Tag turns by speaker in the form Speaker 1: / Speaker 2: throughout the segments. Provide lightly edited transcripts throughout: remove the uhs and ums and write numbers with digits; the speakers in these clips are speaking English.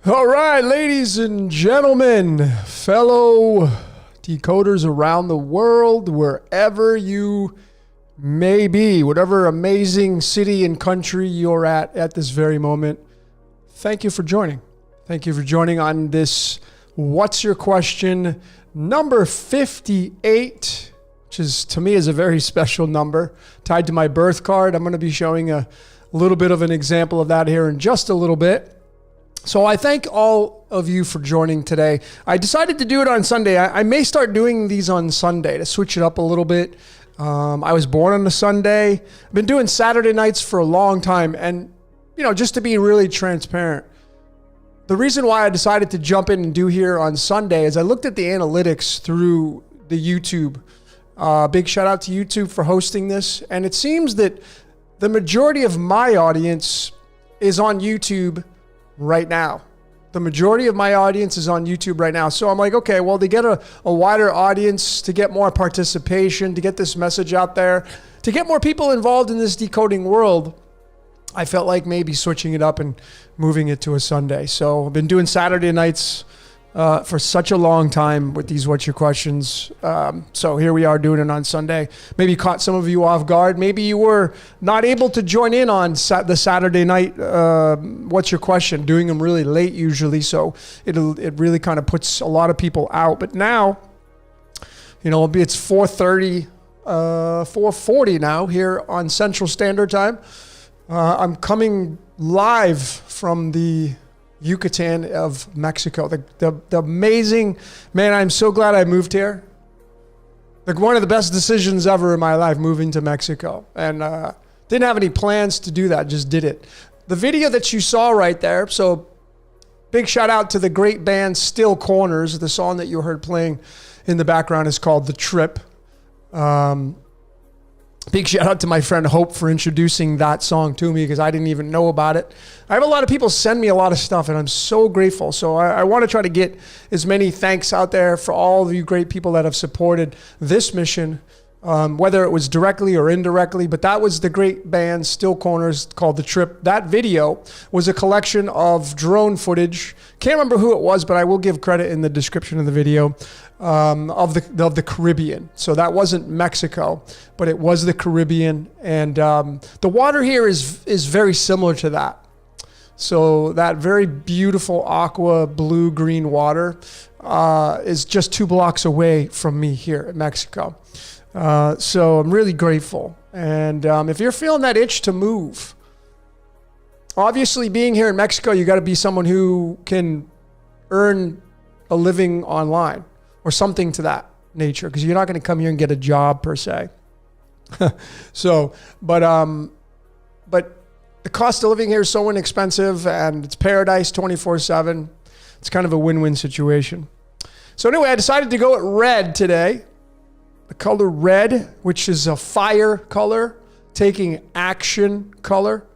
Speaker 1: All right, ladies and gentlemen, fellow decoders around the world, wherever you may be, whatever amazing city and country you're at this very moment, thank you for joining. Thank you for joining on this What's Your Question number 58, which is, to me, is a very special number tied to my birth card. I'm going to be showing a little bit of an example of that here in just a little bit. So I thank all of you for joining today. I decided to do it on Sunday. I may start doing these on Sunday to switch it up a little bit. I was born on a Sunday. I've been doing Saturday nights for a long time. And, just to be really transparent, the reason why I decided to jump in and do here on Sunday is I looked at the analytics through the YouTube. Big shout out to YouTube for hosting this. And it seems that the majority of my audience is on YouTube right now. The majority of my audience is on YouTube right now. So I'm like, okay, well, to get a wider audience, to get more participation, to get this message out there, to get more people involved in this decoding world, I felt like maybe switching it up and moving it to a Sunday. So I've been doing Saturday nights for such a long time with these What's Your Questions. So here we are doing it on Sunday. Maybe caught some of you off guard. Maybe you were not able to join in on the Saturday night What's Your Question, doing them really late usually. So it really kind of puts a lot of people out. But now, it's 4:30, 4:40 now here on Central Standard Time. I'm coming live from the Yucatan of Mexico. The amazing, man, I'm so glad I moved here. Like one of the best decisions ever in my life, moving to Mexico. And didn't have any plans to do that, just did it. The video that you saw right there, so big shout out to the great band Still Corners. The song that you heard playing in the background is called The Trip. Big shout out to my friend Hope for introducing that song to me because I didn't even know about it. I have a lot of people send me a lot of stuff and I'm so grateful. So I want to try to get as many thanks out there for all of you great people that have supported this mission, whether it was directly or indirectly. But that was the great band Still Corners called The Trip. That video was a collection of drone footage. Can't remember who it was, but I will give credit in the description of the video. Of the Caribbean. So that wasn't Mexico, but it was the Caribbean. And the water here is very similar to that. So that very beautiful aqua blue-green water is just 2 blocks away from me here in Mexico. So I'm really grateful. And if you're feeling that itch to move, obviously being here in Mexico, you got to be someone who can earn a living online. Or something to that nature, because you're not going to come here and get a job per se. But the cost of living here is so inexpensive, and it's paradise 24/7. It's kind of a win-win situation. So anyway, I decided to go with red today. The color red, which is a fire color, taking action color.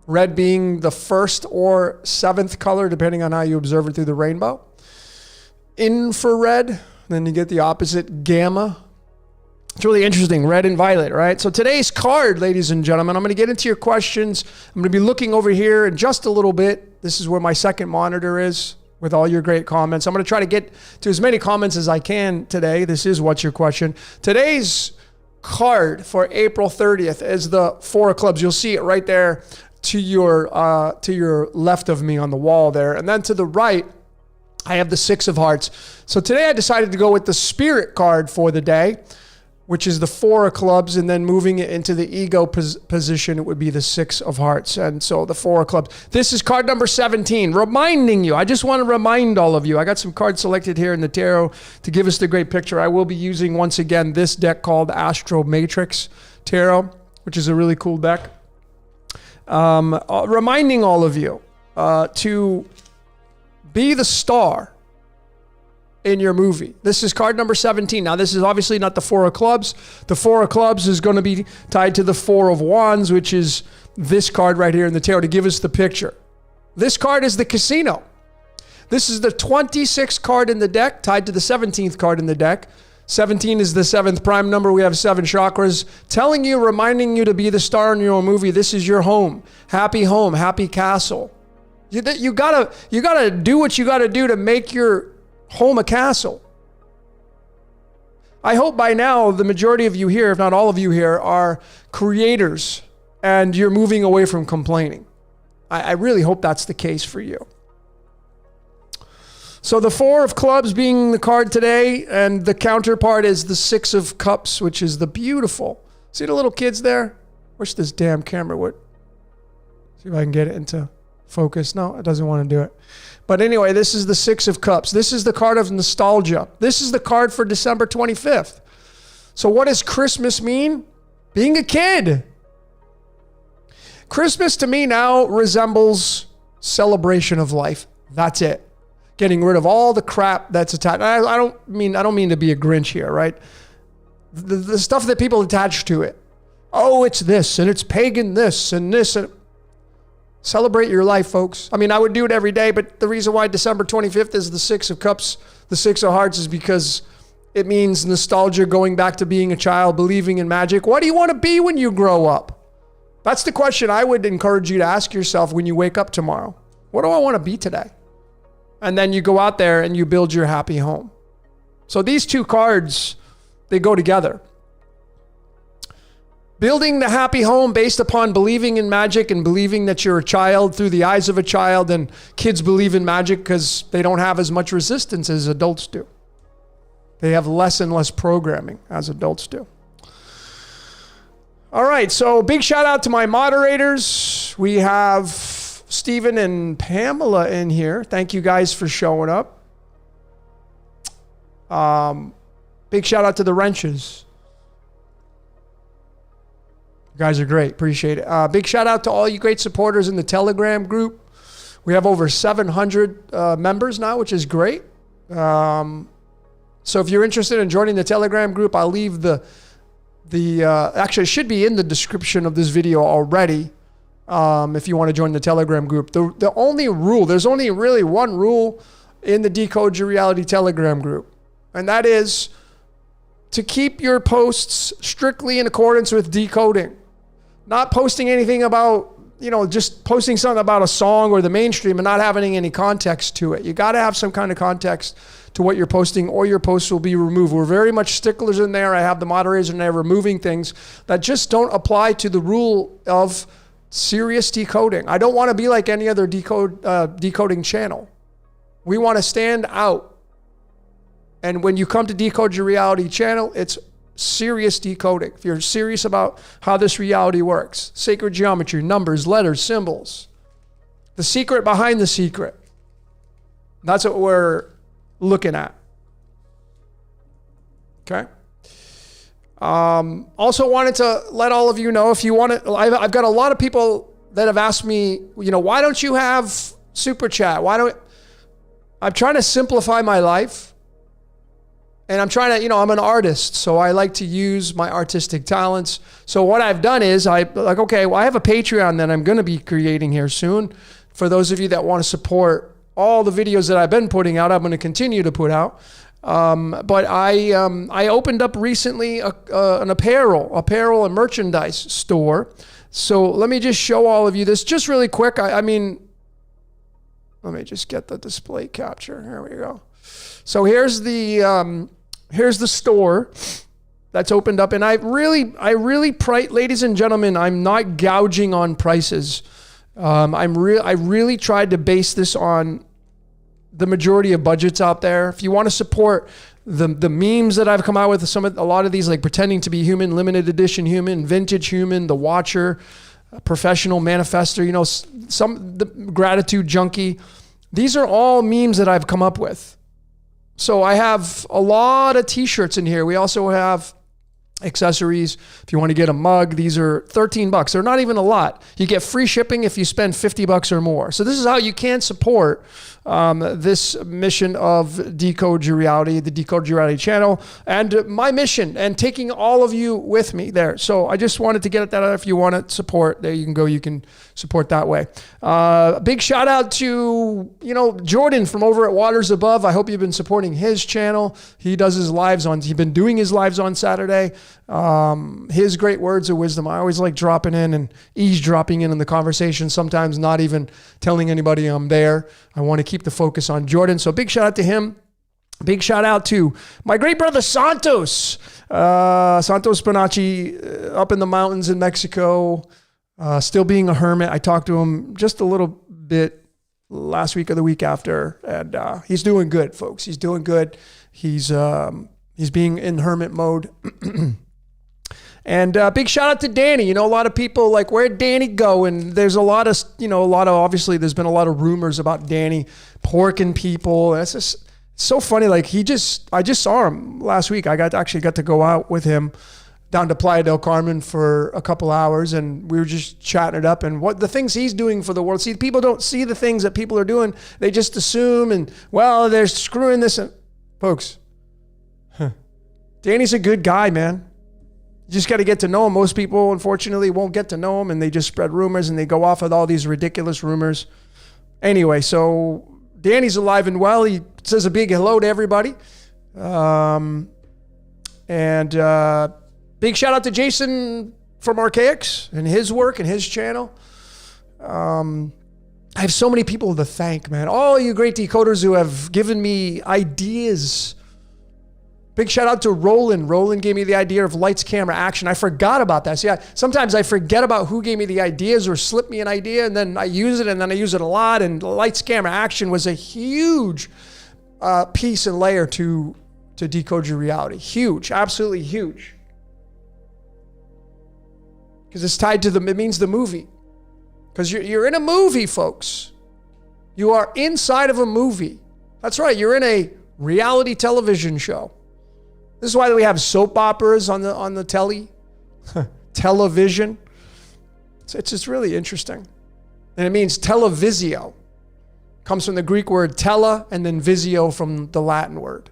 Speaker 1: Red being the 1st or 7th color, depending on how you observe it through the rainbow. Infrared, then you get the opposite, gamma. It's really interesting, red and violet, right? So today's card, ladies and gentlemen, I'm going to get into your questions. I'm going to be looking over here in just a little bit. This is where my second monitor is with all your great comments. I'm going to try to get to as many comments as I can today. This is What's Your Question. Today's card for April 30th is the 4 of clubs. You'll see it right there to your left of me on the wall there. And then to the right, I have the 6 of hearts. So today I decided to go with the spirit card for the day, which is the 4 of clubs, and then moving it into the ego position, it would be the 6 of hearts. And so the 4 of clubs. This is card number 17, reminding you. I just want to remind all of you. I got some cards selected here in the tarot to give us the great picture. I will be using, once again, this deck called Astro Matrix Tarot, which is a really cool deck. Reminding all of you to be the star in your movie. This is card number 17. Now, this is obviously not the 4 of clubs. The 4 of clubs is going to be tied to the 4 of wands, which is this card right here in the tarot to give us the picture. This card is the casino. This is the 26th card in the deck tied to the 17th card in the deck. 17 is the 7th prime number. We have 7 chakras telling you, reminding you to be the star in your movie. This is your home, happy castle. You gotta do what you gotta do to make your home a castle. I hope by now the majority of you here, if not all of you here, are creators and you're moving away from complaining. I really hope that's the case for you. So the 4 of clubs being the card today, and the counterpart is the 6 of cups, which is the beautiful. See the little kids there? Wish this damn camera would. See if I can get it into focus. No, it doesn't want to do it. But anyway, this is the 6 of cups. This is the card of nostalgia. This is the card for December 25th. So what does Christmas mean? Being a kid. Christmas to me now resembles celebration of life. That's it. Getting rid of all the crap that's attached. I don't mean to be a Grinch here, right? The stuff that people attach to it. Oh, it's this and it's pagan this and this. And celebrate your life, folks. I mean, I would do it every day, but the reason why December 25th is the 6 of cups, the 6 of hearts, is because it means nostalgia, going back to being a child, believing in magic. What do you want to be when you grow up? That's the question I would encourage you to ask yourself when you wake up tomorrow. What do I want to be today? And then you go out there and you build your happy home. So these two cards, they go together. Building the happy home based upon believing in magic and believing that you're a child through the eyes of a child, and kids believe in magic because they don't have as much resistance as adults do. They have less and less programming as adults do. All right, so big shout out to my moderators. We have Stephen and Pamela in here. Thank you guys for showing up. Big shout out to the wrenches. You guys are great. Appreciate it. Big shout out to all you great supporters in the Telegram group. We have over 700 members now, which is great. So if you're interested in joining the Telegram group, I'll leave actually it should be in the description of this video already. If you want to join the Telegram group. The only rule, there's only really one rule in the Decode Your Reality Telegram group. And that is to keep your posts strictly in accordance with decoding. Not posting anything about, just posting something about a song or the mainstream and not having any context to it. You got to have some kind of context to what you're posting, or your posts will be removed. We're very much sticklers in there. I have the moderators in there removing things that just don't apply to the rule of serious decoding. I don't want to be like any other decoding channel. We want to stand out. And when you come to Decode Your Reality channel, it's serious decoding. If you're serious about how this reality works, sacred geometry, numbers, letters, symbols, the secret behind the secret. That's what we're looking at. Okay. Also wanted to let all of you know, if you want to, I've got a lot of people that have asked me, why don't you have super chat? I'm trying to simplify my life. And I'm trying to, I'm an artist, so I like to use my artistic talents. So what I've done is I have a Patreon that I'm going to be creating here soon. For those of you that want to support all the videos that I've been putting out, I'm going to continue to put out. But I opened up recently an apparel and merchandise store. So let me just show all of you this just really quick. Let me just get the display capture. Here we go. So here's the store that's opened up, and I really, ladies and gentlemen, I'm not gouging on prices. I really tried to base this on the majority of budgets out there. If you want to support the memes that I've come out with, a lot of these, like Pretending to Be Human, Limited Edition Human, Vintage Human, The Watcher, Professional Manifester, the Gratitude Junkie. These are all memes that I've come up with. So I have a lot of t-shirts in here. We also have accessories. If you want to get a mug, these are $13. They're not even a lot. You get free shipping if you spend $50 or more. So this is how you can support this mission of Decode Your Reality, the Decode Your Reality channel, and my mission, and taking all of you with me there. So I just wanted to get that out. If you want to support, there you can go. You can support that way. Big shout out to, Jordan from over at Waters Above. I hope you've been supporting his channel. He's been doing his lives on Saturday. his great words of wisdom. I always like dropping in and eavesdropping in on the conversation, sometimes not even telling anybody I'm there. I want to keep the focus on Jordan. So big shout out to him. Big shout out to my great brother Santos. Santos Panacci up in the mountains in Mexico, still being a hermit. I talked to him just a little bit last week or the week after, and he's doing good, folks. He's doing good. He's being in hermit mode. And big shout out to Danny. You know, a lot of people like, where'd Danny go? And there's obviously there's been a lot of rumors about Danny porking people. It's just so funny. Like I just saw him last week. I actually got to go out with him down to Playa del Carmen for a couple hours, and we were just chatting it up and what the things he's doing for the world. See, people don't see the things that people are doing. They just assume, and well, they're screwing this. And folks, Danny's a good guy, man. You just got to get to know him. Most people, unfortunately, won't get to know him, and they just spread rumors and they go off with all these ridiculous rumors. Anyway, so Danny's alive and well. He says a big hello to everybody. Big shout out to Jason from Archaics and his work and his channel. I have so many people to thank, man. All you great decoders who have given me ideas. Big shout out to Roland. Roland gave me the idea of lights, camera, action. I forgot about that. See, sometimes I forget about who gave me the ideas or slipped me an idea, and then I use it, and then I use it a lot. And lights, camera, action was a huge piece and layer to decode your reality. Huge, absolutely huge. Because it's tied to it means the movie. Because you're in a movie, folks. You are inside of a movie. That's right. You're in a reality television show. This is why we have soap operas on the television. It's just really interesting. And it means televisio. Comes from the Greek word tele and then visio from the Latin word.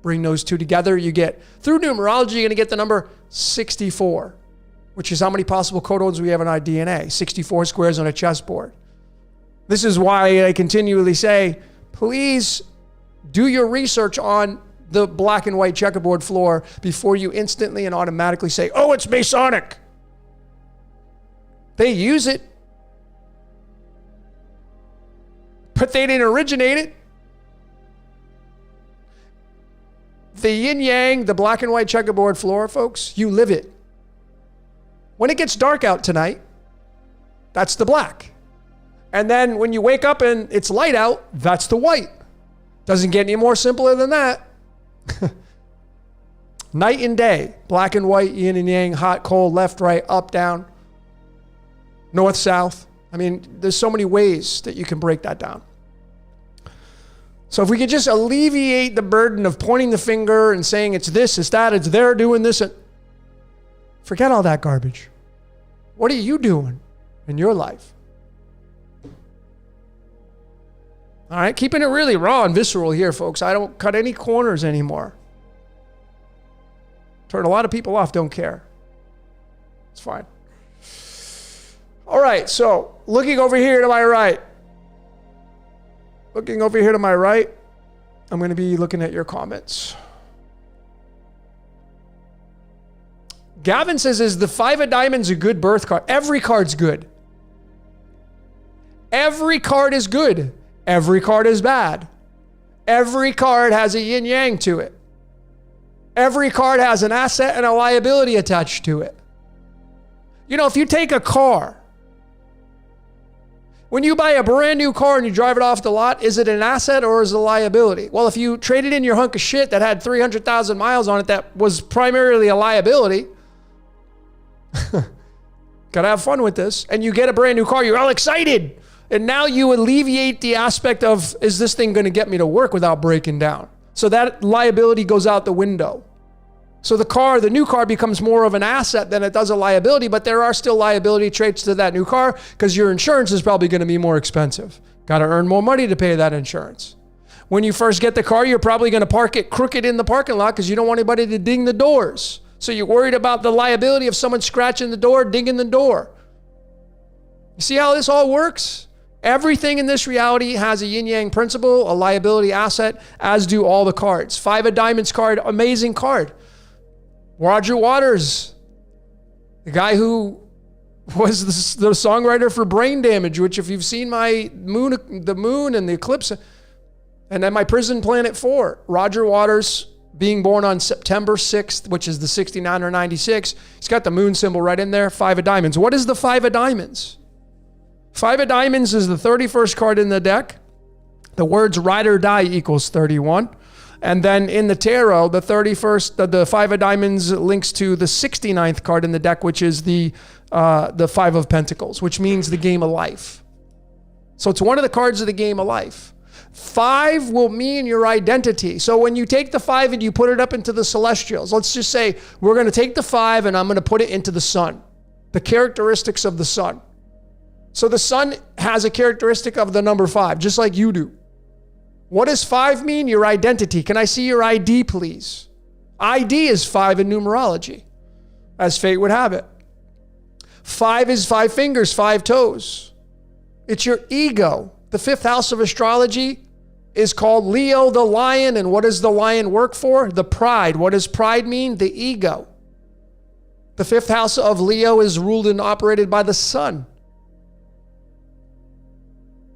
Speaker 1: Bring those two together, you get, through numerology, you're going to get the number 64, which is how many possible codons we have in our DNA. 64 squares on a chessboard. This is why I continually say, please do your research on the black and white checkerboard floor before you instantly and automatically say, oh, it's Masonic. They use it, but they didn't originate it. The yin yang, the black and white checkerboard floor, folks, you live it. When it gets dark out tonight, that's the black. And then when you wake up and it's light out, that's the white. Doesn't get any more simpler than that. Night and day, black and white, yin and yang, hot, cold, left, right, up, down, north, south. I mean, there's so many ways that you can break that down. So if we could just alleviate the burden of pointing the finger and saying it's this, it's that, it's they're doing this, and forget all that garbage. What are you doing in your life? All right, keeping it really raw and visceral here, folks. I don't cut any corners anymore. Turn a lot of people off, don't care. It's fine. All right, so looking over here to my right. Looking over here to my right, I'm going to be looking at your comments. Gavin says, is the 5 of diamonds a good birth card? Every card's good. Every card is good. Every card is bad. Every card has a yin yang to it. Every card has an asset and a liability attached to it. You know, if you take a car, when you buy a brand new car and you drive it off the lot, is it an asset or is it a liability? Well, if you traded in your hunk of shit that had 300,000 miles on it that was primarily a liability, gotta have fun with this, and you get a brand new car, you're all excited. And now you alleviate the aspect of, is this thing going to get me to work without breaking down? So that liability goes out the window. So the new car becomes more of an asset than it does a liability, but there are still liability traits to that new car because your insurance is probably going to be more expensive. Got to earn more money to pay that insurance. When you first get the car, you're probably going to park it crooked in the parking lot because you don't want anybody to ding the doors. So you're worried about the liability of someone scratching the door, dinging the door. You see how this all works? Everything in this reality has a yin-yang principle, a liability asset, as do all the cards. 5 of diamonds card, amazing card. Roger Waters, the guy who was the songwriter for Brain Damage, which if you've seen the moon and the eclipse, and then my Prison Planet 4, Roger Waters being born on September 6th, which is the 69 or 96. He's got the moon symbol right in there, 5 of diamonds. What is the 5 of diamonds? 5 of diamonds is the 31st card in the deck. The words ride or die equals 31. And then in the tarot, the 31st, the 5 of diamonds links to the 69th card in the deck, which is the 5 of pentacles, which means the game of life. So it's one of the cards of the game of life. 5 will mean your identity. So when you take the 5 and you put it up into the celestials, let's just say we're going to take the 5 and I'm going to put it into the sun, the characteristics of the sun. So the sun has a characteristic of the number 5, just like you do. What does 5 mean? Your identity. Can I see your ID, please? ID is 5 in numerology, as fate would have it. 5 is 5 fingers, 5 toes. It's your ego. The 5th house of astrology is called Leo the lion. And what does the lion work for? The pride. What does pride mean? The ego. The 5th house of Leo is ruled and operated by the sun.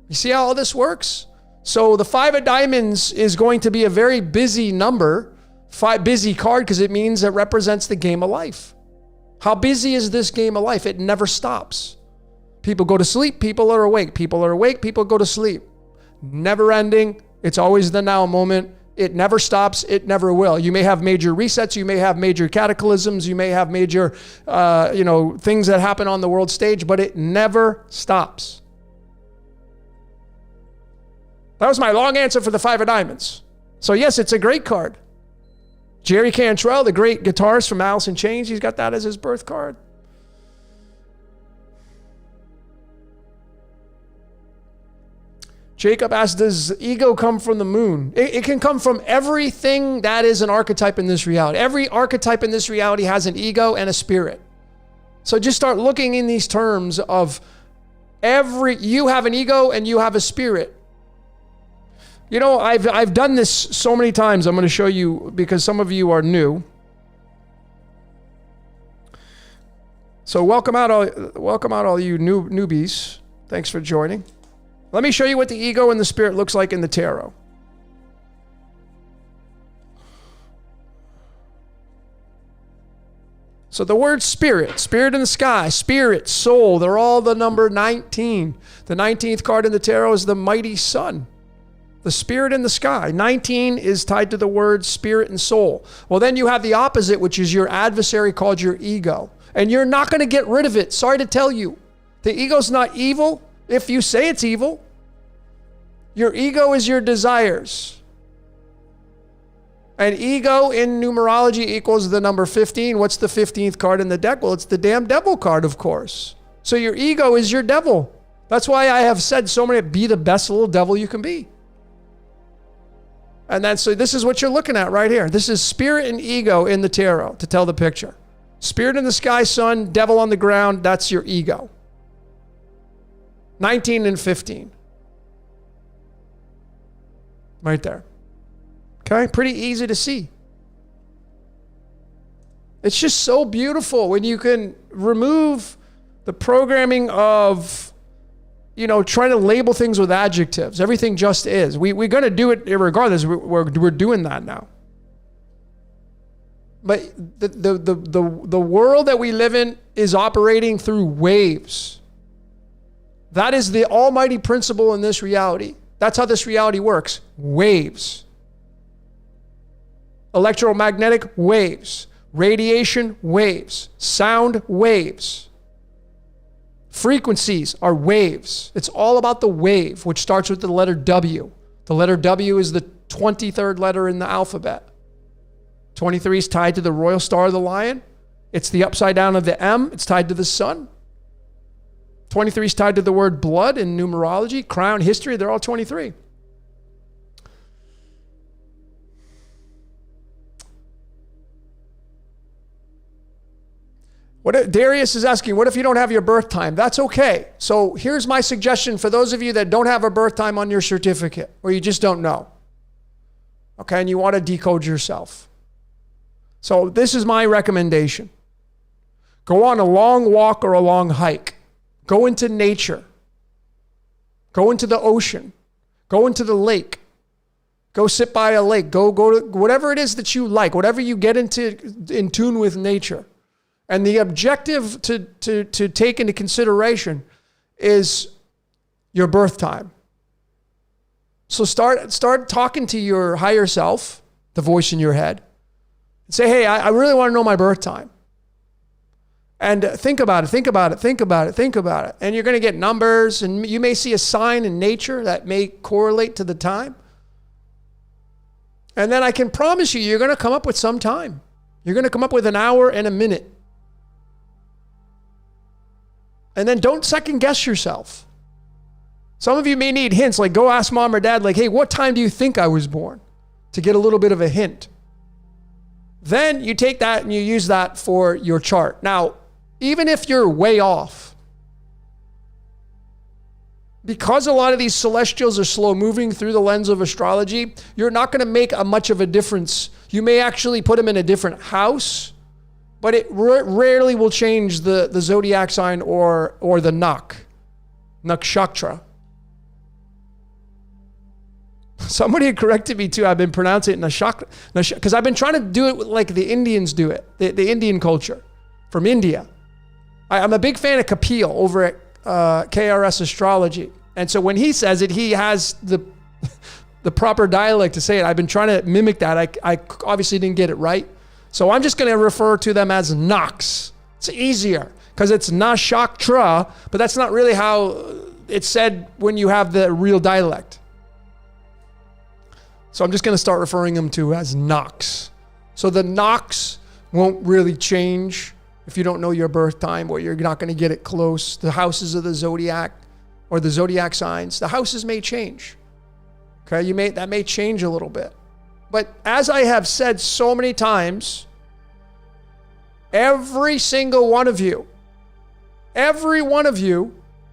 Speaker 1: You see how all this works? So the 5 of diamonds is going to be a very busy number, busy card, because it means it represents the game of life. How busy is this game of life? It never stops. People go to sleep, people are awake. People are awake, people go to sleep. Never ending. It's always the now moment. It never stops. It never will. You may have major resets. You may have major cataclysms. You may have major, things that happen on the world stage, but it never stops. That was my long answer for the 5 of diamonds. So yes, it's a great card. Jerry Cantrell, the great guitarist from Alice in Chains, he's got that as his birth card. Jacob asked, does ego come from the moon? It can come from everything that is an archetype in this reality. Every archetype in this reality has an ego and a spirit. So just start looking in these terms of you have an ego and you have a spirit. You know, I've done this so many times. I'm going to show you because some of you are new. So welcome out all you newbies. Thanks for joining. Let me show you what the ego and the spirit looks like in the tarot. So the word spirit in the sky, spirit, soul, they're all the number 19. The 19th card in the tarot is the mighty sun. The spirit in the sky. 19 is tied to the word spirit and soul. Well, then you have the opposite, which is your adversary called your ego. And you're not going to get rid of it. Sorry to tell you. The ego's not evil if you say it's evil. Your ego is your desires. And ego in numerology equals the number 15. What's the 15th card in the deck? Well, it's the damn devil card, of course. So your ego is your devil. That's why I have said so many, be the best little devil you can be. And then, so this is what you're looking at right here. This is spirit and ego in the tarot to tell the picture. Spirit in the sky, sun, devil on the ground, that's your ego. 19 and 15. Right there. Okay, pretty easy to see. It's just so beautiful when you can remove the programming of, trying to label things with adjectives. Everything just is. We're going to do it regardless. We're doing that now. But the world that we live in is operating through waves. That is the almighty principle in this reality. That's how this reality works. Waves. Electromagnetic waves. Radiation waves. Sound waves. Frequencies are waves. It's all about the wave, which starts with the letter W. The letter W is the 23rd letter in the alphabet. 23 is tied to the royal star of the lion. It's the upside down of the M. It's tied to the sun. 23 is tied to the word blood in numerology, crown, history. They're all 23. Darius is asking, what if you don't have your birth time? That's okay. So here's my suggestion for those of you that don't have a birth time on your certificate, or you just don't know. Okay, and you want to decode yourself. So this is my recommendation. Go on a long walk or a long hike. Go into nature. Go into the ocean. Go into the lake. Go sit by a lake. Go to whatever it is that you like, whatever you get in tune with nature. And the objective to take into consideration is your birth time. So start talking to your higher self, the voice in your head, and say, hey, I really want to know my birth time. And think about it. And you're going to get numbers, and you may see a sign in nature that may correlate to the time. And then I can promise you, you're going to come up with some time. You're going to come up with an hour and a minute. And then don't second guess yourself. Some of you may need hints, like go ask mom or dad, like, hey, what time do you think I was born? To get a little bit of a hint. Then you take that and you use that for your chart. Now, even if you're way off, because a lot of these celestials are slow moving through the lens of astrology, you're not going to make much of a difference. You may actually put them in a different house, but it rarely will change the zodiac sign or the nakshatra. Somebody had corrected me too. I've been pronouncing it nakshatra because I've been trying to do it like the Indians do it, the Indian culture from India. I'm a big fan of Kapil over at KRS Astrology. And so when he says it, he has the proper dialect to say it. I've been trying to mimic that. I obviously didn't get it right. So I'm just going to refer to them as Nox. It's easier because it's nakshatra, but that's not really how it's said when you have the real dialect. So I'm just going to start referring them to as Nox. So the Nox won't really change if you don't know your birth time, or you're not going to get it close. The houses of the zodiac or the zodiac signs, the houses may change. Okay, that may change a little bit. But as I have said so many times, every single one of you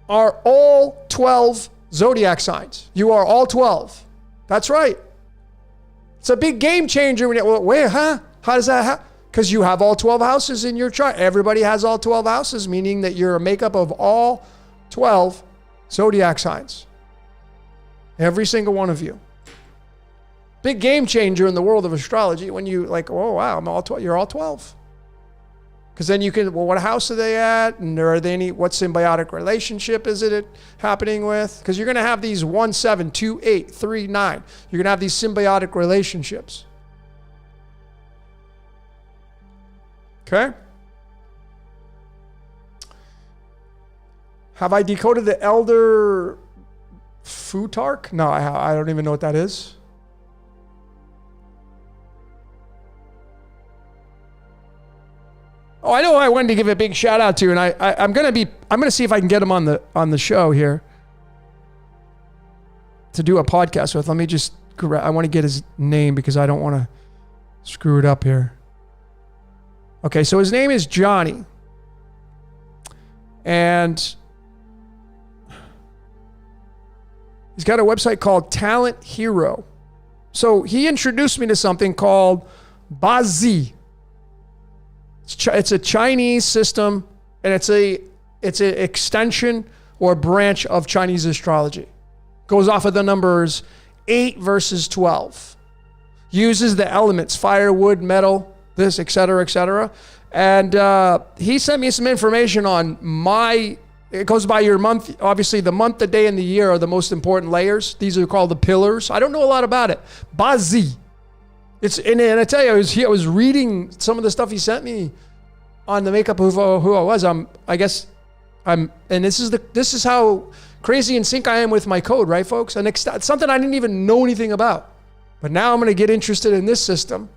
Speaker 1: are all 12 zodiac signs. You are all 12. That's right. It's a big game changer when wait, huh? How does that happen? Because you have all 12 houses in your chart. Everybody has all 12 houses, meaning that you're a makeup of all 12 zodiac signs. Every single one of you. Big game changer in the world of astrology when you like, oh, wow, I'm all 12. You're all 12. Because then you can, well, what house are they at? And are they what symbiotic relationship is it happening with? Because you're going to have these 1, 7, 2, 8, 3, 9. You're going to have these symbiotic relationships. Okay? Have I decoded the Elder Futark? No, I don't even know what that is. Oh, I know I wanted to give a big shout out to, and I'm gonna see if I can get him on the show here to do a podcast with. Let me just I want to get his name because I don't want to screw it up here. Okay, so his name is Johnny, and he's got a website called Talent Hero. So he introduced me to something called Bazi. It's a Chinese system, and it's an extension or branch of Chinese astrology. Goes off of the numbers 8 versus 12. Uses the elements, fire, wood, metal, this, etc., etc. And he sent me some information on it goes by your month. Obviously, the month, the day, and the year are the most important layers. These are called the pillars. I don't know a lot about it. Bazi. And I tell you, I was reading some of the stuff he sent me on the makeup of who I was. And this is how crazy in sync I am with my code, right, folks? And it's something I didn't even know anything about. But now I'm going to get interested in this system.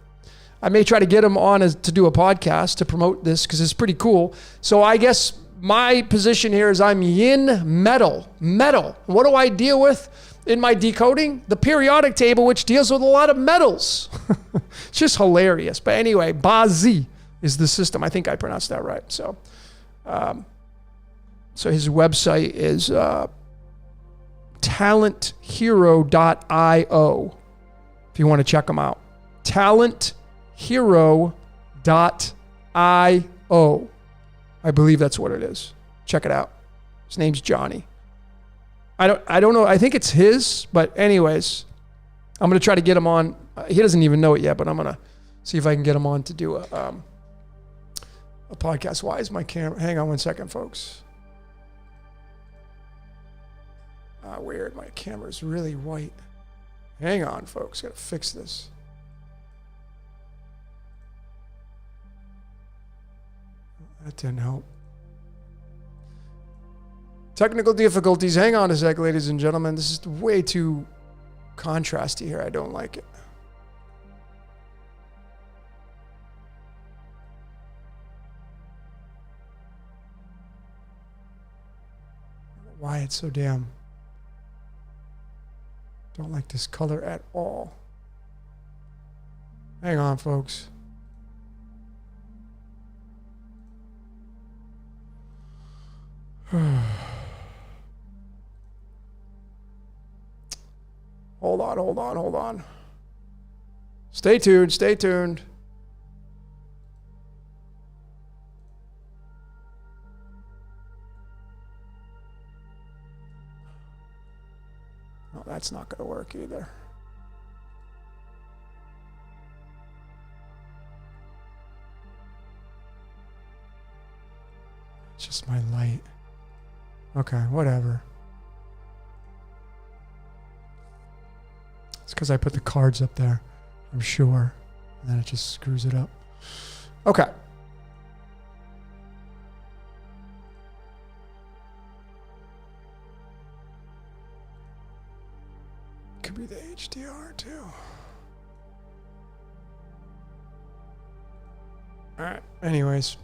Speaker 1: I may try to get him on to do a podcast to promote this because it's pretty cool. So I guess my position here is I'm yin metal. What do I deal with in my decoding? The periodic table, which deals with a lot of metals. It's just hilarious. But anyway, Bazi is the system. I think I pronounced that right. So his website is talenthero.io if you want to check him out. Talenthero.io. .io. I believe that's what it is. Check it out. His name's Johnny. I don't know. I think it's his, but anyways, I'm going to try to get him on. He doesn't even know it yet, but I'm going to see if I can get him on to do a podcast. Why is my camera? Hang on one second, folks. Weird. My camera's really white. Hang on, folks. Got to fix this. That didn't help. Technical difficulties. Hang on a sec, ladies and gentlemen. This is way too contrasty here. I don't like it. Why it's so damn. Don't like this color at all. Hang on, folks. Hold on. Stay tuned. No, that's not going to work either. It's just my light. Okay, whatever. It's because I put the cards up there, I'm sure. And then it just screws it up. Okay. Could be the HDR too. All right, anyways.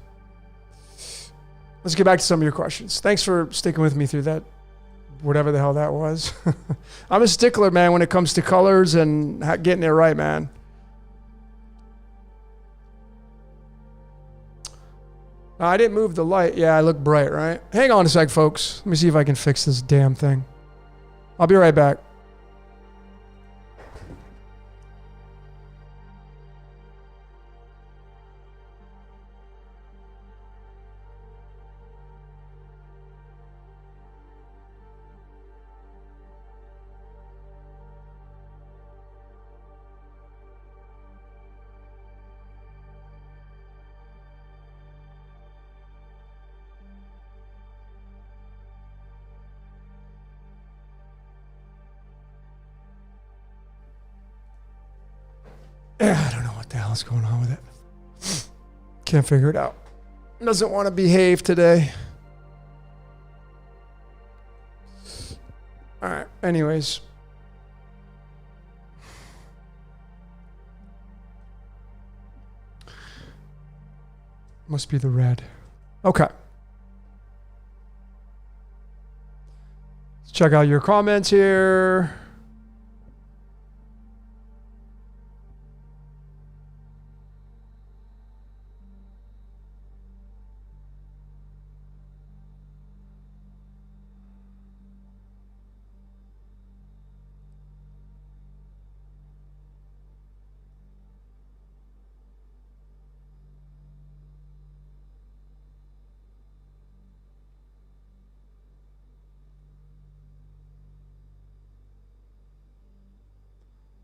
Speaker 1: Let's get back to some of your questions. Thanks for sticking with me through that, whatever the hell that was. I'm a stickler, man, when it comes to colors and getting it right, man. I didn't move the light. Yeah, I look bright, right? Hang on a sec, folks. Let me see if I can fix this damn thing. I'll be right back. I don't know what the hell is going on with it. Can't figure it out. Doesn't want to behave today. All right. Anyways. Must be the red. Okay. Let's check out your comments here.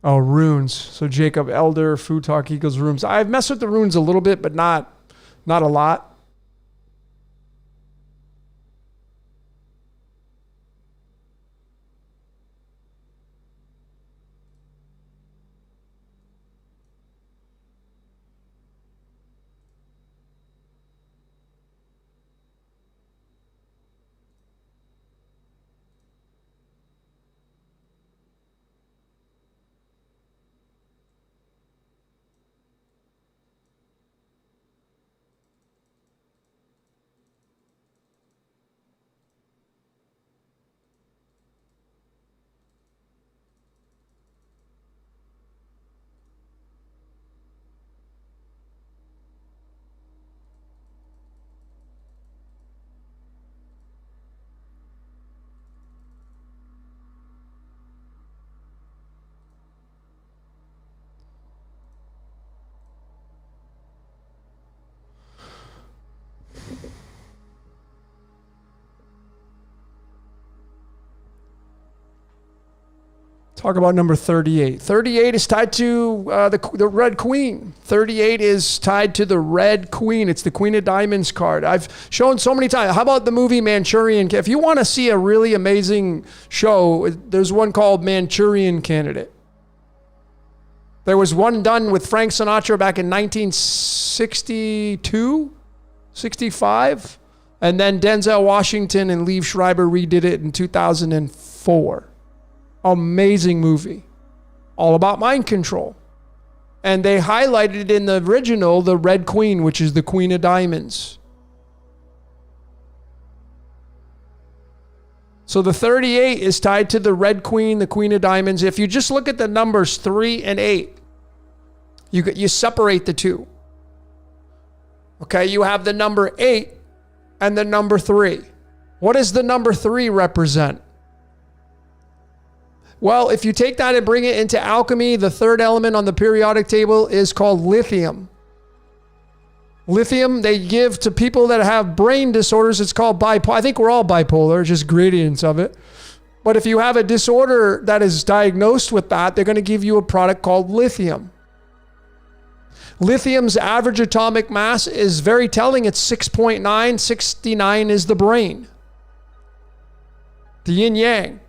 Speaker 1: Oh, runes. So Jacob Elder, Food Talk equals runes. I've messed with the runes a little bit, but not a lot. Talk about number 38. 38 is tied to the Red Queen. 38 is tied to the Red Queen. It's the Queen of Diamonds card. I've shown so many times. How about the movie Manchurian? If you want to see a really amazing show, there's one called Manchurian Candidate. There was one done with Frank Sinatra back in 1962, 65. And then Denzel Washington and Liev Schreiber redid it in 2004. Amazing movie. All about mind control. And they highlighted in the original the Red Queen, which is the Queen of Diamonds. So the 38 is tied to the Red Queen, the Queen of Diamonds. If you just look at the numbers 3 and 8, you separate the two. Okay, you have the number 8 and the number 3. What does the number 3 represent? Well, if you take that and bring it into alchemy, the third element on the periodic table is called lithium. Lithium, they give to people that have brain disorders. It's called bipolar. I think we're all bipolar, just gradients of it. But if you have a disorder that is diagnosed with that, they're going to give you a product called lithium. Lithium's average atomic mass is very telling. It's 6.9. 69 is the brain. The yin yang.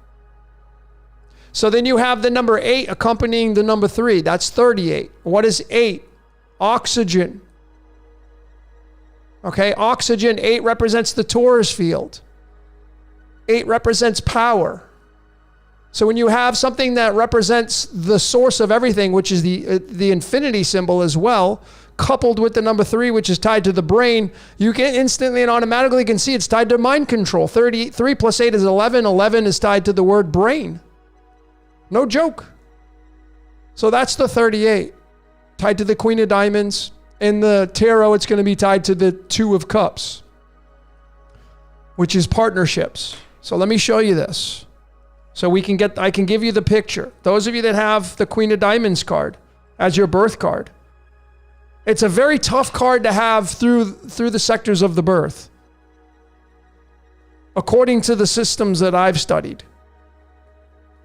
Speaker 1: So then you have the number 8 accompanying the number 3. That's 38. What is 8? Oxygen. Okay, oxygen, 8 represents the Taurus field. 8 represents power. So when you have something that represents the source of everything, which is the infinity symbol as well, coupled with the number 3, which is tied to the brain, you can instantly and automatically can see it's tied to mind control. 33 plus 8 is 11. 11 is tied to the word brain. No joke. So that's the 38, tied to the Queen of Diamonds. In the tarot, it's going to be tied to the 2 of Cups, which is partnerships. So let me show you this. So I can give you the picture. Those of you that have the Queen of Diamonds card as your birth card, it's a very tough card to have through the sectors of the birth, according to the systems that I've studied.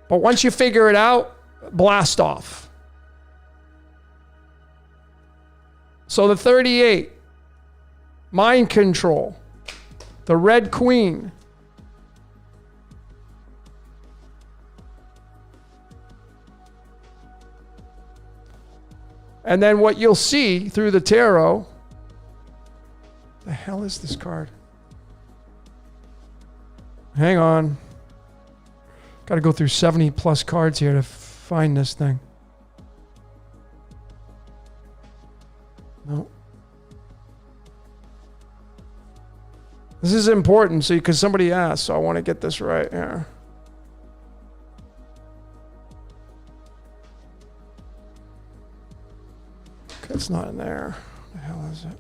Speaker 1: But once you figure it out, blast off. So the 38, mind control, the Red Queen. And then what you'll see through the tarot, the hell is this card? Hang on. Got to go through 70 plus cards here to find this thing. No. This is important, so because somebody asked, so I want to get this right here. Okay, it's not in there. What the hell is it?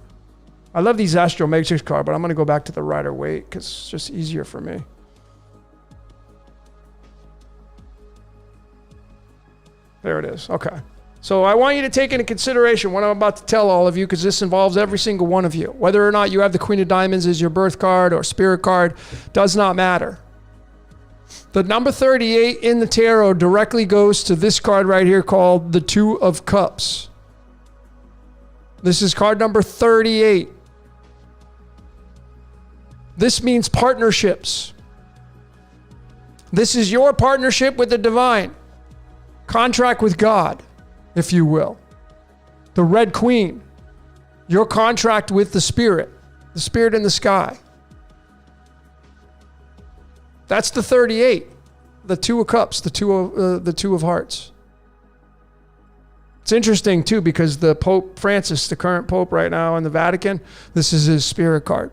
Speaker 1: I love these Astro Matrix cards, but I'm going to go back to the Rider-Waite because it's just easier for me. There it is. Okay. So I want you to take into consideration what I'm about to tell all of you, because this involves every single one of you. Whether or not you have the Queen of Diamonds as your birth card or spirit card does not matter. The number 38 in the tarot directly goes to this card right here called the 2 of Cups. This is card number 38. This means partnerships. This is your partnership with the divine. Contract with God, if you will. The Red Queen, your contract with the spirit in the sky. That's the 38, the 2 of Cups, the 2 of Hearts. It's interesting too, because the Pope Francis, the current Pope right now in the Vatican, this is his spirit card.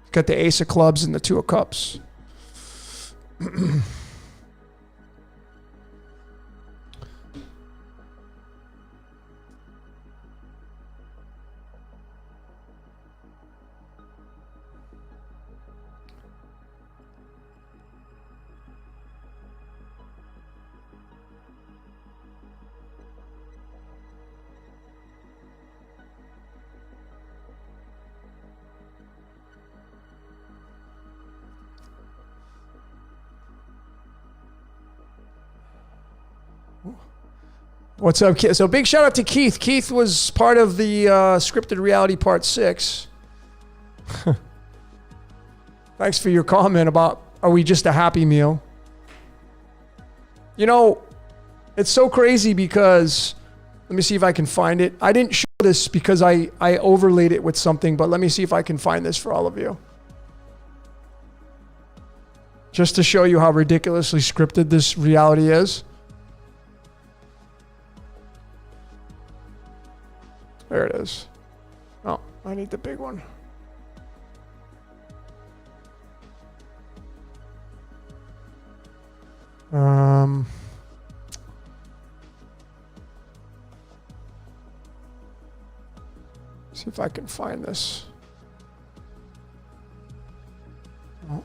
Speaker 1: He's got the Ace of Clubs and the 2 of Cups. What's up, Keith? So big shout out to Keith. Keith was part of the Scripted Reality Part 6. Thanks for your comment about, are we just a Happy Meal? You know, it's so crazy because, let me see if I can find it. I didn't show this because I overlaid it with something, but let me see if I can find this for all of you. Just to show you how ridiculously scripted this reality is. There it is. Oh, I need the big one. See if I can find this. Oh.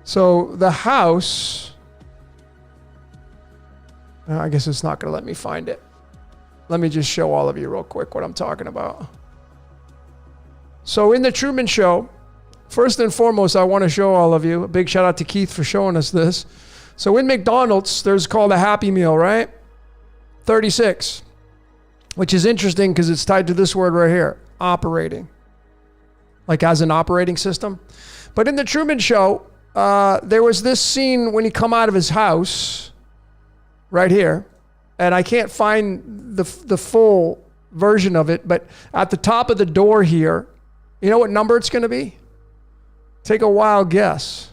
Speaker 1: So the house, I guess it's not going to let me find it. Let me just show all of you real quick what I'm talking about. So in the Truman Show, first and foremost, I want to show all of you, a big shout out to Keith for showing us this. So in McDonald's, there's called a Happy Meal, right? 36, which is interesting because it's tied to this word right here, operating, like as an operating system. But in the Truman Show, there was this scene when he come out of his house right here, and I can't find the full version of it, but at the top of the door here, you know what number it's going to be? Take a wild guess.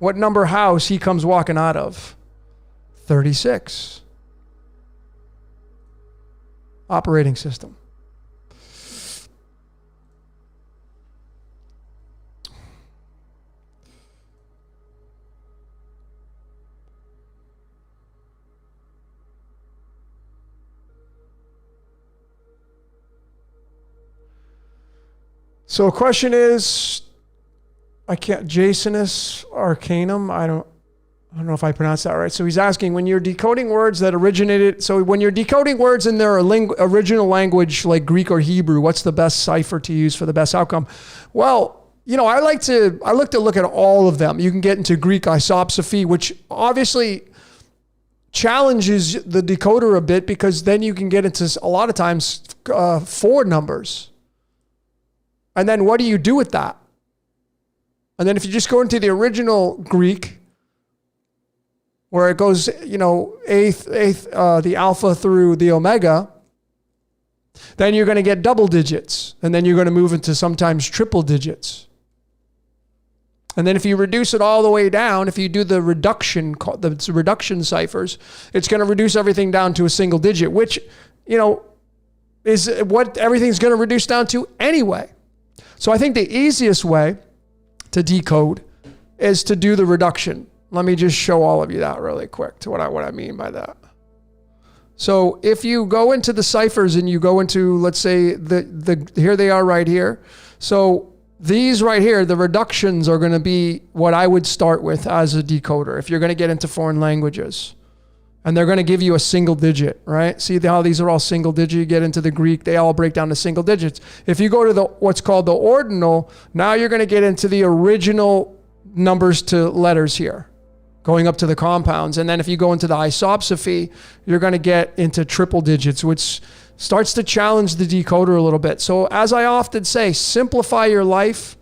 Speaker 1: What number house he comes walking out of? 36. Operating system. So the question is, Jasonus Arcanum, I don't know if I pronounced that right. So he's asking, when you're decoding words that originated, so when you're decoding words in their original language, like Greek or Hebrew, what's the best cipher to use for the best outcome? Well, you know, I like to look at all of them. You can get into Greek isopsophy, which obviously challenges the decoder a bit, because then you can get into a lot of times 4 numbers. And then what do you do with that? And then if you just go into the original Greek, where it goes, you know, the alpha through the omega, then you're going to get double digits. And then you're going to move into sometimes triple digits. And then if you reduce it all the way down, if you do the reduction ciphers, it's going to reduce everything down to a single digit, which, you know, is what everything's going to reduce down to anyway. So I think the easiest way to decode is to do the reduction. Let me just show all of you that really quick to what I mean by that. So if you go into the ciphers and you go into, let's say, here they are right here. So these right here, the reductions are going to be what I would start with as a decoder if you're going to get into foreign languages. And they're going to give you a single digit, right? See how these are all single digit? You get into the Greek, they all break down to single digits. If you go to what's called the ordinal, now you're going to get into the original numbers to letters here, going up to the compounds. And then if you go into the isopsophy, you're going to get into triple digits, which starts to challenge the decoder a little bit. So as I often say, simplify your life.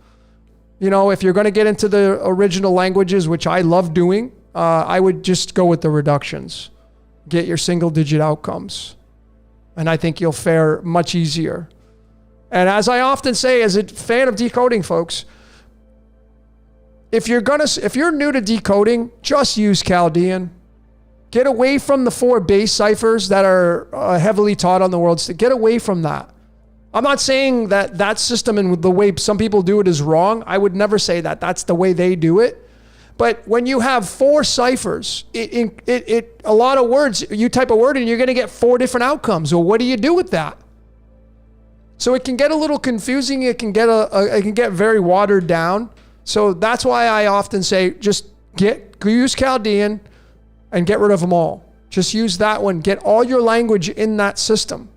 Speaker 1: You know, if you're going to get into the original languages, which I love doing, I would just go with the reductions. Get your single digit outcomes. And I think you'll fare much easier. And as I often say, as a fan of decoding, folks, if you're new to decoding, just use Chaldean. Get away from the 4 base ciphers that are heavily taught on the world stage. Get away from that. I'm not saying that system and the way some people do it is wrong. I would never say that. That's the way they do it. But when you have 4 ciphers, a lot of words, you type a word and you're going to get 4 different outcomes. Well, what do you do with that? So it can get a little confusing. It can get very watered down. So that's why I often say, just use Chaldean and get rid of them all. Just use that one. Get all your language in that system.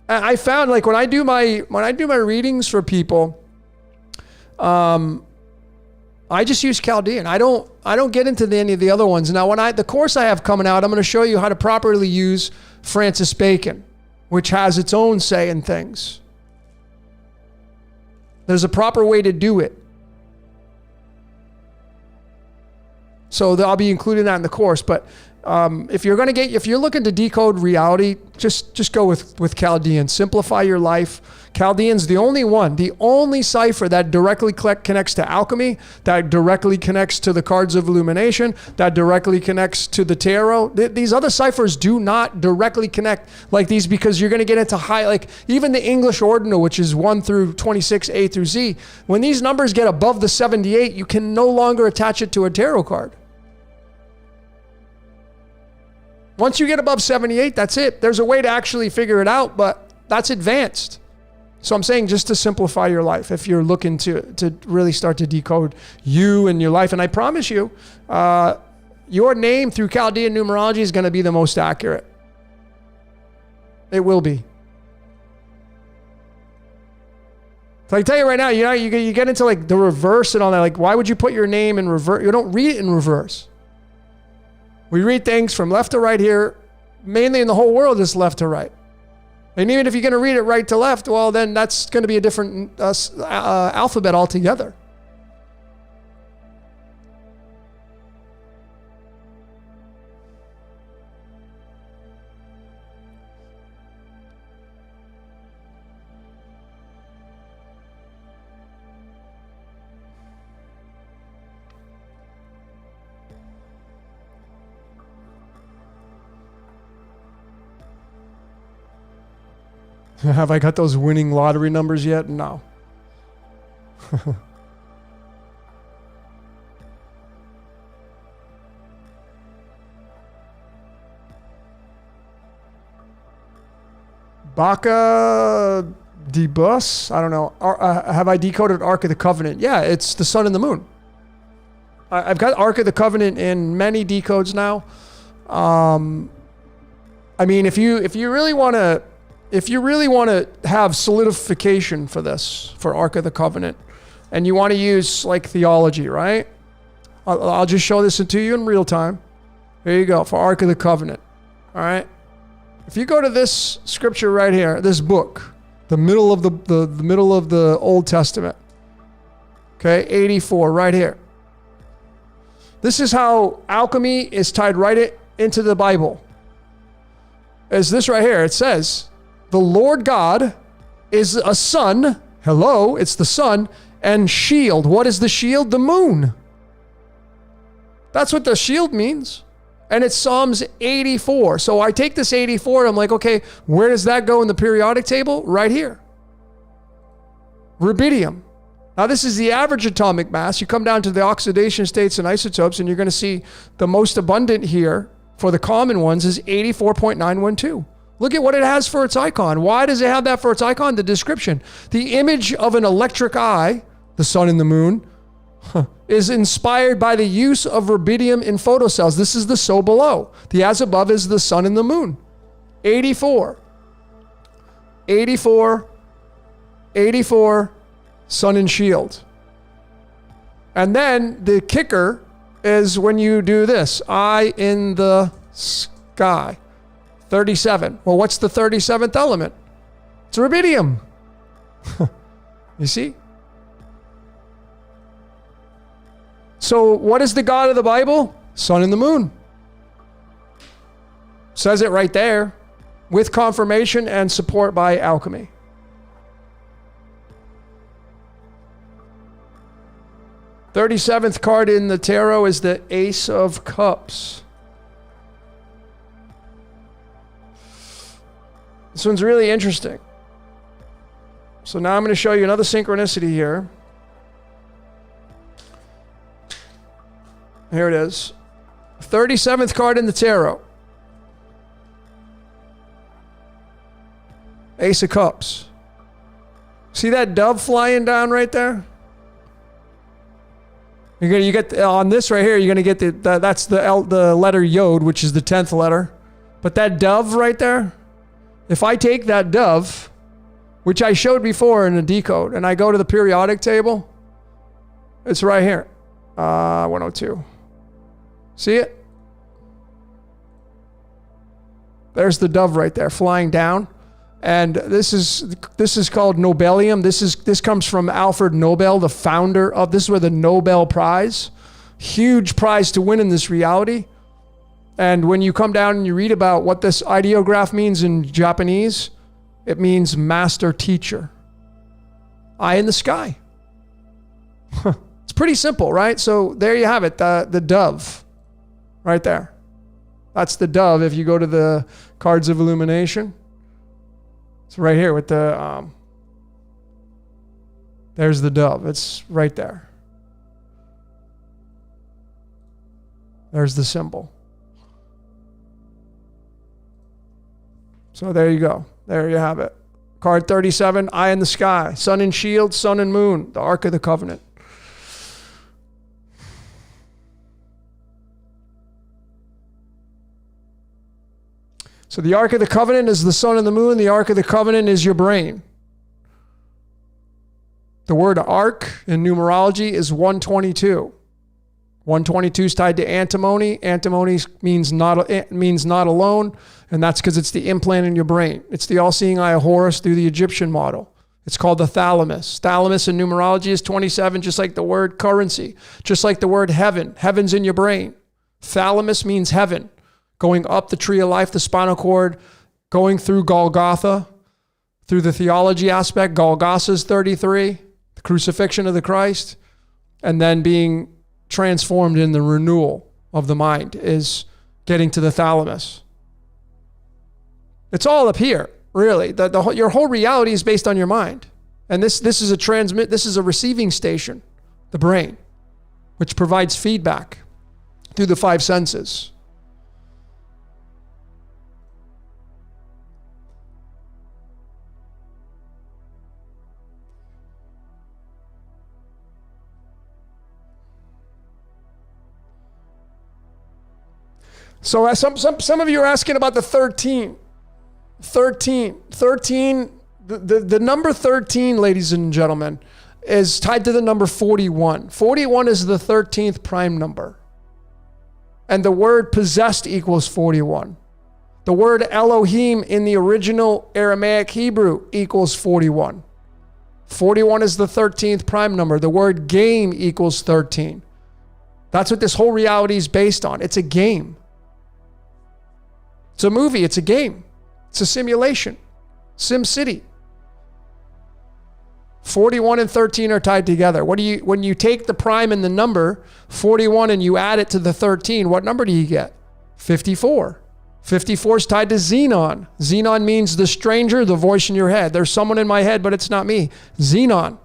Speaker 1: And I found, like, when I do my readings for people, I just use Chaldean. I don't get into any of the other ones. Now, the course I have coming out, I'm going to show you how to properly use Francis Bacon, which has its own say in things. There's a proper way to do it. So I'll be including that in the course. But if you're looking to decode reality, just go with Chaldean. Simplify your life. Chaldean's the only cipher that directly connects to alchemy, that directly connects to the cards of illumination, that directly connects to the tarot. These other ciphers do not directly connect like these, because you're going to get into even the English ordinal, which is 1 through 26, A through Z. When these numbers get above the 78, you can no longer attach it to a tarot card. Once you get above 78, that's it. There's a way to actually figure it out, but that's advanced. So I'm saying, just to simplify your life, if you're looking to really start to decode you and your life. And I promise you, your name through Chaldean numerology is going to be the most accurate. It will be. So I tell you right now, you get into like the reverse and all that. Like, why would you put your name in reverse? You don't read it in reverse. We read things from left to right here. Mainly in the whole world is left to right. And even if you're going to read it right to left, well, then that's going to be a different alphabet altogether. Have I got those winning lottery numbers yet? No. Baka de Bus? I don't know. Have I decoded Ark of the Covenant? Yeah, it's the sun and the moon. I've got Ark of the Covenant in many decodes now. I mean, if you really want to have solidification for this, for Ark of the Covenant, and you want to use like theology, right? I'll just show this to you in real time. Here you go, for Ark of the Covenant. All right. If you go to this scripture right here, this book, the middle of the middle of the Old Testament. Okay, 84 right here. This is how alchemy is tied right into the Bible. Is this right here? It says, the Lord God is a sun. Hello, it's the sun. And shield. What is the shield? The moon. That's what the shield means. And it's Psalms 84. So I take this 84 and I'm like, okay, where does that go in the periodic table? Right here. Rubidium. Now this is the average atomic mass. You come down to the oxidation states and isotopes and you're going to see the most abundant here for the common ones is 84.912. Look at what it has for its icon. Why does it have that for its icon? The description. The image of an electric eye, the sun and the moon, is inspired by the use of rubidium in photocells. This is the so below. The as above is the sun and the moon. 84. 84. 84. Sun and shield. And then the kicker is when you do this. Eye in the sky. 37. Well, what's the 37th element? It's rubidium. You see? So what is the God of the Bible? Sun and the moon. Says it right there, with confirmation and support by alchemy. The 37th card in the tarot is the Ace of Cups. This one's really interesting. So now I'm going to show you another synchronicity here. Here it is. 37th card in the tarot. Ace of Cups. See that dove flying down right there? You get on this right here. You're gonna get that's the letter Yod, which is the 10th letter. But that dove right there. If I take that dove, which I showed before in a decode, and I go to the periodic table, It's right here. 102. See it? There's the dove right there flying down. And this is called Nobelium. This comes from Alfred Nobel, the founder of this is where the Nobel Prize. Huge prize to win in this reality. And when you come down and you read about what this ideograph means in Japanese, it means master teacher. Eye in the sky. It's pretty simple, right? So there you have it, the dove right there. That's the dove. If you go to the cards of illumination, it's right here with the, there's the dove. It's right there. There's the symbol. So there you go. There you have it. Card 37, eye in the sky, sun and shield, sun and moon, the Ark of the Covenant. So the Ark of the Covenant is the sun and the moon. The Ark of the Covenant is your brain. The word ark in numerology is 122. 122 is tied to antimony. Antimony means not alone, and that's because it's the implant in your brain. It's the all-seeing eye of Horus through the Egyptian model. It's called the thalamus. Thalamus in numerology is 27, just like the word currency, just like the word heaven. Heaven's in your brain. Thalamus means heaven. Going up the tree of life, the spinal cord, going through Golgotha, through the theology aspect, Golgotha's 33, the crucifixion of the Christ, and then being transformed in the renewal of the mind is getting to the thalamus. It's all up here, really. Your whole reality is based on your mind. And this is a receiving station, the brain, which provides feedback through the five senses. So some of you are asking about the 13. 13, the number 13, ladies and gentlemen, is tied to the number 41. 41 is the 13th prime number. And the word possessed equals 41. The word Elohim in the original Aramaic Hebrew equals 41. 41 is the 13th prime number. The word game equals 13. That's what this whole reality is based on. It's a game. It's a movie. It's a game. It's a simulation. Sim City. 41 and 13 are tied together. When you take the prime and the number 41 and you add it to the 13, what number do you get? 54. 54 is tied to Xenon. Xenon means the stranger, the voice in your head. There's someone in my head, but it's not me. Xenon.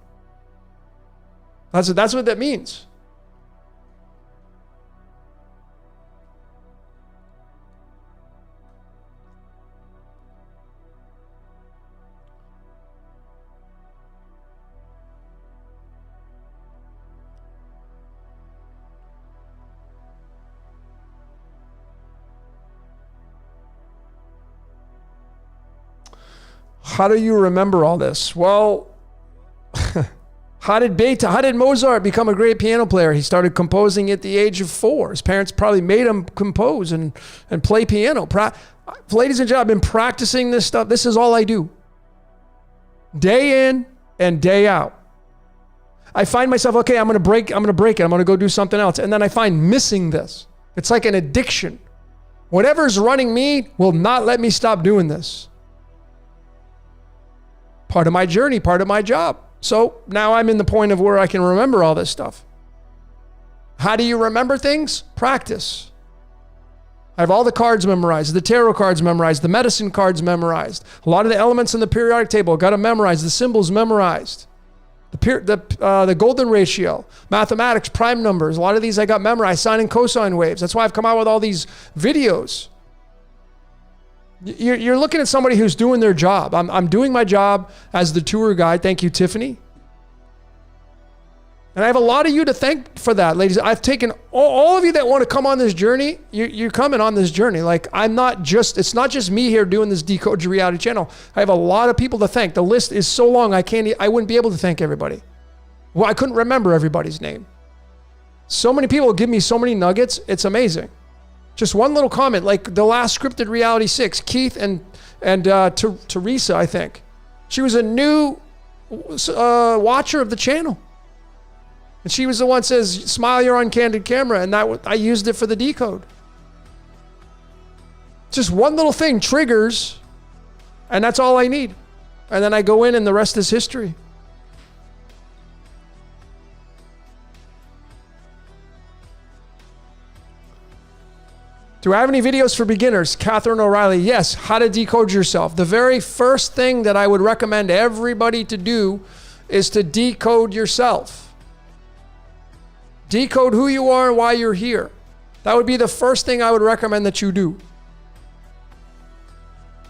Speaker 1: That's what that means. How do you remember all this? Well, how did Mozart become a great piano player? He started composing at the age of 4. His parents probably made him compose and play piano. Ladies and gentlemen, I've been practicing this stuff. This is all I do. Day in and day out. I find myself, okay, I'm going to break it. I'm going to go do something else. And then I find missing this. It's like an addiction. Whatever's running me will not let me stop doing this. Part of my journey, part of my job. So now I'm in the point of where I can remember all this stuff. How do you remember things? Practice. I have all the cards memorized, the tarot cards memorized, the medicine cards memorized. A lot of the elements in the periodic table, got to memorize. The symbols memorized. The golden ratio, mathematics, prime numbers. A lot of these I got memorized, sine and cosine waves. That's why I've come out with all these videos. You're looking at somebody who's doing their job. I'm doing my job as the tour guide. Thank you, Tiffany. And I have a lot of you to thank for that, ladies. I've taken all of you that want to come on this journey. You're coming on this journey. Like it's not just me here doing this Decode Your Reality channel. I have a lot of people to thank. The list is so long. I wouldn't be able to thank everybody. Well, I couldn't remember everybody's name. So many people give me so many nuggets. It's amazing. Just one little comment, like the last Scripted Reality 6, Keith and Teresa, I think. She was a new watcher of the channel. And she was the one that says, smile, you're on candid camera. And I used it for the decode. Just one little thing triggers, and that's all I need. And then I go in and the rest is history. Do I have any videos for beginners? Catherine O'Reilly, yes. How to decode yourself. The very first thing that I would recommend everybody to do is to decode yourself. Decode who you are and why you're here. That would be the first thing I would recommend that you do.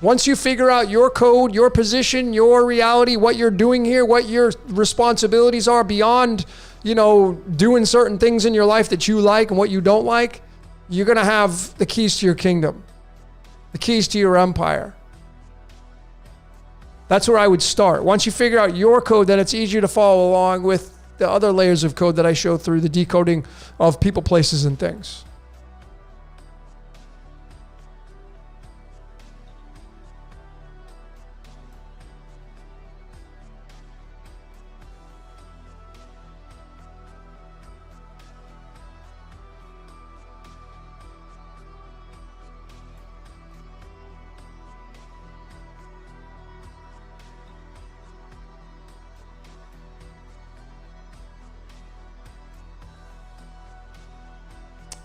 Speaker 1: Once you figure out your code, your position, your reality, what you're doing here, what your responsibilities are beyond, doing certain things in your life that you like and what you don't like, you're going to have the keys to your kingdom, the keys to your empire. That's where I would start. Once you figure out your code, then it's easier to follow along with the other layers of code that I show through the decoding of people, places, and things.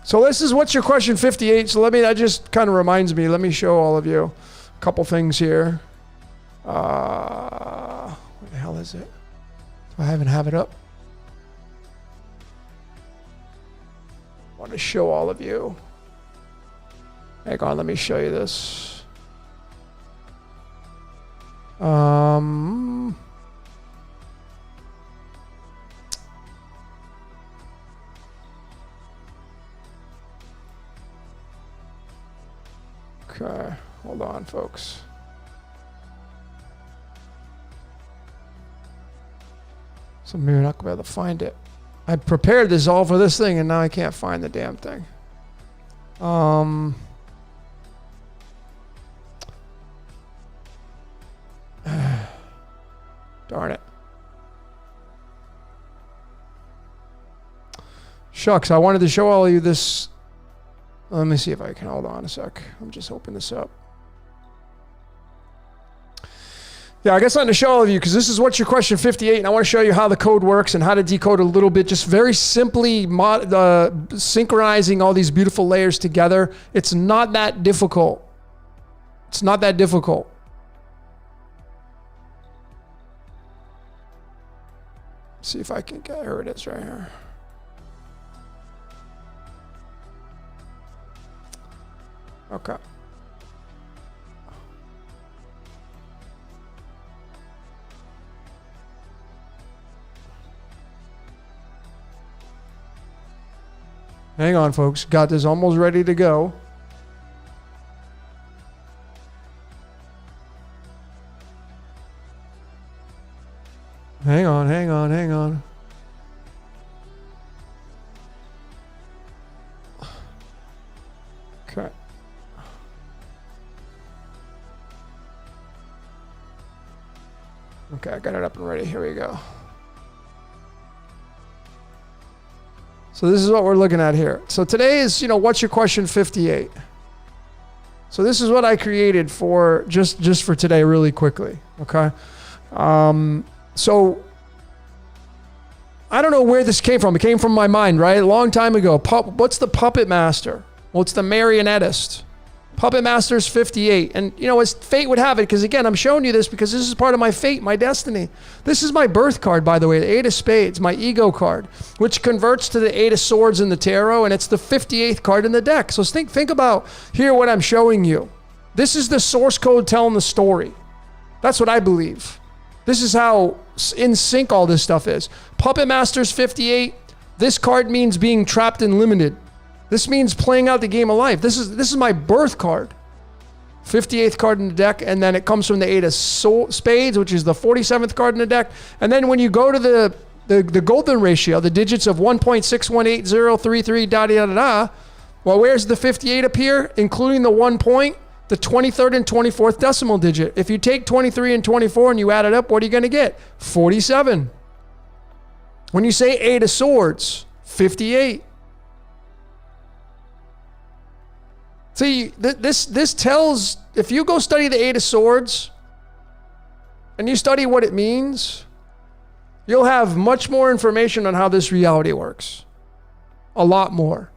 Speaker 1: So this is what's your question 58. So that just kind of reminds me. Let me show all of you a couple things here. What the hell is it? Do I even have it up? I want to show all of you. Hang on, let me show you this. Okay, hold on, folks. So maybe we're not going to be able to find it. I prepared this all for this thing, and now I can't find the damn thing. Darn it. Shucks, I wanted to show all of you this. Let me see if I can hold on a sec. I'm just open this up. Yeah, I guess I'm going to show all of you because this is what's your question 58, and I want to show you how the code works and how to decode a little bit, just very simply synchronizing all these beautiful layers together. It's not that difficult. It's not that difficult. See if I can get, here it is right here. Okay. Hang on, folks. Got this almost ready to go. Hang on, hang on, hang on. Okay. Okay, I got it up and ready. Here we go. So this is what we're looking at here. So today is, what's your question 58? So this is what I created for just for today really quickly, okay? So I don't know where this came from. It came from my mind, right? A long time ago. What's the puppet master? Well, it's the marionettist. Puppet Master's 58. And, as fate would have it, because again, I'm showing you this because this is part of my fate, my destiny. This is my birth card, by the way, the Eight of Spades, my ego card, which converts to the Eight of Swords in the tarot, and it's the 58th card in the deck. So think about here what I'm showing you. This is the source code telling the story. That's what I believe. This is how in sync all this stuff is. Puppet Master's 58. This card means being trapped and limited. This means playing out the game of life. This is my birth card. 58th card in the deck, and then it comes from the Eight of Spades, which is the 47th card in the deck. And then when you go to the golden ratio, the digits of 1.618033 da da da da. Well, where's the 58 appear? Including the 1 point, the 23rd and 24th decimal digit. If you take 23 and 24 and you add it up, what are you going to get? 47. When you say 8 of swords, 58. See, this tells, if you go study the 8 of swords and you study what it means, you'll have much more information on how this reality works. A lot more.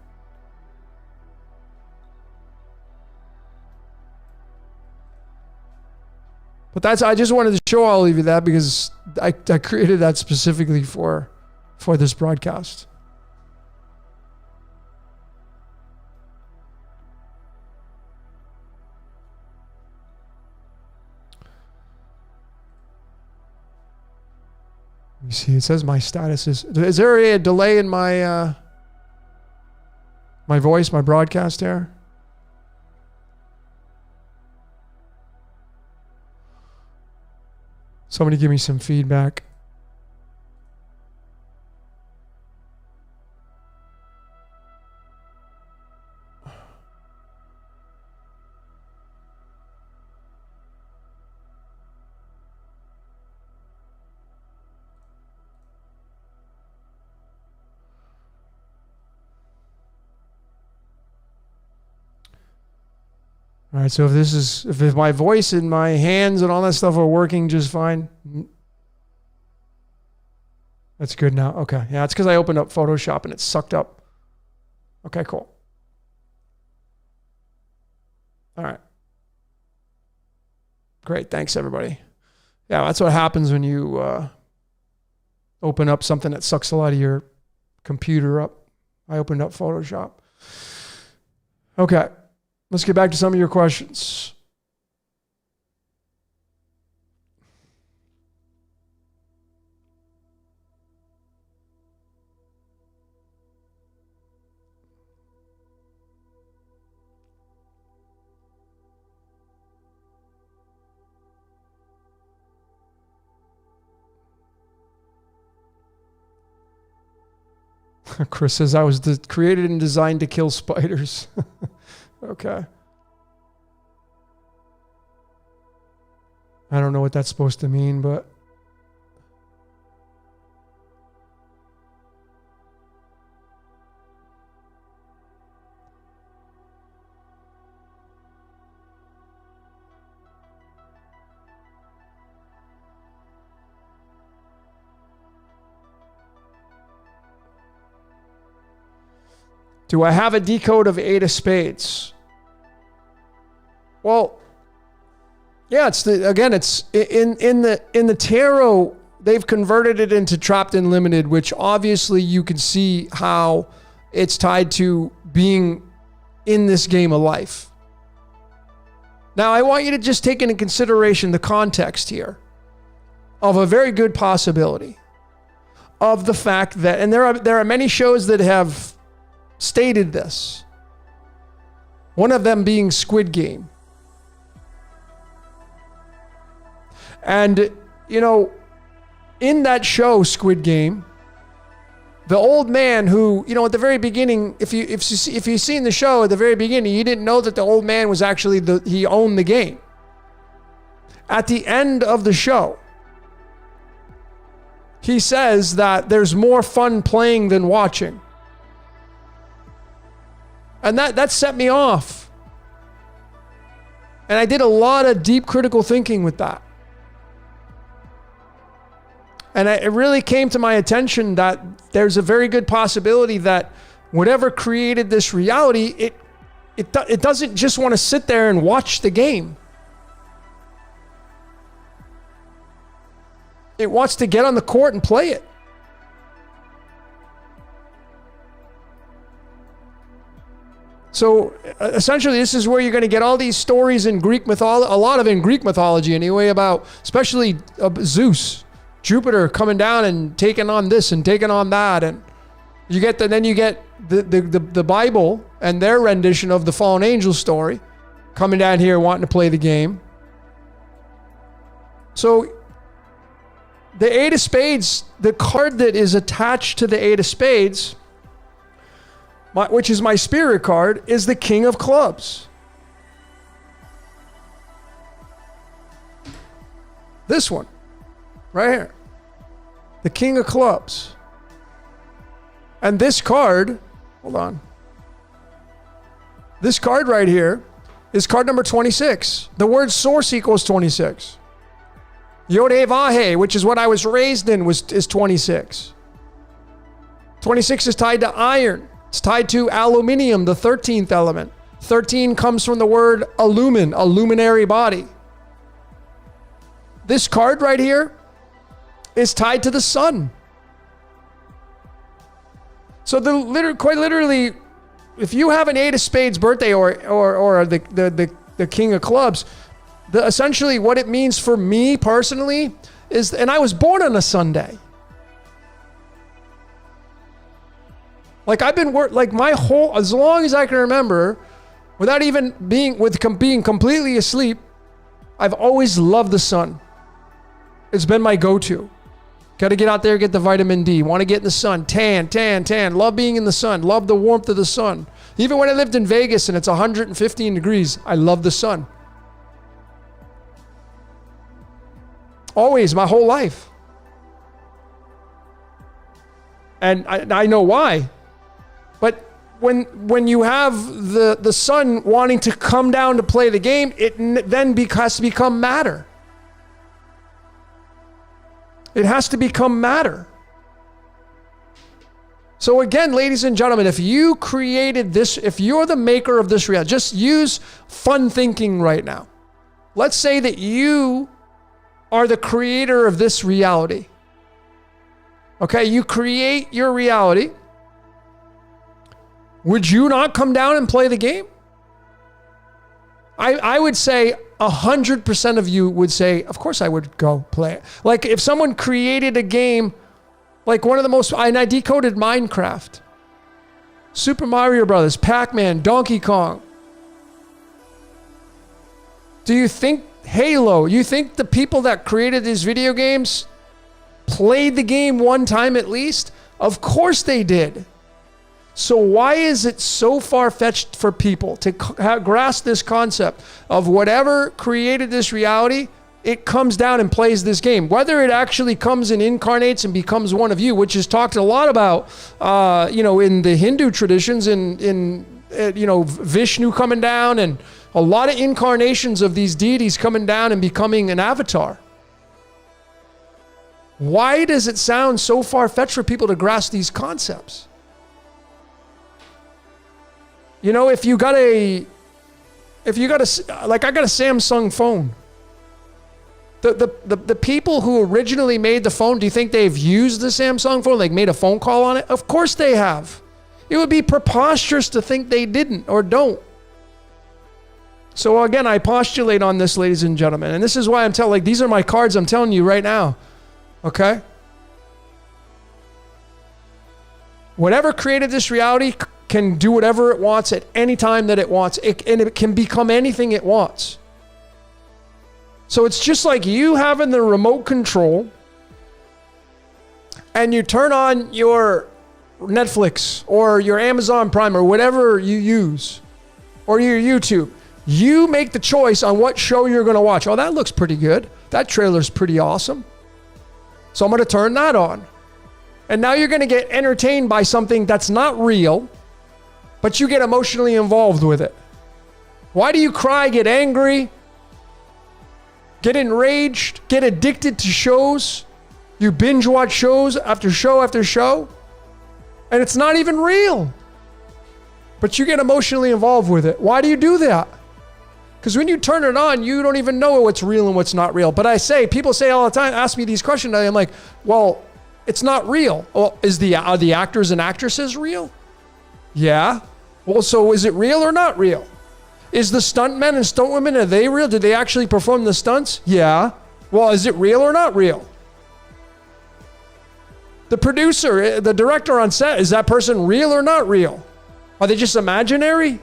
Speaker 1: But I just wanted to show all of you that because I created that specifically for this broadcast. You see, it says my status is there a delay in my my voice, my broadcast here? Somebody give me some feedback. All right, so if my voice and my hands and all that stuff are working just fine, that's good now. Okay, yeah, it's because I opened up Photoshop and it sucked up. Okay, cool. All right. Great, thanks everybody. Yeah, that's what happens when you open up something that sucks a lot of your computer up. I opened up Photoshop. Okay. Let's get back to some of your questions. Chris says, I was created and designed to kill spiders. Okay. I don't know what that's supposed to mean, but do I have a decode of 8 of spades? Well, yeah, it's in the tarot, they've converted it into trapped and limited, which obviously you can see how it's tied to being in this game of life. Now, I want you to just take into consideration the context here of a very good possibility of the fact that, and there are many shows that have stated this. One of them being Squid Game. And, you know, in that show, Squid Game, the old man who, you know, at the very beginning, if you've seen the show at the very beginning, you didn't know that the old man was actually he owned the game. At the end of the show, he says that there's more fun playing than watching. And that set me off. And I did a lot of deep critical thinking with that. And it really came to my attention that there's a very good possibility that whatever created this reality, it doesn't just want to sit there and watch the game. It wants to get on the court and play it. So essentially, this is where you're going to get all these stories in Greek mythology, a lot of in Greek mythology anyway, about especially Zeus, Jupiter coming down and taking on this and taking on that, and you get the Bible and their rendition of the fallen angel story, coming down here wanting to play the game. So the Eight of Spades, the card that is attached to the Eight of Spades, which is my spirit card, is the King of Clubs. This one, right here. The King of Clubs. And this card, hold on. This card right here is card number 26. The word source equals 26. Yod-Heh Vah-Heh, which is what I was raised in, is 26. 26 is tied to iron. It's tied to aluminium, the 13th element. 13 comes from the word illumin, a luminary body. This card right here is tied to the sun. So quite literally, if you have an Eight of Spades birthday or the King of Clubs, essentially what it means for me personally is, and I was born on a Sunday. Like I've been my whole, as long as I can remember, without even being completely asleep, I've always loved the sun. It's been my go-to. Got to get out there, get the vitamin D. Want to get in the sun. Tan. Love being in the sun. Love the warmth of the sun. Even when I lived in Vegas and it's 115 degrees, I love the sun. Always, my whole life. And I know why. But when you have the sun wanting to come down to play the game, it then has to become matter. It has to become matter. So again, ladies and gentlemen, if you created this, if you're the maker of this reality, just use fun thinking right now. Let's say that you are the creator of this reality. Okay, you create your reality. Would you not come down and play the game? I would say 100% of you would say, of course I would go play it. Like if someone created a game, like one of the most, and I decoded Minecraft, Super Mario Brothers, Pac-Man, Donkey Kong. Do you think Halo, you think the people that created these video games played the game one time at least? Of course they did. So why is it so far-fetched for people to grasp this concept of whatever created this reality, it comes down and plays this game? Whether it actually comes and incarnates and becomes one of you, which is talked a lot about, in the Hindu traditions, in Vishnu coming down and a lot of incarnations of these deities coming down and becoming an avatar. Why does it sound so far-fetched for people to grasp these concepts? You know, if you got a, like I got a Samsung phone. The people who originally made the phone, do you think they've used the Samsung phone, like made a phone call on it? Of course they have. It would be preposterous to think they didn't or don't. So again, I postulate on this, ladies and gentlemen, and this is why I'm telling, like, these are my cards I'm telling you right now, okay? Whatever created this reality can do whatever it wants at any time that it wants. And it can become anything it wants. So it's just like you having the remote control and you turn on your Netflix or your Amazon Prime or whatever you use, or your YouTube. You make the choice on what show you're going to watch. Oh, that looks pretty good. That trailer's pretty awesome. So I'm going to turn that on. And now you're going to get entertained by something that's not real, but you get emotionally involved with it. Why do you cry, get angry, get enraged, get addicted to shows? You binge watch shows after show after show, and it's not even real, but you get emotionally involved with it. Why do you do that? Because when you turn it on, you don't even know what's real and what's not real. But people say all the time, ask me these questions, and I'm like, well, it's not real. Well, are the actors and actresses real? Yeah. Well, so is it real or not real? Is the stuntmen and stuntwomen, are they real? Did they actually perform the stunts? Yeah. Well, is it real or not real? The producer, the director on set, is that person real or not real? Are they just imaginary?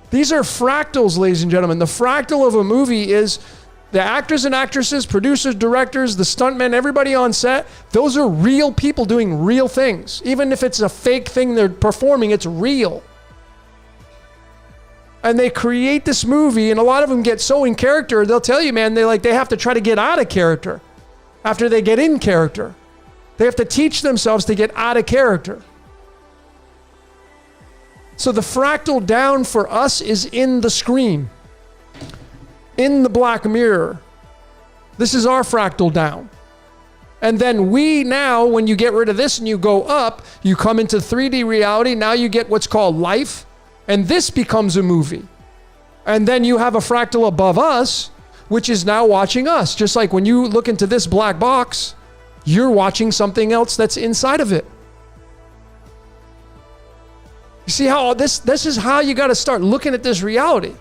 Speaker 1: These are fractals, ladies and gentlemen. The fractal of a movie is The actors and actresses, producers, directors, the stuntmen, everybody on set, those are real people doing real things. Even if it's a fake thing they're performing, it's real. And they create this movie, and a lot of them get so in character, they'll tell you, man, they have to try to get out of character after they get in character. They have to teach themselves to get out of character. So the fractal down for us is in the screen. In the black mirror. This is our fractal down. And then we now, when you get rid of this and you go up, you come into 3D reality. Now you get what's called life. And this becomes a movie. And then you have a fractal above us, which is now watching us. Just like when you look into this black box, you're watching something else that's inside of it. You see how this is how you got to start looking at this reality.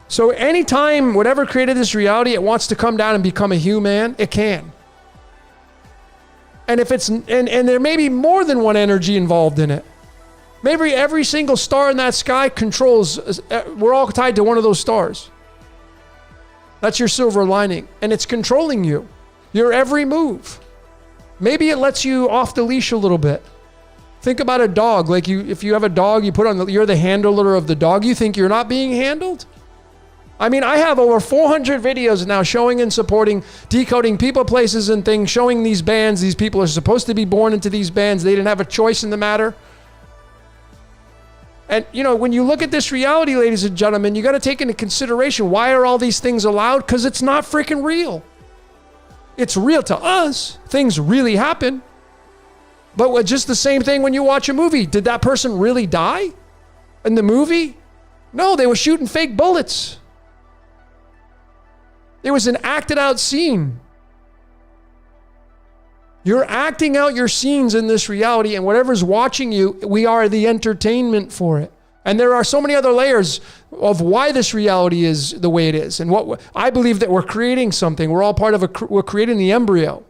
Speaker 1: So anytime whatever created this reality, it wants to come down and become a human, it can. And if it's and there may be more than one energy involved in it. Maybe every single star in that sky controls, we're all tied to one of those stars. That's your silver lining. And it's controlling you. Your every move. Maybe it lets you off the leash a little bit. Think about a dog. Like if you have a dog, you're the handler of the dog. You think you're not being handled? I mean, I have over 400 videos now showing and supporting, decoding people, places, and things, showing these bands. These people are supposed to be born into these bands. They didn't have a choice in the matter. And, when you look at this reality, ladies and gentlemen, you got to take into consideration, why are all these things allowed? Because it's not freaking real. It's real to us. Things really happen. But just the same thing when you watch a movie. Did that person really die in the movie? No, they were shooting fake bullets. It was an acted out scene. You're acting out your scenes in this reality, and whatever's watching you, we are the entertainment for it. And there are so many other layers of why this reality is the way it is. And what I believe that we're creating something. We're all part of we're creating the embryo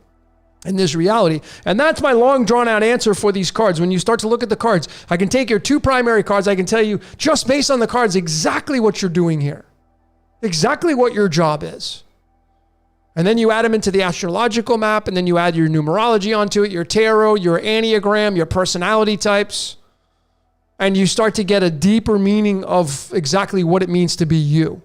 Speaker 1: in this reality. And that's my long drawn out answer for these cards. When you start to look at the cards, I can take your two primary cards. I can tell you just based on the cards exactly what you're doing here. Exactly what your job is. And then you add them into the astrological map, and then you add your numerology onto it, your tarot, your enneagram, your personality types. And you start to get a deeper meaning of exactly what it means to be you.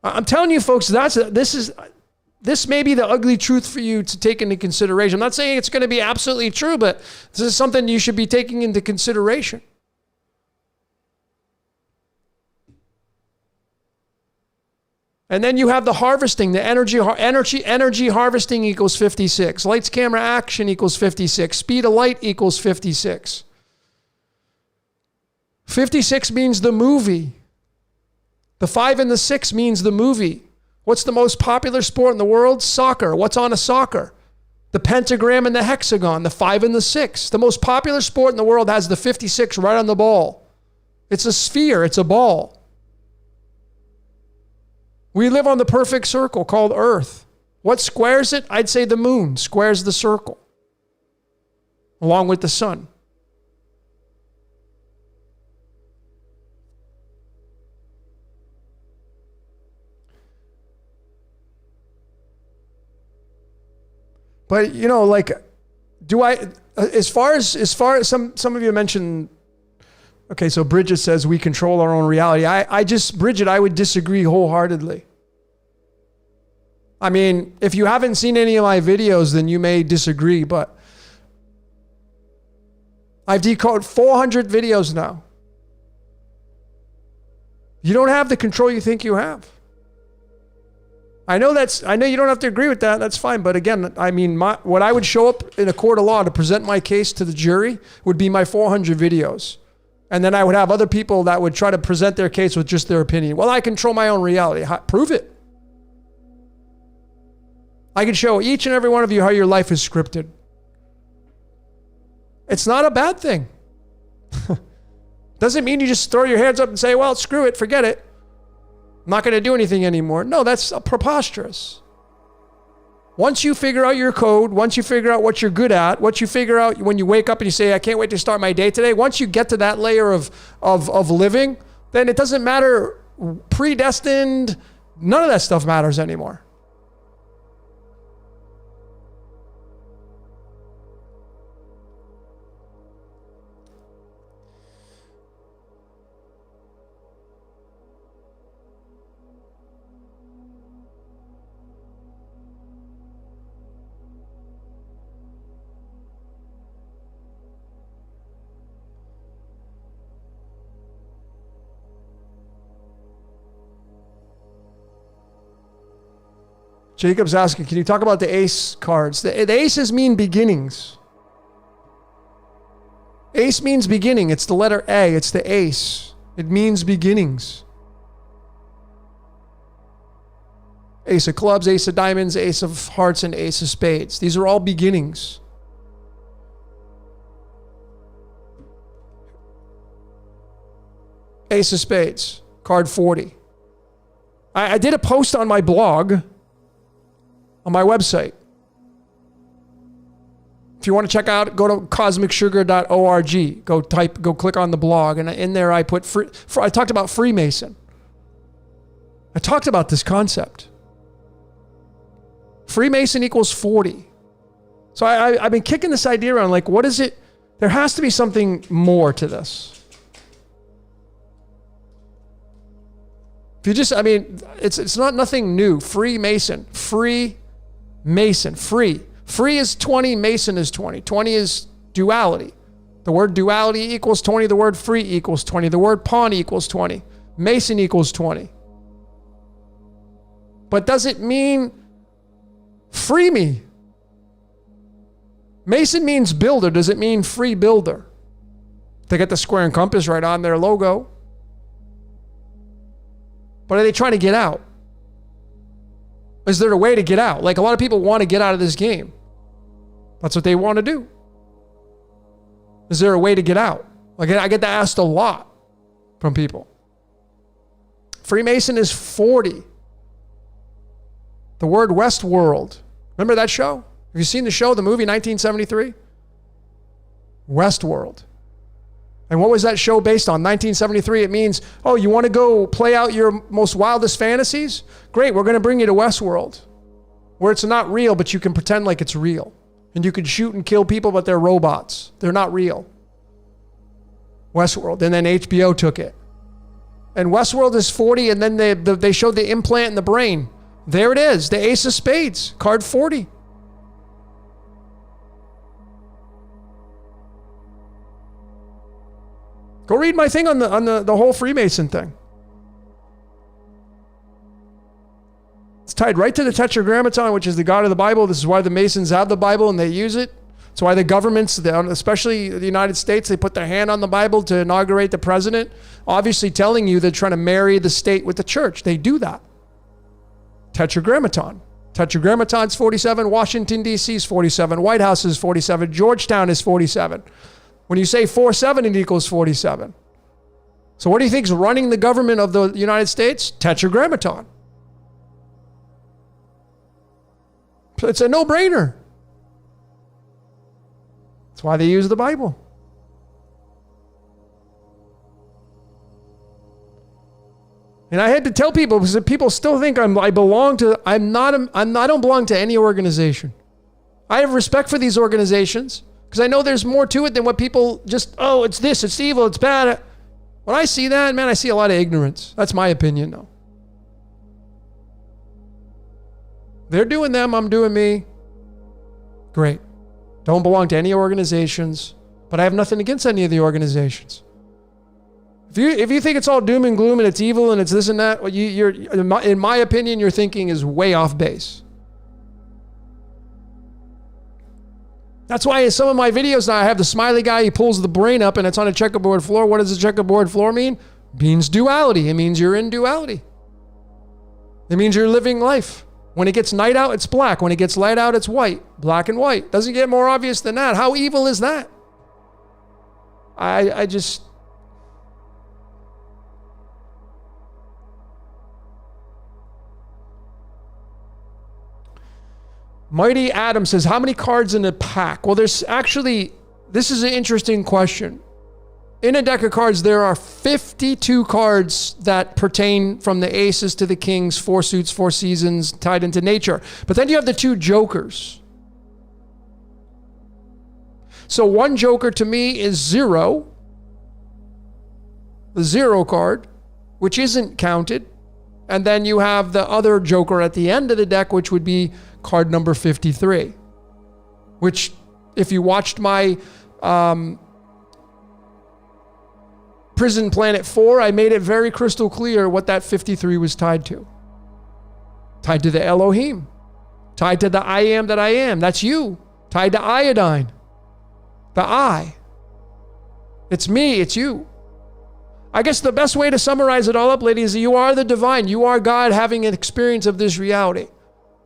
Speaker 1: I'm telling you folks, this may be the ugly truth for you to take into consideration. I'm not saying it's going to be absolutely true, but this is something you should be taking into consideration. And then you have the harvesting, the energy harvesting equals 56. Lights, camera, action equals 56. Speed of light equals 56. 56 means the movie. The 5 and the 6 means the movie. What's the most popular sport in the world? Soccer. What's on a soccer? The pentagram and the hexagon, the 5 and the 6. The most popular sport in the world has the 56 right on the ball. It's a sphere. It's a ball. We live on the perfect circle called Earth. What squares it? I'd say the moon squares the circle, along with the sun. But, as far as some of you mentioned, okay, so Bridget says we control our own reality. Bridget, I would disagree wholeheartedly. I mean, if you haven't seen any of my videos, then you may disagree, but I've decoded 400 videos now. You don't have the control you think you have. I know you don't have to agree with that. That's fine. But again, I mean, what I would show up in a court of law to present my case to the jury would be my 400 videos. And then I would have other people that would try to present their case with just their opinion. Well, I control my own reality. Prove it. I can show each and every one of you how your life is scripted. It's not a bad thing. Doesn't mean you just throw your hands up and say, well, screw it, forget it. I'm not going to do anything anymore. No, that's preposterous. Once you figure out your code, once you figure out what you're good at, once you figure out when you wake up and you say, I can't wait to start my day today, once you get to that layer of living, then it doesn't matter, predestined, none of that stuff matters anymore. Jacob's asking, can you talk about the ace cards? The aces mean beginnings. Ace means beginning. It's the letter A. It's the ace. It means beginnings. Ace of clubs, ace of diamonds, ace of hearts, and ace of spades. These are all beginnings. Ace of spades, card 40. I did a post on my blog, on my website. If you want to check out, go to cosmicsugar.org. Go click on the blog, and in there I put I talked about Freemason. I talked about this concept. Freemason equals 40. So I've been kicking this idea around, like, what is it? There has to be something more to this. If you just, it's not nothing new. Freemason, free Mason, free. Free is 20, Mason is 20. 20 is duality. The word duality equals 20. The word free equals 20. The word pawn equals 20. Mason equals 20. But does it mean free me? Mason means builder. Does it mean free builder? They got the square and compass right on their logo. But are they trying to get out? Is there a way to get out? Like, a lot of people want to get out of this game. That's what they want to do. Is there a way to get out? Like, I get that asked a lot from people. Freemason is 40. The word Westworld. Remember that show? Have you seen the show, the movie 1973? Westworld. And what was that show based on? 1973. It means, oh, you want to go play out your most wildest fantasies? Great, we're going to bring you to Westworld, where it's not real, but you can pretend like it's real. And you can shoot and kill people, but they're robots. They're not real. Westworld. And then HBO took it. And Westworld is 40, and then they showed the implant in the brain. There it is, the Ace of Spades, card 40. Go read my thing on the whole Freemason thing. It's tied right to the Tetragrammaton, which is the God of the Bible. This is why the Masons have the Bible and they use it. It's why the governments, especially the United States, they put their hand on the Bible to inaugurate the president, obviously telling you they're trying to marry the state with the church. They do that. Tetragrammaton. Tetragrammaton's 47. Washington, D.C. is 47. White House is 47. Georgetown is 47. When you say 47, it equals 47. So what do you think is running the government of the United States? Tetragrammaton. It's a no-brainer. That's why they use the Bible. And I had to tell people, because people still think I don't belong to any organization. I have respect for these organizations, because I know there's more to it than what people just, oh, it's this, it's evil, it's bad. When I see that, man, I see a lot of ignorance. That's my opinion, though. They're doing them, I'm doing me. Great. Don't belong to any organizations, but I have nothing against any of the organizations. If you think it's all doom and gloom and it's evil and it's this and that, well, in my opinion, your thinking is way off base. That's why in some of my videos now I have the smiley guy, he pulls the brain up and it's on a checkerboard floor. What does the checkerboard floor mean? It means duality. It means you're in duality. It means you're living life. When it gets night out, it's black. When it gets light out, it's white. Black and white. Doesn't get more obvious than that. How evil is that? I just... Mighty Adam says, how many cards in a pack? Well, there's actually, this is an interesting question. In a deck of cards, there are 52 cards that pertain from the aces to the kings, 4 suits, 4 seasons, tied into nature. But then you have the 2 jokers. So 1 joker to me is 0, the 0 card, which isn't counted. And then you have the other joker at the end of the deck, which would be card number 53, which if you watched my Prison Planet 4, I made it very crystal clear what that 53 was tied to. Tied to the Elohim. Tied to the I am that I am. That's you. Tied to iodine. The I. It's me. It's you. I guess the best way to summarize it all up, ladies, is you are the divine. You are God having an experience of this reality.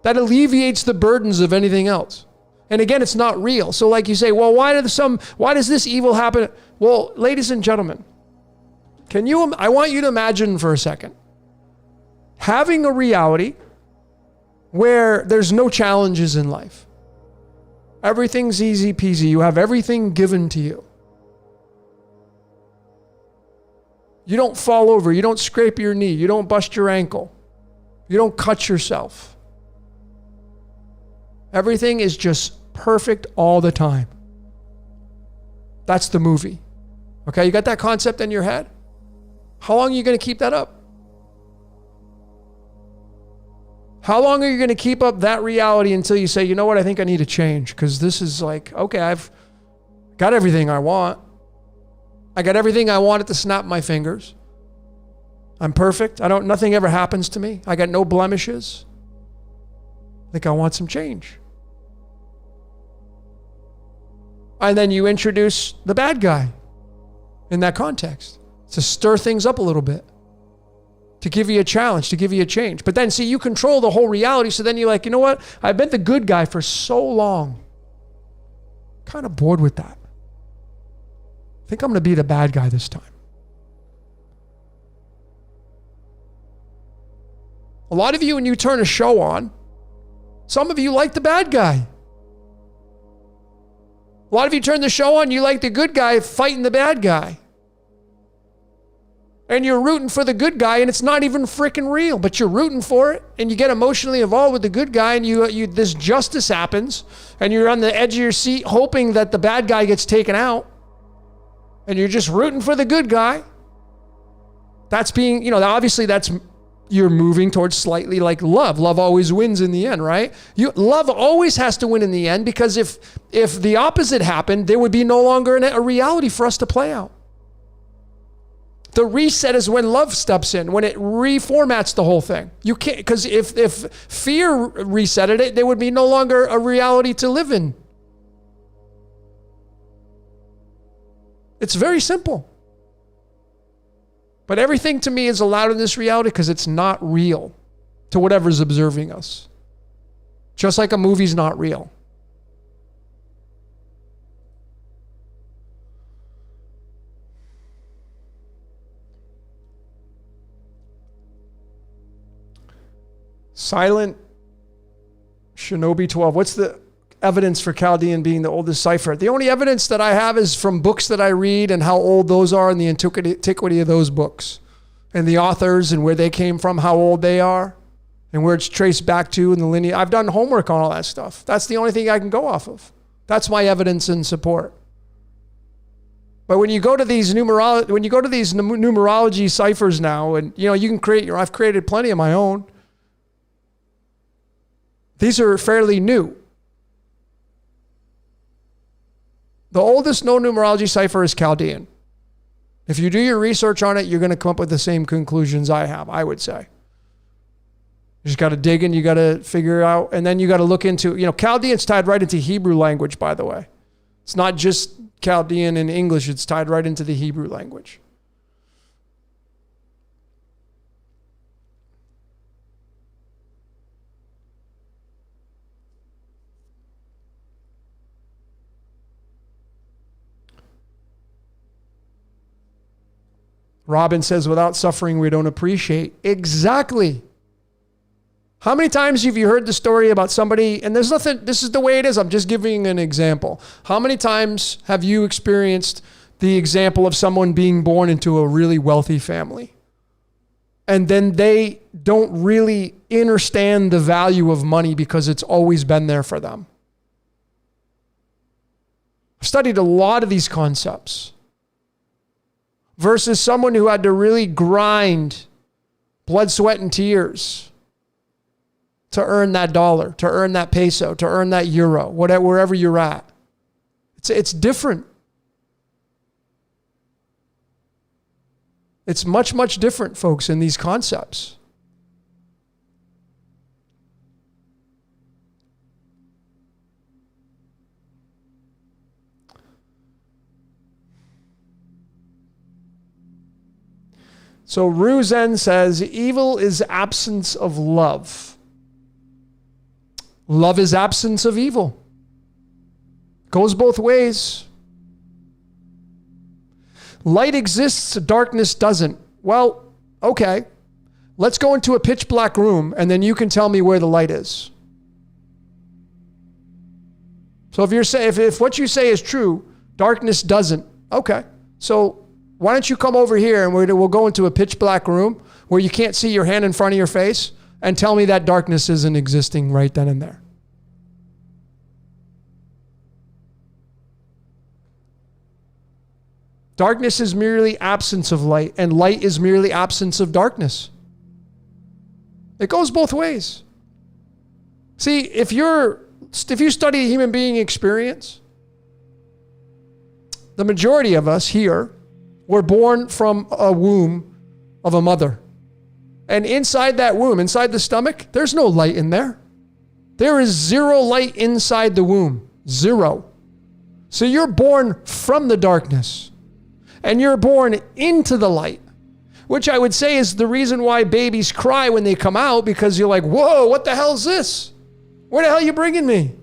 Speaker 1: That alleviates the burdens of anything else. And again, it's not real. So like you say, well, why does this evil happen? Well, ladies and gentlemen, I want you to imagine for a second, having a reality where there's no challenges in life. Everything's easy peasy. You have everything given to you. You don't fall over. You don't scrape your knee. You don't bust your ankle. You don't cut yourself. Everything is just perfect all the time. That's the movie. Okay, you got that concept in your head? How long are you going to keep that up? How long are you going to keep up that reality until you say, you know what, I think I need to change because this is like, okay, I've got everything I want. I got everything I want at the snap of my fingers. I'm perfect. Nothing ever happens to me. I got no blemishes. I think I want some change. And then you introduce the bad guy in that context to stir things up a little bit, to give you a challenge, to give you a change. But then, see, you control the whole reality. So then you're like, you know what? I've been the good guy for so long. Kind of bored with that. I think I'm going to be the bad guy this time. A lot of you, when you turn a show on, some of you like the bad guy. A lot of you turn the show on, you like the good guy fighting the bad guy. And you're rooting for the good guy, and it's not even freaking real, but you're rooting for it, and you get emotionally involved with the good guy, and this justice happens, and you're on the edge of your seat hoping that the bad guy gets taken out, and you're just rooting for the good guy. That's being, obviously you're moving towards slightly like love. Love always wins in the end, right? Love always has to win in the end, because if the opposite happened, there would be no longer a reality for us to play out. The reset is when love steps in, when it reformats the whole thing. You can't, because if fear resetted it, there would be no longer a reality to live in. It's very simple. But everything to me is allowed in this reality because it's not real to whatever's observing us. Just like a movie's not real. Silent Shinobi 12. What's the evidence for Chaldean being the oldest cipher? The only evidence that I have is from books that I read and how old those are and the antiquity of those books and the authors and where they came from, how old they are and where it's traced back to in the lineage. I've done homework on all that stuff. That's the only thing I can go off of. That's my evidence and support. But when you go to these numerology ciphers now, and you can create I've created plenty of my own. These are fairly new. The oldest known numerology cipher is Chaldean. If you do your research on it, you're going to come up with the same conclusions I have, I would say. You just got to dig in, you got to figure out, and then you got to look into, Chaldean's tied right into Hebrew language, by the way. It's not just Chaldean in English, it's tied right into the Hebrew language. Robin says, without suffering, we don't appreciate. Exactly. How many times have you heard the story about somebody, and there's nothing, this is the way it is, I'm just giving an example. How many times have you experienced the example of someone being born into a really wealthy family? And then they don't really understand the value of money because it's always been there for them. I've studied a lot of these concepts. Versus someone who had to really grind blood, sweat, and tears to earn that dollar, to earn that peso, to earn that euro, whatever, wherever you're at. It's different. It's much, much different, folks, in these concepts. So Ruzen says, evil is absence of love. Love is absence of evil. Goes both ways. Light exists, darkness doesn't. Well, okay. Let's go into a pitch black room and then you can tell me where the light is. So if what you say is true, darkness doesn't. Okay. So why don't you come over here and we'll go into a pitch black room where you can't see your hand in front of your face and tell me that darkness isn't existing right then and there. Darkness is merely absence of light, and light is merely absence of darkness. It goes both ways. See, if you study human being experience, the majority of us here were born from a womb of a mother. And inside that womb, inside the stomach, there's no light in there. There is zero light inside the womb. Zero. So you're born from the darkness. And you're born into the light. Which I would say is the reason why babies cry when they come out, because you're like, whoa, what the hell is this? Where the hell are you bringing me?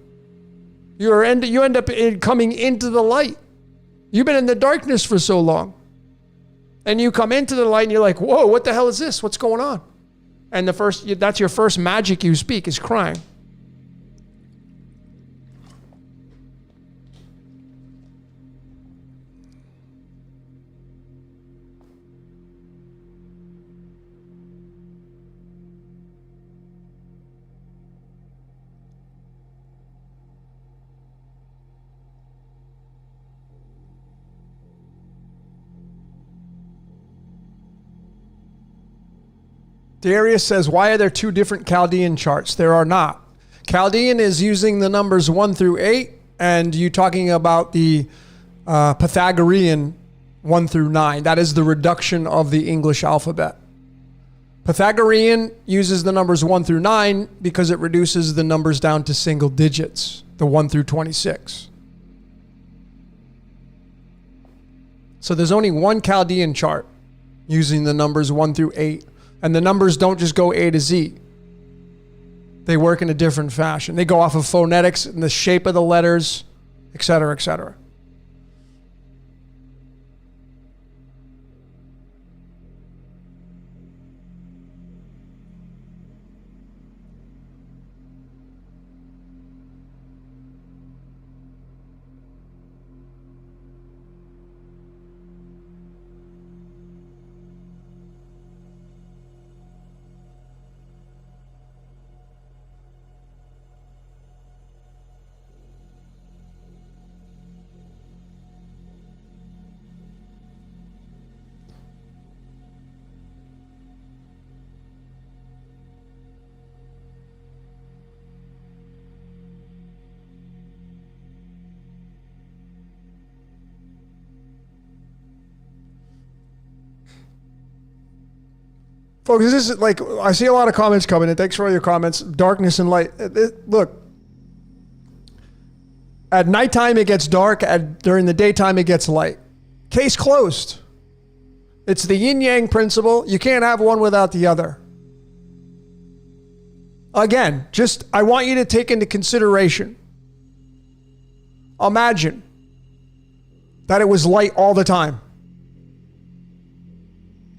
Speaker 1: You end up coming into the light. You've been in the darkness for so long. And you come into the light and you're like, whoa, what the hell is this? What's going on? And that's your first magic you speak is crying. Darius says, why are there two different Chaldean charts? There are not. Chaldean is using the numbers 1 through 8, and you talking about the Pythagorean 1 through 9. That is the reduction of the English alphabet. Pythagorean uses the numbers 1 through 9 because it reduces the numbers down to single digits, the 1 through 26. So there's only one Chaldean chart using the numbers 1 through 8. And the numbers don't just go A to Z. They work in a different fashion. They go off of phonetics and the shape of the letters, et cetera, et cetera. Folks, this is like, I see a lot of comments coming in. Thanks for all your comments. Darkness and light. Look, at nighttime it gets dark. During the daytime it gets light. Case closed. It's the yin-yang principle. You can't have one without the other. Again, I want you to take into consideration. Imagine that it was light all the time.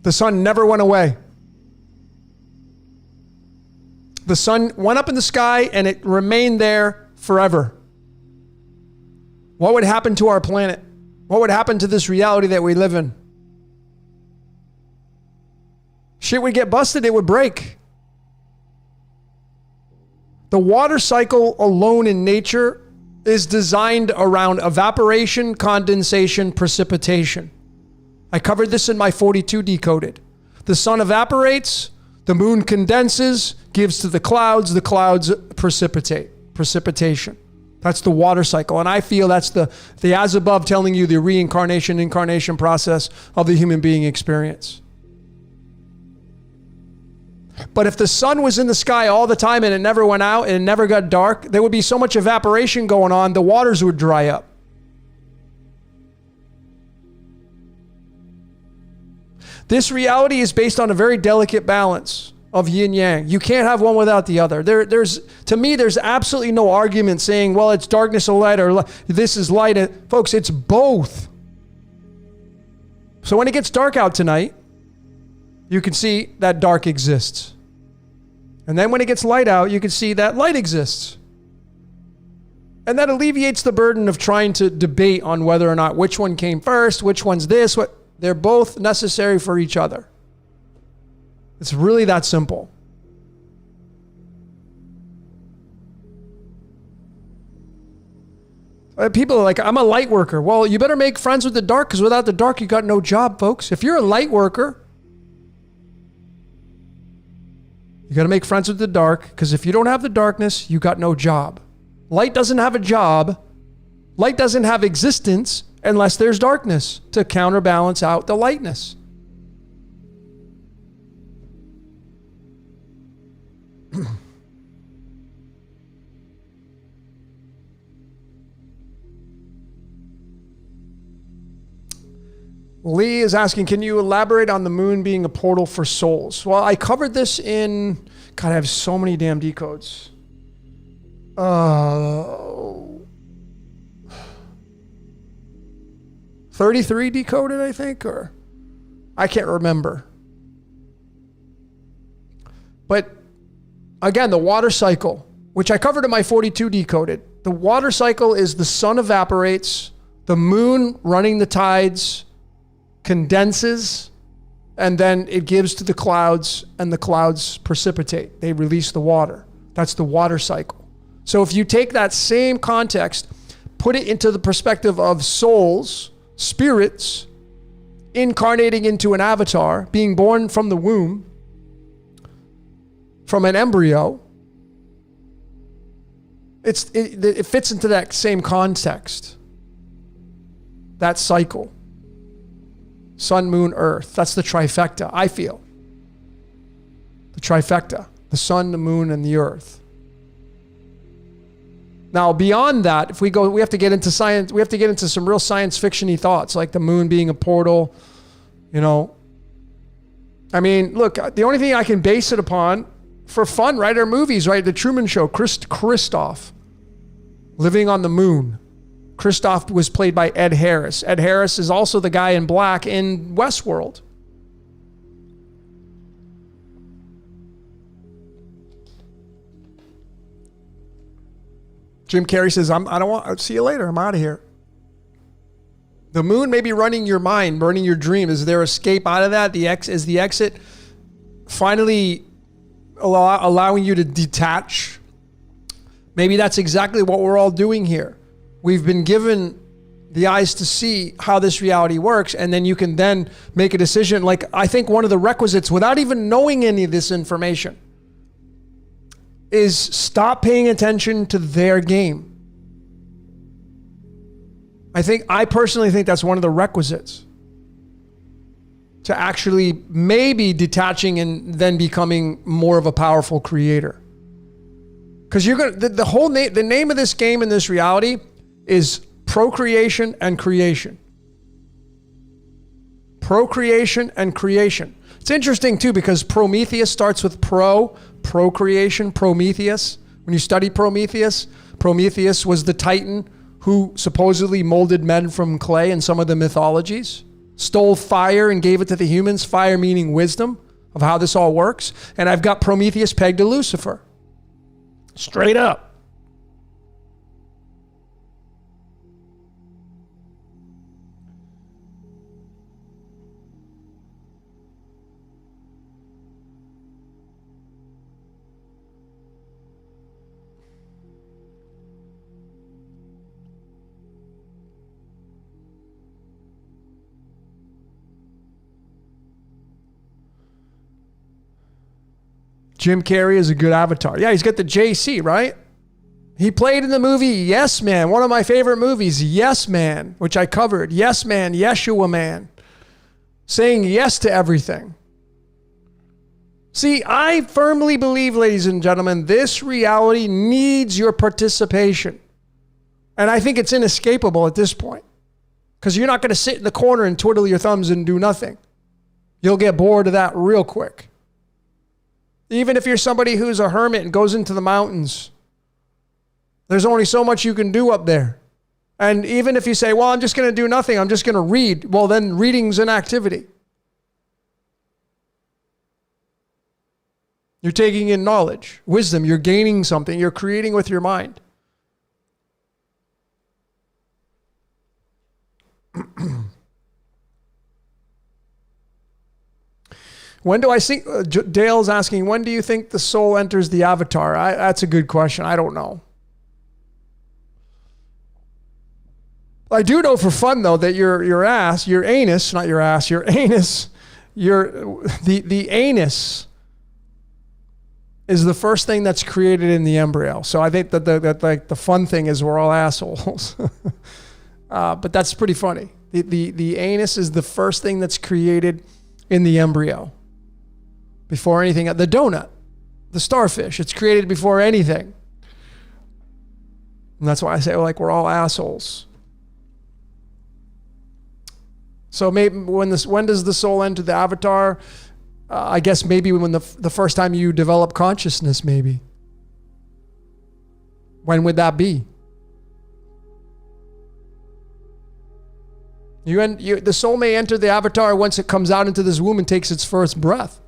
Speaker 1: The sun never went away. The The sun went up in the sky and it remained there forever. What would happen to our planet? What would happen to this reality that we live in? Shit would get busted, it would break. The water cycle alone in nature is designed around evaporation, condensation, precipitation. I covered this in my 42 Decoded. The sun evaporates, the moon condenses, gives to the clouds precipitate. Precipitation. That's the water cycle. And I feel that's the as above telling you the reincarnation, incarnation process of the human being experience. But if the sun was in the sky all the time and it never went out and it never got dark, there would be so much evaporation going on, the waters would dry up. This reality is based on a very delicate balance of yin yang. You can't have one without the other. To me, there's absolutely no argument saying, well, it's darkness or light, or this is light. Folks, it's both. So when it gets dark out tonight, you can see that dark exists. And then when it gets light out, you can see that light exists. And that alleviates the burden of trying to debate on whether or not which one came first, which one's this, what. They're both necessary for each other. It's really that simple. People are like, I'm a light worker. Well, you better make friends with the dark, because without the dark, you got no job, folks. If you're a light worker, you got to make friends with the dark, because if you don't have the darkness, you got no job. Light doesn't have a job. Light doesn't have existence unless there's darkness to counterbalance out the lightness. Lee is asking, can you elaborate on the moon being a portal for souls? Well, I covered this in, God, I have so many damn decodes. 33 Decoded, I think, or I can't remember. But again, the water cycle, which I covered in my 42 Decoded. The water cycle is the sun evaporates, the moon running the tides, condenses, and then it gives to the clouds, and the clouds precipitate. They release the water. That's the water cycle. So if you take that same context, put it into the perspective of souls, spirits, incarnating into an avatar, being born from the womb, from an embryo, it fits into that same context. That cycle. Sun, moon, earth. That's the trifecta, I feel. The trifecta. The sun, the moon, and the earth. Now, beyond that, if we go, we have to get into science. We have to get into some real science fiction-y thoughts, like the moon being a portal. You know, I mean, look, the only thing I can base it upon for fun, right, are movies, right? The Truman Show, Christoph, living on the moon. Christoph was played by Ed Harris. Ed Harris is also the guy in black in Westworld. Jim Carrey says, I'll see you later. I'm out of here. The moon may be running your mind, running your dream. Is there escape out of that? Is the exit finally allowing you to detach? Maybe that's exactly what we're all doing here. We've been given the eyes to see how this reality works, and then you can then make a decision. Like, I think one of the requisites, without even knowing any of this information, is stop paying attention to their game. I personally think that's one of the requisites to actually maybe detaching and then becoming more of a powerful creator. Because you're gonna the name of this game in this reality is procreation and creation. Procreation and creation. It's interesting too, because Prometheus starts with procreation, Prometheus. When you study Prometheus was the Titan who supposedly molded men from clay in some of the mythologies, stole fire and gave it to the humans, fire meaning wisdom of how this all works. And I've got Prometheus pegged to Lucifer. Straight up. Jim Carrey is a good avatar. Yeah, he's got the JC, right? He played in the movie Yes Man, one of my favorite movies, Yes Man, which I covered. Yes Man, Yeshua Man. Saying yes to everything. See, I firmly believe, ladies and gentlemen, this reality needs your participation. And I think it's inescapable at this point. Because you're not going to sit in the corner and twiddle your thumbs and do nothing. You'll get bored of that real quick. Even if you're somebody who's a hermit and goes into the mountains, there's only so much you can do up there. And even if you say, well, I'm just going to do nothing, I'm just going to read, well, then reading's an activity. You're taking in knowledge, wisdom, you're gaining something, you're creating with your mind. When do I think, Dale's asking, when do you think the soul enters the avatar? That's a good question. I don't know. I do know for fun, though, that your anus, the anus is the first thing that's created in the embryo. So I think that like the fun thing is we're all assholes. But that's pretty funny. The anus is the first thing that's created in the embryo. Before anything, the donut, the starfish, it's created before anything. And that's why I say like we're all assholes. So maybe when does the soul enter the avatar? I guess maybe when the first time you develop consciousness, maybe. When would that be? The soul may enter the avatar once it comes out into this womb and takes its first breath.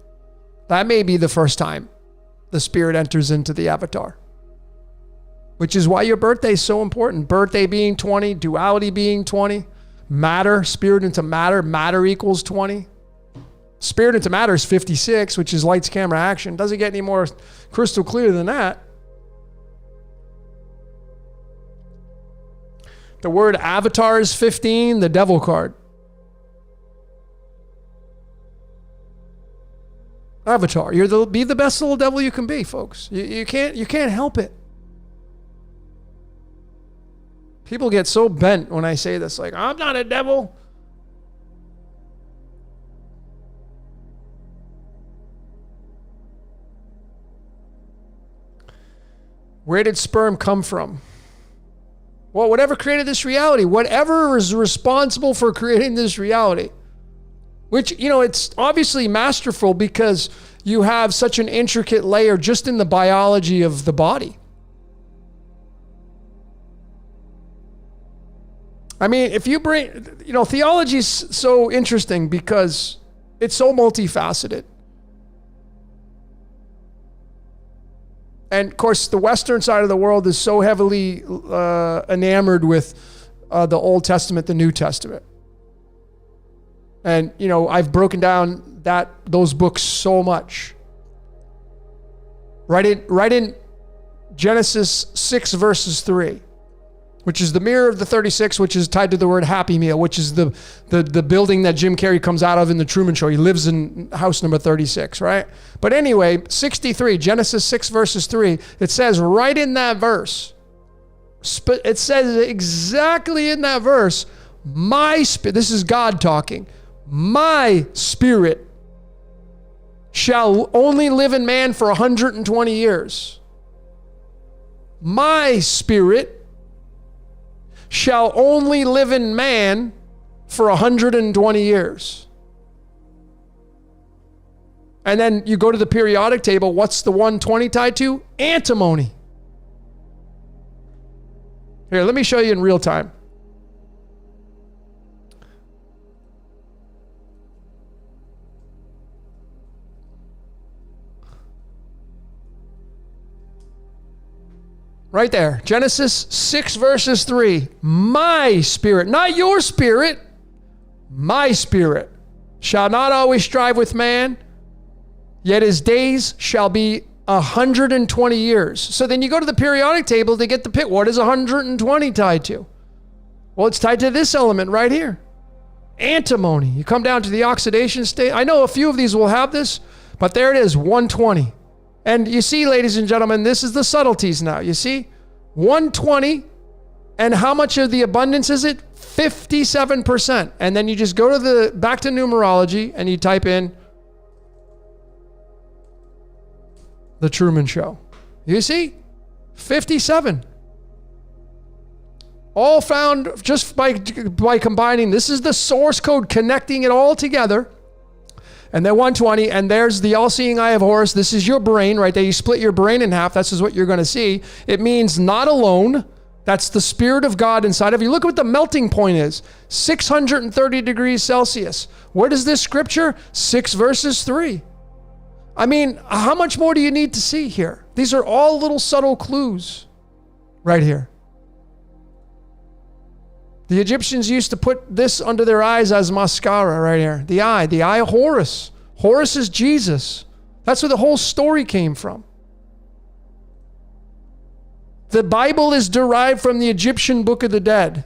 Speaker 1: That may be the first time the spirit enters into the avatar. Which is why your birthday is so important. Birthday being 20, duality being 20, matter, spirit into matter, matter equals 20. Spirit into matter is 56, which is lights, camera, action. Doesn't get any more crystal clear than that. The word avatar is 15, the devil card. Avatar. Be the best little devil you can be, folks. You can't help it. People get so bent when I say this, like, I'm not a devil. Where did sperm come from? Well, whatever created this reality, whatever is responsible for creating this reality. Which, it's obviously masterful because you have such an intricate layer just in the biology of the body. I mean, if you bring, theology is so interesting because it's so multifaceted. And of course, the Western side of the world is so heavily enamored with the Old Testament, the New Testament. And, I've broken down those books so much. Right in Genesis 6 verses 3, which is the mirror of the 36, which is tied to the word Happy Meal, which is the building that Jim Carrey comes out of in the Truman Show. He lives in house number 36, right? But anyway, 63, Genesis 6 verses 3, it says right in that verse, it says exactly in that verse, my spirit, this is God talking, my spirit shall only live in man for 120 years. My spirit shall only live in man for 120 years. And then you go to the periodic table. What's the 120 tied to? Antimony. Here, let me show you in real time. Right there. Genesis 6 verses 3. My spirit, not your spirit, my spirit shall not always strive with man, yet his days shall be 120 years. So then you go to the periodic table to get the pick. What is 120 tied to? Well, it's tied to this element right here. Antimony. You come down to the oxidation state. I know a few of these will have this, but there it is, 120. And you see, ladies and gentlemen, this is the subtleties now. You see, 120, and how much of the abundance is it? 57%. And then you just go to back to numerology and you type in The Truman Show. You see, 57. All found just by combining. This is the source code connecting it all together. And then 120, and there's the all-seeing eye of Horus. This is your brain right there. You split your brain in half. This is what you're going to see. It means not alone. That's the Spirit of God inside of you. Look at what the melting point is. 630 degrees Celsius. What is this scripture? 6 verses 3. I mean, how much more do you need to see here? These are all little subtle clues right here. The Egyptians used to put this under their eyes as mascara right here. The eye of Horus. Horus is Jesus. That's where the whole story came from. The Bible is derived from the Egyptian Book of the Dead.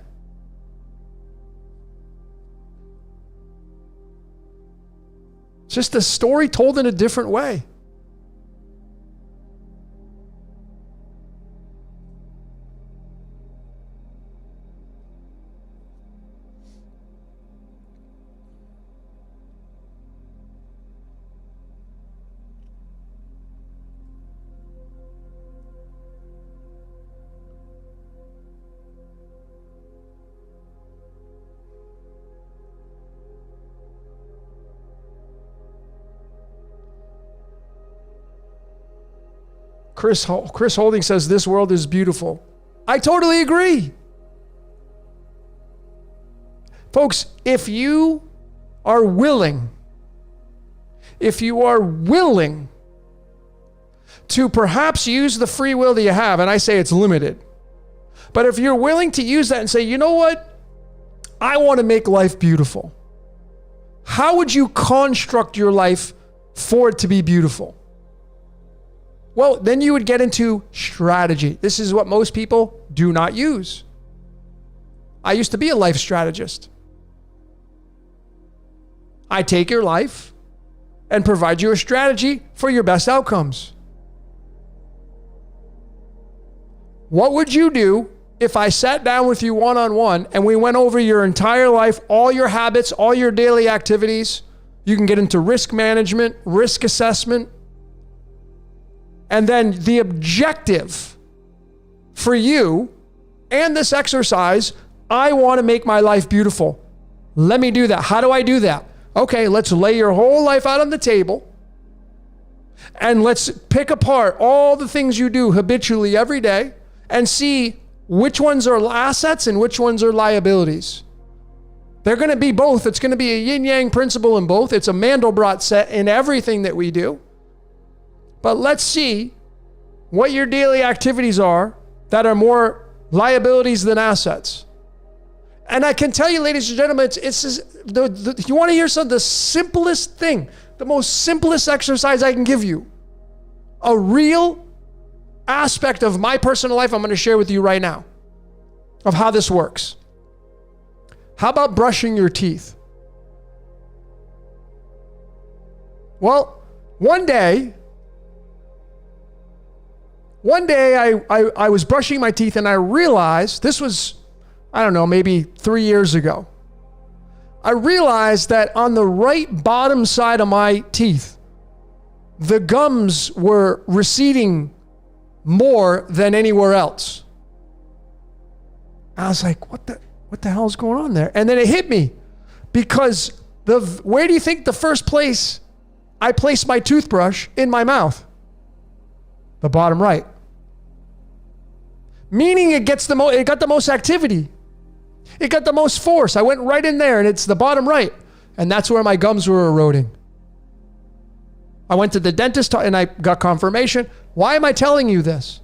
Speaker 1: It's just a story told in a different way. Chris Holding says, this world is beautiful. I totally agree. Folks, if you are willing to perhaps use the free will that you have, and I say it's limited, but if you're willing to use that and say, you know what? I want to make life beautiful. How would you construct your life for it to be beautiful? Well, then you would get into strategy. This is what most people do not use. I used to be a life strategist. I take your life and provide you a strategy for your best outcomes. What would you do if I sat down with you one-on-one and we went over your entire life, all your habits, all your daily activities? You can get into risk management, risk assessment. And then the objective for you and this exercise, I want to make my life beautiful. Let me do that. How do I do that? Okay, let's lay your whole life out on the table and let's pick apart all the things you do habitually every day and see which ones are assets and which ones are liabilities. They're going to be both. It's going to be a yin-yang principle in both. It's a Mandelbrot set in everything that we do. But let's see what your daily activities are that are more liabilities than assets. And I can tell you, ladies and gentlemen, you want to hear something, the simplest thing, the most simplest exercise I can give you, a real aspect of my personal life I'm going to share with you right now of how this works. How about brushing your teeth? Well, one day I was brushing my teeth and I realized, this was, I don't know, maybe 3 years ago. I realized that on the right bottom side of my teeth, the gums were receding more than anywhere else. I was like, what the hell is going on there? And then it hit me because where do you think the first place I placed my toothbrush? In my mouth? The bottom right. Meaning it got the most activity. It got the most force. I went right in there and it's the bottom right. And that's where my gums were eroding. I went to the dentist and I got confirmation. Why am I telling you this?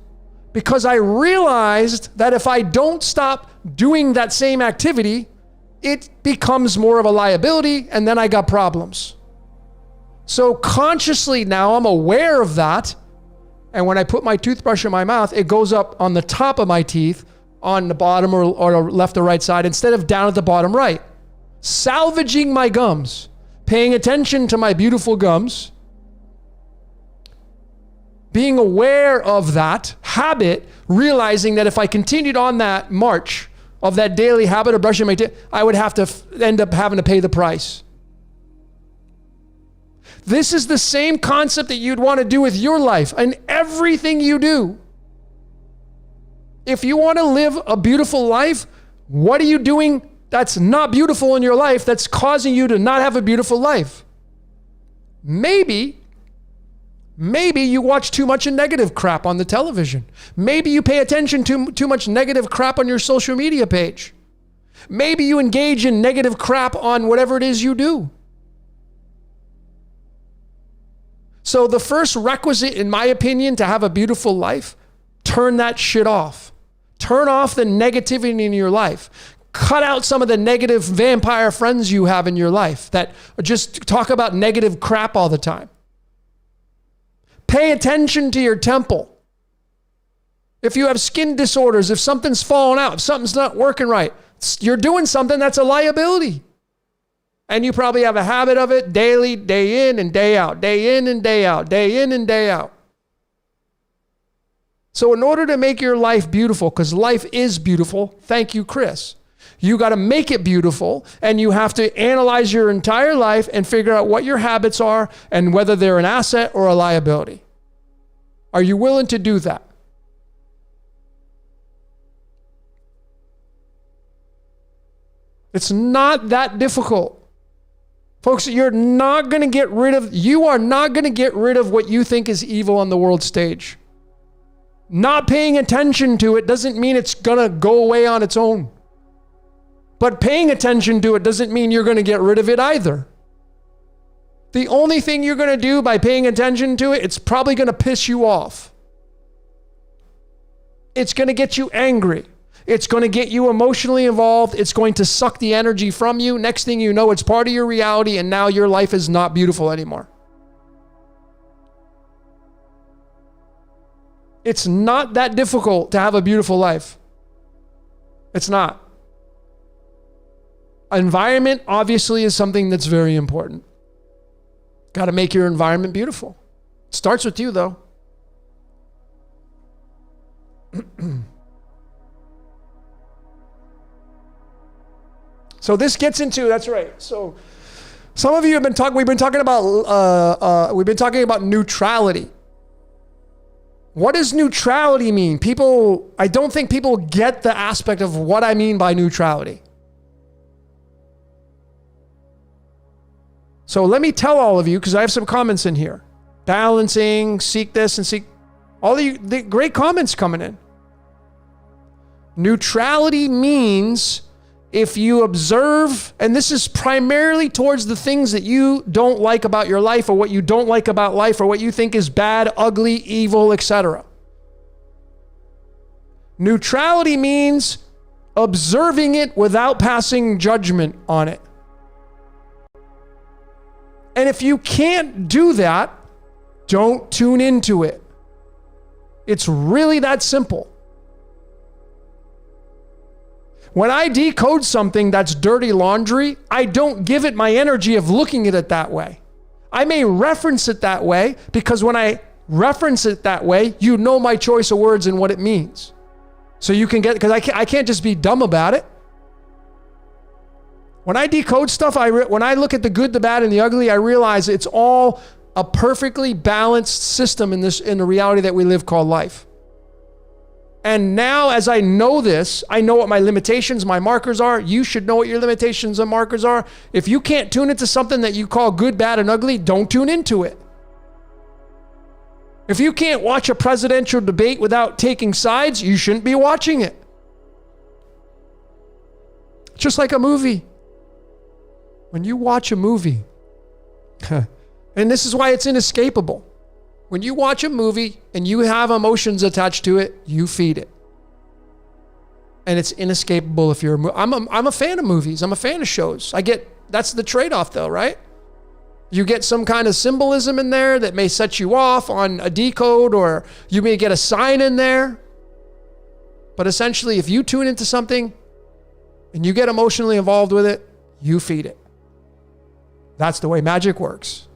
Speaker 1: because I realized that if I don't stop doing that same activity, it becomes more of a liability, and then I got problems. So consciously now I'm aware of that. And when I put my toothbrush in my mouth, it goes up on the top of my teeth, on the bottom or left or right side, instead of down at the bottom right. Salvaging my gums, paying attention to my beautiful gums, being aware of that habit, realizing that if I continued on that march of that daily habit of brushing my teeth, I would have to end up having to pay the price. This is the same concept that you'd want to do with your life and everything you do. If you want to live a beautiful life, what are you doing that's not beautiful in your life that's causing you to not have a beautiful life? Maybe you watch too much negative crap on the television. Maybe you pay attention to too much negative crap on your social media page. Maybe you engage in negative crap on whatever it is you do. So the first requisite, in my opinion, to have a beautiful life, turn that shit off. Turn off the negativity in your life. Cut out some of the negative vampire friends you have in your life that just talk about negative crap all the time. Pay attention to your temple. If you have skin disorders, if something's falling out, if something's not working right, you're doing something that's a liability. And you probably have a habit of it daily, day in and day out, day in and day out, day in and day out. So in order to make your life beautiful, because life is beautiful, thank you, Chris, you got to make it beautiful, and you have to analyze your entire life and figure out what your habits are and whether they're an asset or a liability. Are you willing to do that? It's not that difficult. Folks, you are not going to get rid of what you think is evil on the world stage. Not paying attention to it doesn't mean it's going to go away on its own. But paying attention to it doesn't mean you're going to get rid of it either. The only thing you're going to do by paying attention to it, it's probably going to piss you off. It's going to get you angry. It's going to get you emotionally involved. It's going to suck the energy from you. Next thing you know, it's part of your reality, and now your life is not beautiful anymore. It's not that difficult to have a beautiful life. It's not. Environment obviously is something that's very important. Got to make your environment beautiful. It starts with you, though. So this gets into, that's right. So some of you have been talking, we've been talking about neutrality. What does neutrality mean? I don't think people get the aspect of what I mean by neutrality. So let me tell all of you, because I have some comments in here. Balancing, seek this and seek, all the great comments coming in. Neutrality means if you observe, and this is primarily towards the things that you don't like about your life, or what you don't like about life, or what you think is bad, ugly, evil, etc. Neutrality means observing it without passing judgment on it. And if you can't do that, don't tune into it. It's really that simple. When I decode something that's dirty laundry, I don't give it my energy of looking at it that way. I may reference it that way because when I reference it that way, you know my choice of words and what it means. So you can get, because I can't just be dumb about it. When I decode stuff, when I look at the good, the bad, and the ugly, I realize it's all a perfectly balanced system in the reality that we live called life. And now as I know this, I know what my limitations, my markers are. You should know what your limitations and markers are. If you can't tune into something that you call good, bad, and ugly, don't tune into it. If you can't watch a presidential debate without taking sides, you shouldn't be watching it. Just like a movie. When you watch a movie, and this is why it's inescapable. When you watch a movie and you have emotions attached to it, you feed it. And it's inescapable if you're I'm a fan of movies. I'm a fan of shows. That's the trade-off though, right? You get some kind of symbolism in there that may set you off on a decode, or you may get a sign in there. But essentially, if you tune into something and you get emotionally involved with it, you feed it. That's the way magic works.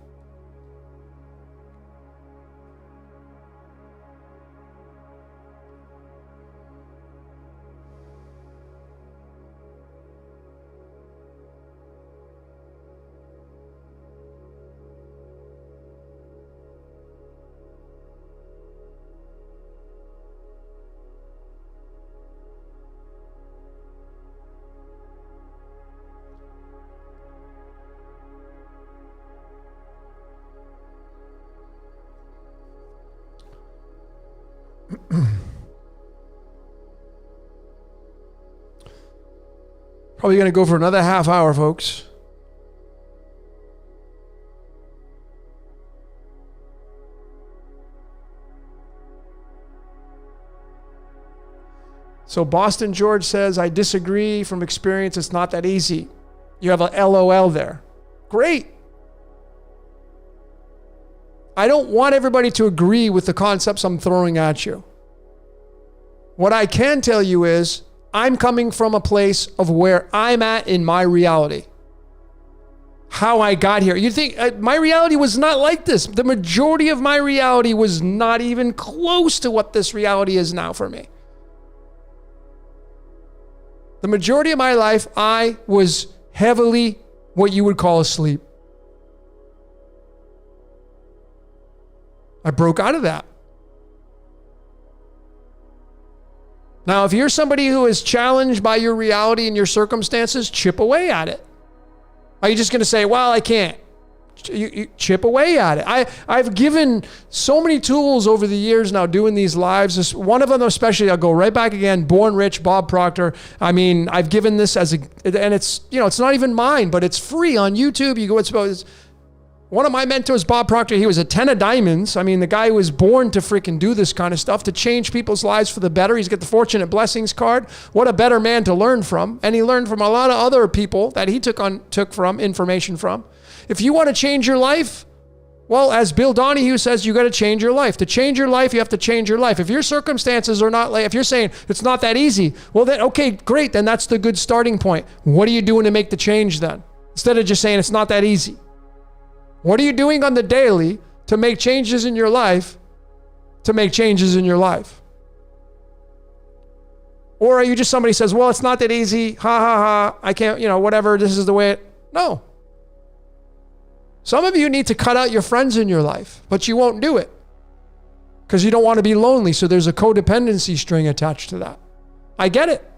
Speaker 1: Probably going to go for another half hour, folks. So Boston George says, I disagree from experience. It's not that easy. You have a LOL there. Great. I don't want everybody to agree with the concepts I'm throwing at you. What I can tell you is I'm coming from a place of where I'm at in my reality. How I got here. You think my reality was not like this. The majority of my reality was not even close to what this reality is now for me. The majority of my life, I was heavily what you would call asleep. I broke out of that. Now, if you're somebody who is challenged by your reality and your circumstances, chip away at it. Are you just going to say, well, I can't? You chip away at it. I've given so many tools over the years now doing these lives. One of them especially, I'll go right back again, Born Rich, Bob Proctor. I mean, I've given this and it's, it's not even mine, but it's free on YouTube. You go, it's one of my mentors, Bob Proctor, he was a 10 of diamonds. I mean, the guy was born to freaking do this kind of stuff, to change people's lives for the better. He's got the Fortunate Blessings card. What a better man to learn from. And he learned from a lot of other people that he took information from. If you want to change your life, well, as Bill Donahue says, you got to change your life. To change your life, you have to change your life. If your circumstances are not, if you're saying it's not that easy, well then, okay, great. Then that's the good starting point. What are you doing to make the change then? Instead of just saying it's not that easy. What are you doing on the daily to make changes in your life, Or are you just somebody who says, well, it's not that easy. Ha, ha, ha. I can't, whatever. This is the way it. No. Some of you need to cut out your friends in your life, but you won't do it because you don't want to be lonely. So there's a codependency string attached to that. I get it.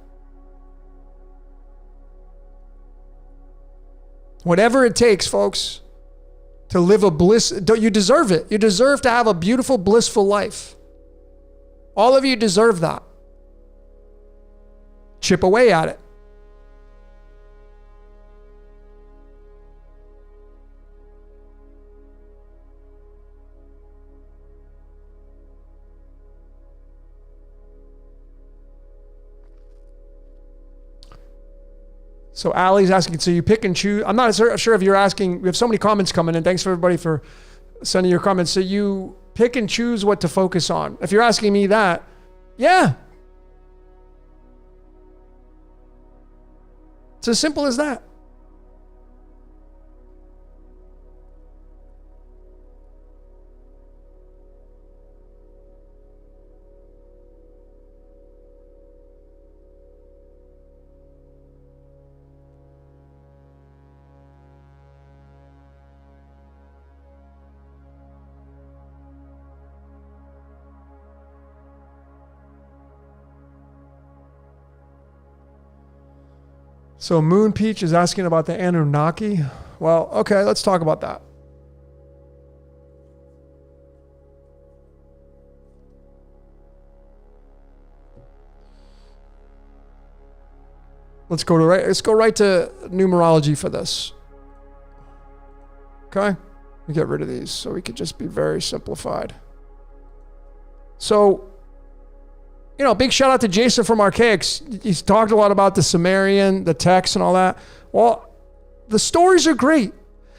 Speaker 1: Whatever it takes, folks, to live a you deserve it. You deserve to have a beautiful, blissful life. All of you deserve that. Chip away at it. So Allie's asking, so you pick and choose. I'm not sure if you're asking, we have so many comments coming in. Thanks for everybody for sending your comments. So you pick and choose what to focus on. If you're asking me that, yeah. It's as simple as that. So Moon Peach is asking about the Anunnaki. Well, okay, let's talk about that. Let's go right to numerology for this. Okay? me get rid of these so we could just be very simplified. So, big shout out to Jason from Archaics. He's talked a lot about the Sumerian, the text and all that. Well, the stories are great.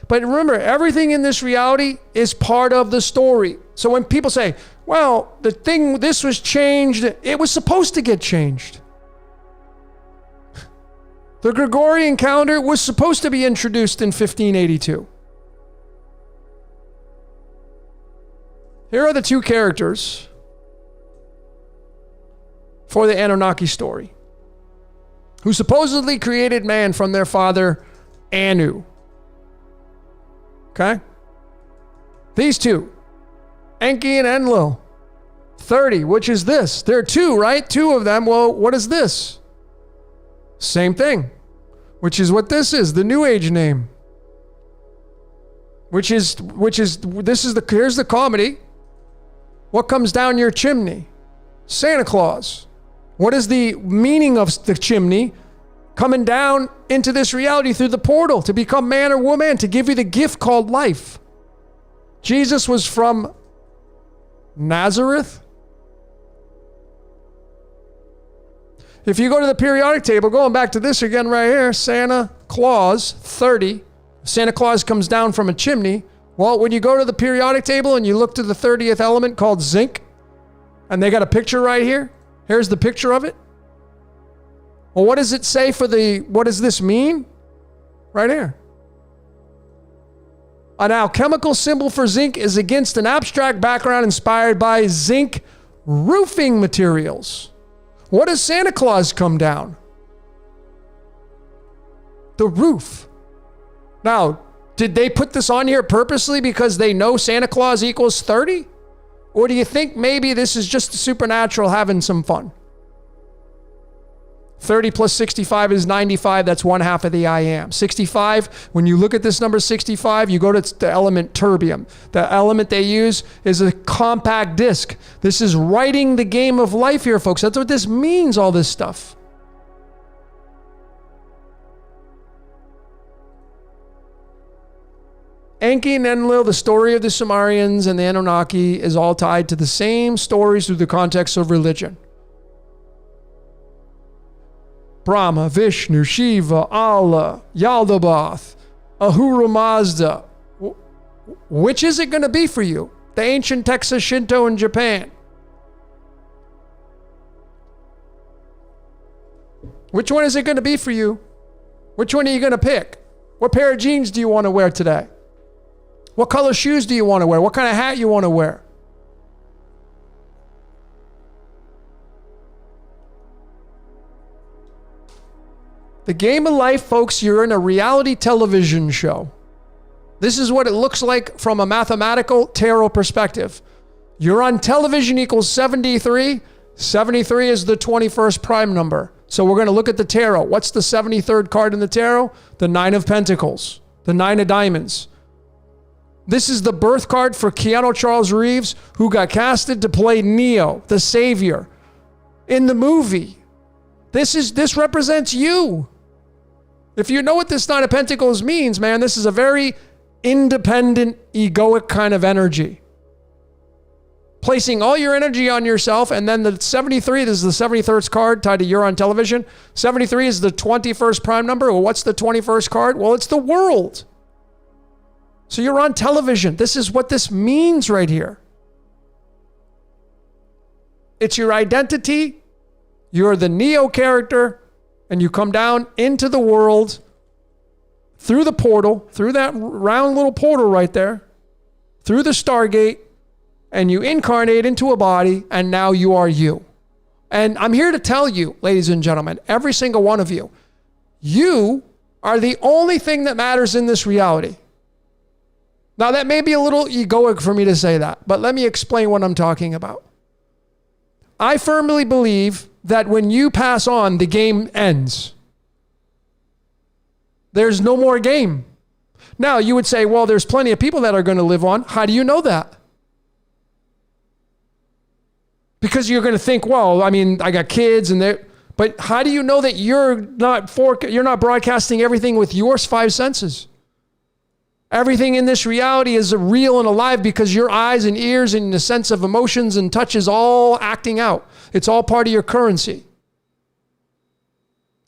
Speaker 1: But remember, everything in this reality is part of the story. So when people say, well, this was changed, it was supposed to get changed. The Gregorian calendar was supposed to be introduced in 1582. Here are the two characters for the Anunnaki story, who supposedly created man from their father, Anu. Okay? These two, Enki and Enlil. 30, which is this. There are two, right? Two of them. Well, what is this? Same thing, which is what this is, the New Age name. Here's the comedy. What comes down your chimney? Santa Claus. What is the meaning of the chimney? Coming down into this reality through the portal to become man or woman, to give you the gift called life. Jesus was from Nazareth. If you go to the periodic table, going back to this again right here, Santa Claus, 30. Santa Claus comes down from a chimney. Well, when you go to the periodic table and you look to the 30th element called zinc, and they got a picture right here. Here's the picture of it. Well, what does it say what does this mean? Right here. An alchemical symbol for zinc is against an abstract background inspired by zinc roofing materials. What does Santa Claus come down? The roof. Now, did they put this on here purposely because they know Santa Claus equals 30? Or do you think maybe this is just the supernatural having some fun? 30 plus 65 is 95. That's one half of the I am. 65, when you look at this number 65, you go to the element terbium. The element they use is a compact disc. This is writing the game of life here, folks. That's what this means, all this stuff. Enki and Enlil, the story of the Sumerians and the Anunnaki, is all tied to the same stories through the context of religion. Brahma, Vishnu, Shiva, Allah, Yaldabaoth, Ahura Mazda. Which is it going to be for you? The ancient Texas Shinto in Japan. Which one is it going to be for you? Which one are you going to pick? What pair of jeans do you want to wear today? What color shoes do you want to wear? What kind of hat you want to wear? The game of life, folks, you're in a reality television show. This is what it looks like from a mathematical tarot perspective. You're on television equals 73. 73 is the 21st prime number. So we're going to look at the tarot. What's the 73rd card in the tarot? The 9 of Pentacles, the 9 of Diamonds. This is the birth card for Keanu Charles Reeves, who got casted to play Neo, the Savior, in the movie. This represents you. If you know what this 9 of Pentacles means, man, this is a very independent, egoic kind of energy. Placing all your energy on yourself, and then the 73, this is the 73rd card tied to you're on television. 73 is the 21st prime number. Well, what's the 21st card? Well, it's the world. So you're on television. This is what this means right here. It's your identity. You're the Neo character, and you come down into the world through the portal, through that round little portal right there, through the Stargate, and you incarnate into a body, and now you are you. And I'm here to tell you, ladies and gentlemen, every single one of you, you are the only thing that matters in this reality. Now, that may be a little egoic for me to say that, but let me explain what I'm talking about. I firmly believe that when you pass on, the game ends. There's no more game. Now, you would say, well, there's plenty of people that are going to live on. How do you know that? Because you're going to think, well, I mean, I got kids but how do you know that you're not broadcasting everything with your 5 senses? Everything in this reality is real and alive because your eyes and ears and the sense of emotions and touch is all acting out. It's all part of your currency.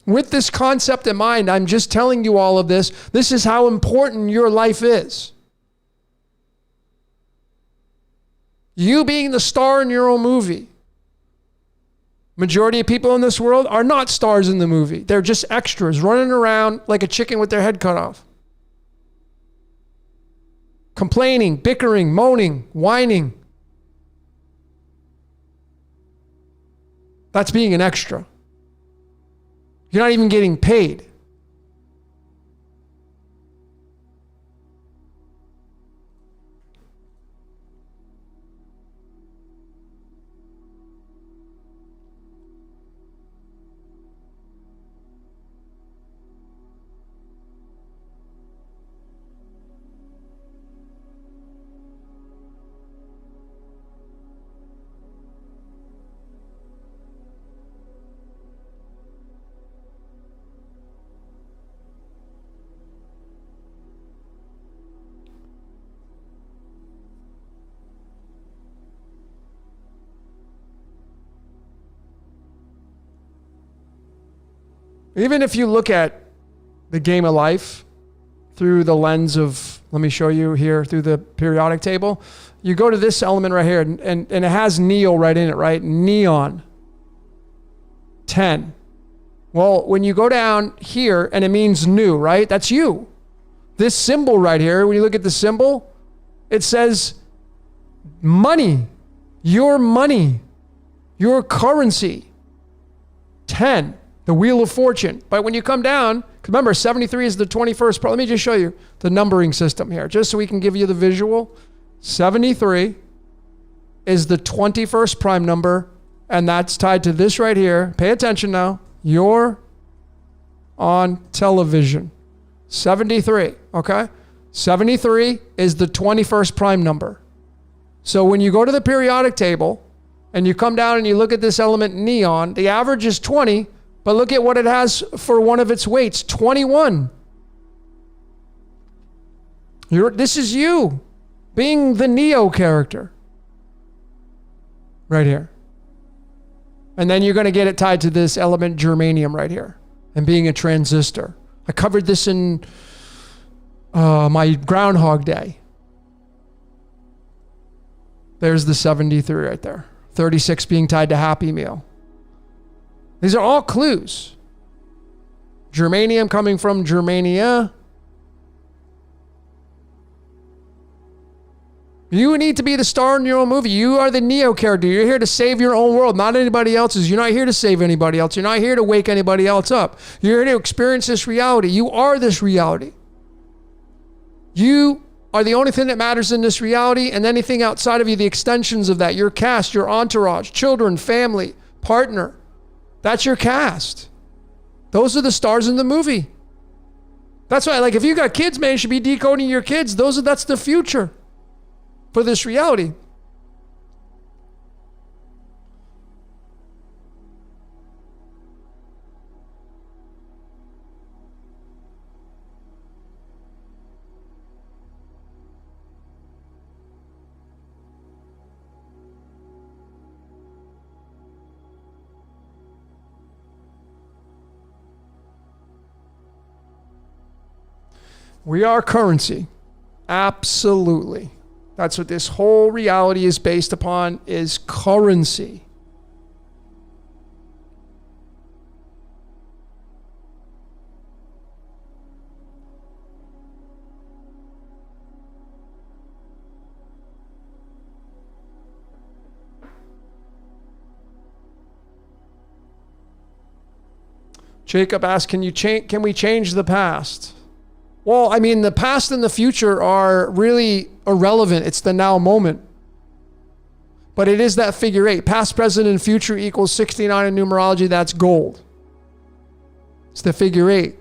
Speaker 1: With this concept in mind, I'm just telling you all of this. This is how important your life is. You being the star in your own movie. Majority of people in this world are not stars in the movie. They're just extras running around like a chicken with their head cut off. Complaining, bickering, moaning, whining. That's being an extra. You're not even getting paid. Even if you look at the game of life through the lens of, let me show you here through the periodic table, you go to this element right here and it has Neo right in it, right? Neon. 10. Well, when you go down here and it means new, right? That's you. This symbol right here, when you look at the symbol, it says money, your currency. 10. The Wheel of Fortune. But when you come down, remember 73 is the 21st. Let me just show you the numbering system here, just so we can give you the visual. 73 is the 21st prime number, and that's tied to this right here. Pay attention now. You're on television. 73, okay? 73 is the 21st prime number. So when you go to the periodic table and you come down and you look at this element neon, the average is 20, but look at what it has for one of its weights, 21. This is you being the Neo character right here. And then you're going to get it tied to this element germanium right here and being a transistor. I covered this in my Groundhog Day. There's the 73 right there. 36 being tied to Happy Meal. These are all clues. Germanium coming from Germania. You need to be the star in your own movie. You are the Neo character. You're here to save your own world, not anybody else's. You're not here to save anybody else. You're not here to wake anybody else up. You're here to experience this reality. You are this reality. You are the only thing that matters in this reality, and anything outside of you, the extensions of that, your cast, your entourage, children, family, partner. That's your cast. Those are the stars in the movie. That's why, like, if you got kids, man, you should be decoding your kids. That's the future for this reality. We are currency. Absolutely. That's what this whole reality is based upon, is currency. Jacob asked, can we change the past? Well, I mean, the past and the future are really irrelevant. It's the now moment. But it is that figure 8. Past, present, and future equals 69 in numerology. That's gold. It's the figure 8,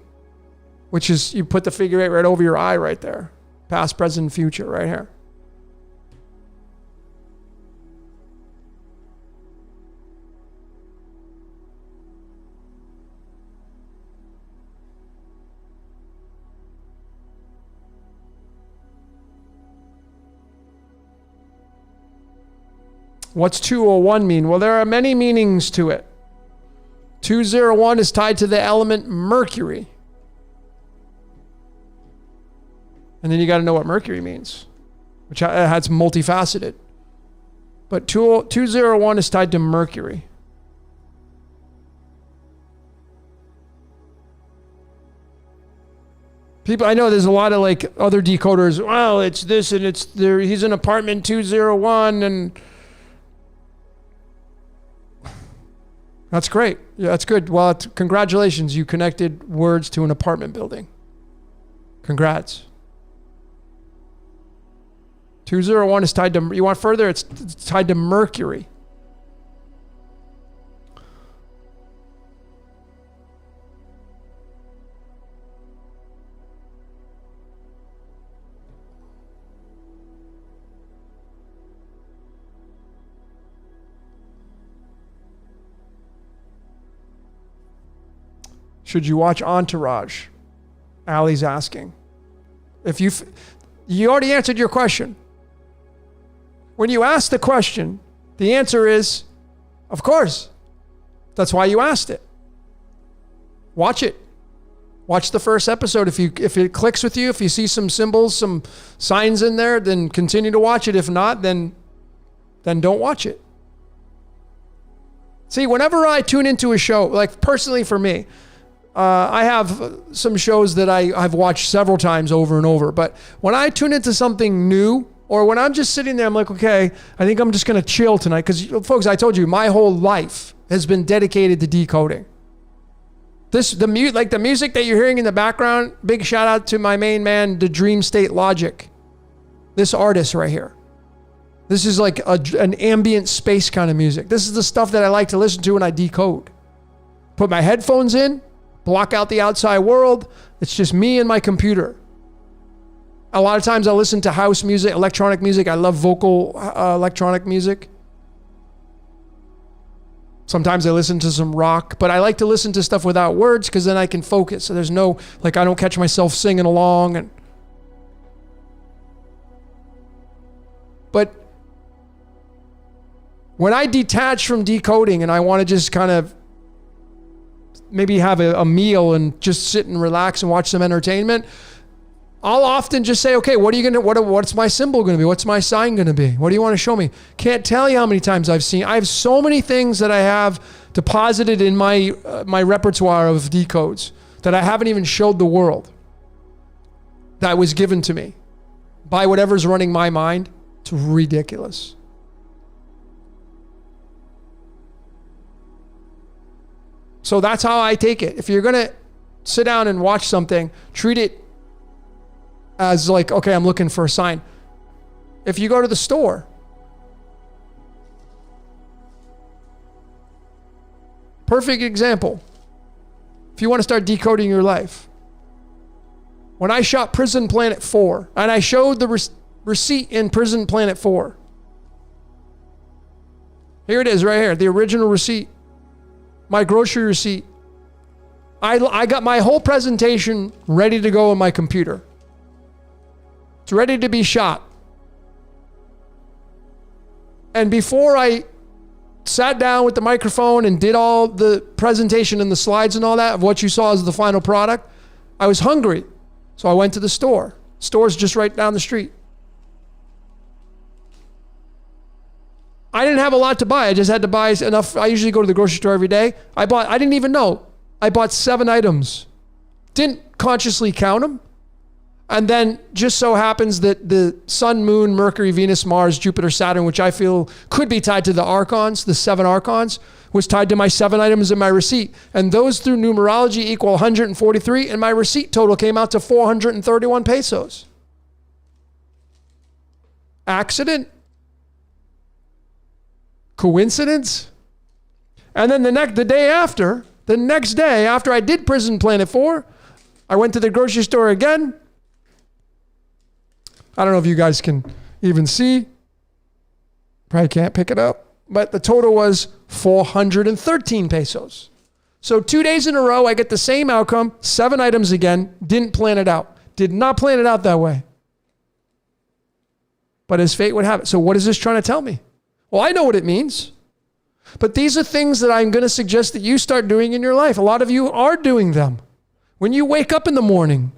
Speaker 1: which is, you put the figure 8 right over your eye right there. Past, present, and future right here. What's 201 mean? Well, there are many meanings to it. 201 is tied to the element Mercury. And then you got to know what Mercury means, which has multifaceted. But 201 is tied to Mercury. People, I know there's a lot of like other decoders. Well, it's this and it's there. He's in apartment 201 and that's great. Yeah, that's good. Well, congratulations. You connected words to an apartment building. Congrats. 201 is tied to, you want further? It's tied to Mercury. Should you watch Entourage? Allie's asking. If you already answered your question. When you ask the question, the answer is, of course. That's why you asked it. Watch it. Watch the first episode. If it clicks with you, if you see some symbols, some signs in there, then continue to watch it. If not, then don't watch it. See, whenever I tune into a show, like personally for me, I have some shows that I've watched several times over and over. But when I tune into something new, or when I'm just sitting there, I'm like, okay, I think I'm just going to chill tonight. Because, folks, I told you, my whole life has been dedicated to decoding. The music that you're hearing in the background, big shout out to my main man, the Dream State Logic. This artist right here. This is like an ambient space kind of music. This is the stuff that I like to listen to when I decode. Put my headphones in. Block out the outside world. It's just me and my computer. A lot of times I listen to house music, electronic music. I love vocal electronic music. Sometimes I listen to some rock, but I like to listen to stuff without words because then I can focus. So there's no, like, I don't catch myself singing along. But when I detach from decoding and I want to just kind of maybe have a meal and just sit and relax and watch some entertainment, I'll often just say, okay, what's my symbol going to be? What's my sign going to be? What do you want to show me? Can't tell you how many times I have so many things that I have deposited in my repertoire of decodes that I haven't even showed the world, that was given to me by whatever's running my mind. It's ridiculous. So that's how I take it. If you're going to sit down and watch something, treat it as like, okay, I'm looking for a sign. If you go to the store, perfect example. If you want to start decoding your life. When I shot Prison Planet 4, and I showed the receipt in Prison Planet 4. Here it is right here, the original receipt. My grocery receipt. I got my whole presentation ready to go on my computer. It's ready to be shot. And before I sat down with the microphone and did all the presentation and the slides and all that of what you saw as the final product, I was hungry. So I went to the store. Store's just right down the street. I didn't have a lot to buy. I just had to buy enough. I usually go to the grocery store every day. I didn't even know. I bought 7 items. Didn't consciously count them. And then just so happens that the Sun, Moon, Mercury, Venus, Mars, Jupiter, Saturn, which I feel could be tied to the archons, the 7 archons, was tied to my 7 items in my receipt. And those through numerology equal 143. And my receipt total came out to 431 pesos. Accident? Coincidence? And then the next day after I did Prison Planet 4, I went to the grocery store again. I don't know if you guys can even see. Probably can't pick it up. But the total was 413 pesos. So 2 days in a row, I get the same outcome, 7 items again. Didn't plan it out. Did not plan it out that way. But as fate would have it. So what is this trying to tell me? Well, I know what it means. But these are things that I'm going to suggest that you start doing in your life. A lot of you are doing them. When you wake up in the morning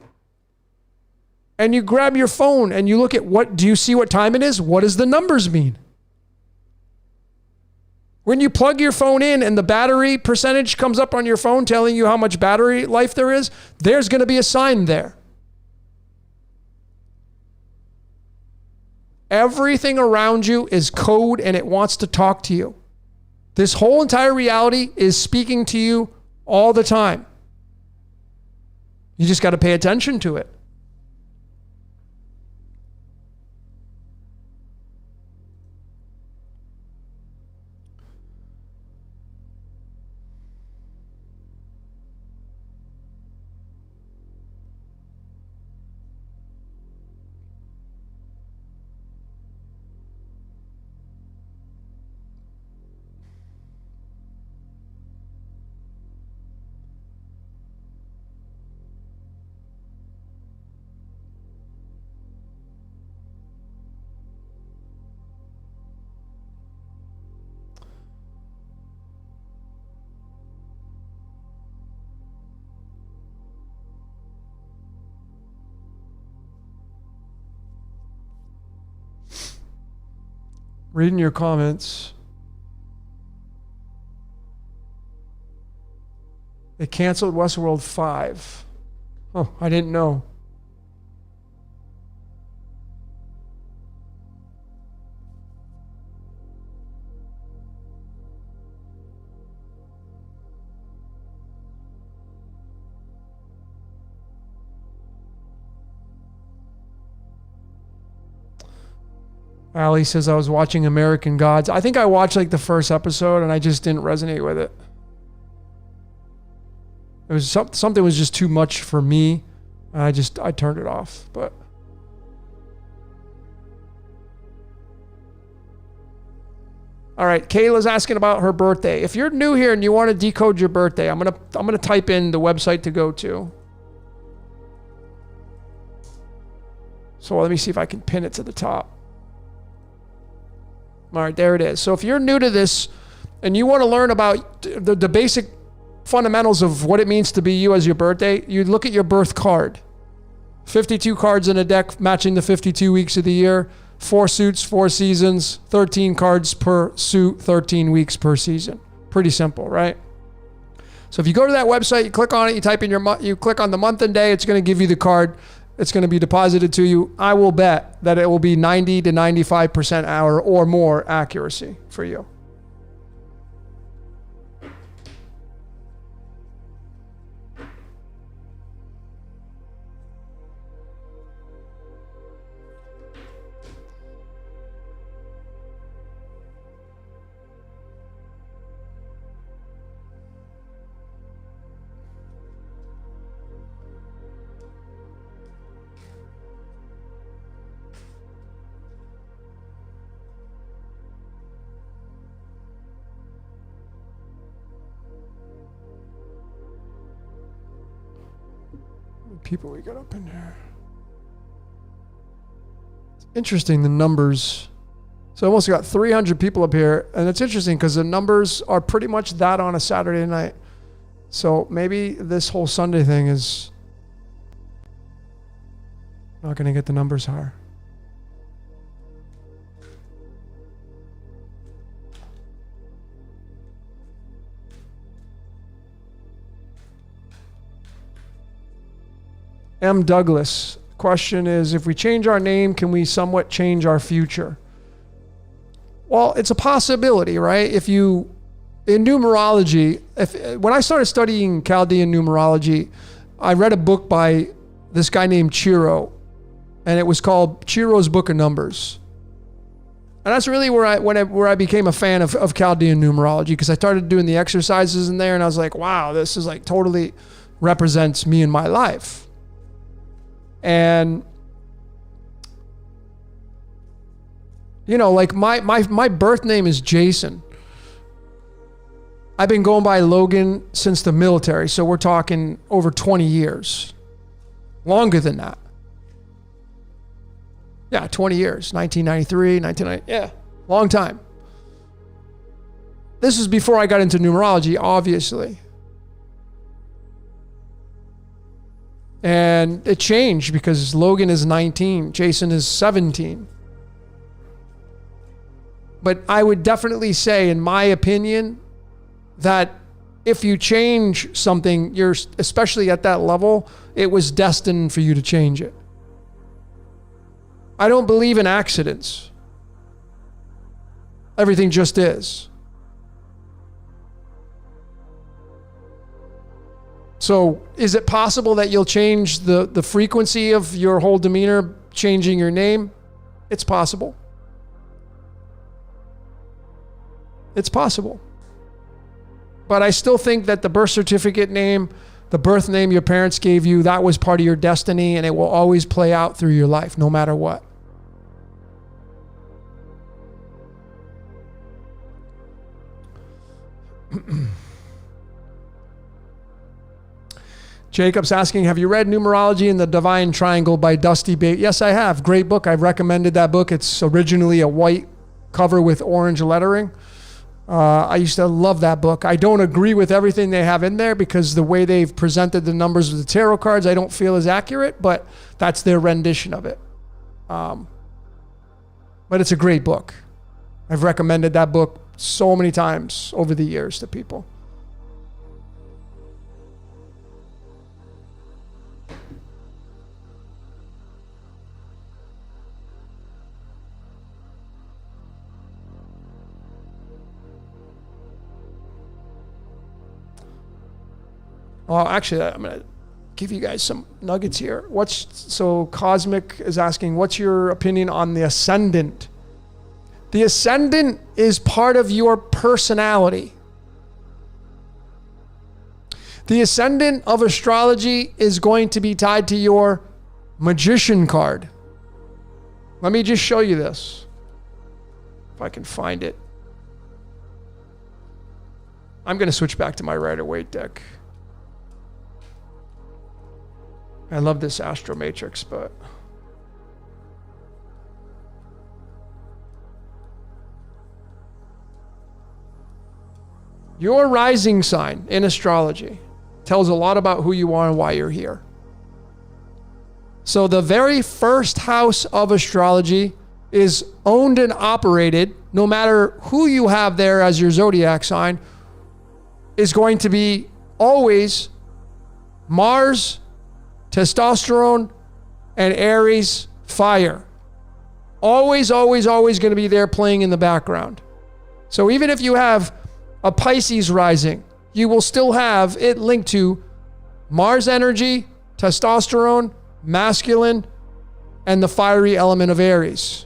Speaker 1: and you grab your phone and you look at do you see what time it is? What does the numbers mean? When you plug your phone in and the battery percentage comes up on your phone telling you how much battery life there is, there's going to be a sign there. Everything around you is code and it wants to talk to you. This whole entire reality is speaking to you all the time. You just got to pay attention to it. Reading your comments. They canceled Westworld 5. Oh, I didn't know. Ali says, I was watching American Gods. I think I watched like the first episode and I just didn't resonate with it. It was something was just too much for me. And I turned it off. But all right, Kayla's asking about her birthday. If you're new here and you want to decode your birthday, I'm gonna type in the website to go to. So let me see if I can pin it to the top. All right, there it is. So if you're new to this and you want to learn about the basic fundamentals of what it means to be you as your birthday, you look at your birth card. 52 cards in a deck matching the 52 weeks of the year, 4 suits, 4 seasons, 13 cards per suit, 13 weeks per season. Pretty simple, right? So if you go to that website, you click on it, you type in you click on the month and day, it's going to give you the card. It's going to be deposited to you. I will bet that it will be 90 to 95% or more accuracy for you. People we got up in here. It's interesting, the numbers. So I almost got 300 people up here, and it's interesting because the numbers are pretty much that on a Saturday night. So maybe this whole Sunday thing is not going to get the numbers higher. M. Douglas, question is, if we change our name, can we somewhat change our future? Well, it's a possibility, right? In numerology, when I started studying Chaldean numerology, I read a book by this guy named Chiro, and it was called Chiro's Book of Numbers. And that's really where I became a fan of Chaldean numerology, because I started doing the exercises in there, and I was like, wow, this is like totally represents me in my life. And, you know, like my birth name is Jason. I've been going by Logan since the military. So we're talking over 20 years. Longer than that. Yeah, 20 years. 1993, 1990. Yeah, long time. This is before I got into numerology, obviously. And it changed because Logan is 19, Jason is 17. But I would definitely say, in my opinion, that if you change something, you're, especially at that level, it was destined for you to change it. I don't believe in accidents. Everything just is. So is it possible that you'll change the frequency of your whole demeanor, changing your name? It's possible. It's possible. But I still think that the birth certificate name, the birth name your parents gave you, that was part of your destiny, and it will always play out through your life, no matter what. Jacob's asking, have you read Numerology in the Divine Triangle by Dusty Bates? Yes, I have. Great book. I've recommended that book. It's originally a white cover with orange lettering. I used to love that book. I don't agree with everything they have in there because the way they've presented the numbers of the tarot cards I don't feel is accurate, but that's their rendition of it. But it's a great book. I've recommended that book so many times over the years to people. Well, actually, I'm going to give you guys some nuggets here. So Cosmic is asking, what's your opinion on the ascendant? The ascendant is part of your personality. The ascendant of astrology is going to be tied to your magician card. Let me just show you this, if I can find it. I'm going to switch back to my Rider-Waite deck. I love this Astro Matrix, but your rising sign in astrology tells a lot about who you are and why you're here. So the very first house of astrology is owned and operated, no matter who you have there as your zodiac sign, is going to be always Mars, testosterone, and Aries, fire. Always, always, always going to be there playing in the background. So even if you have a Pisces rising, you will still have it linked to Mars energy, testosterone, masculine, and the fiery element of Aries.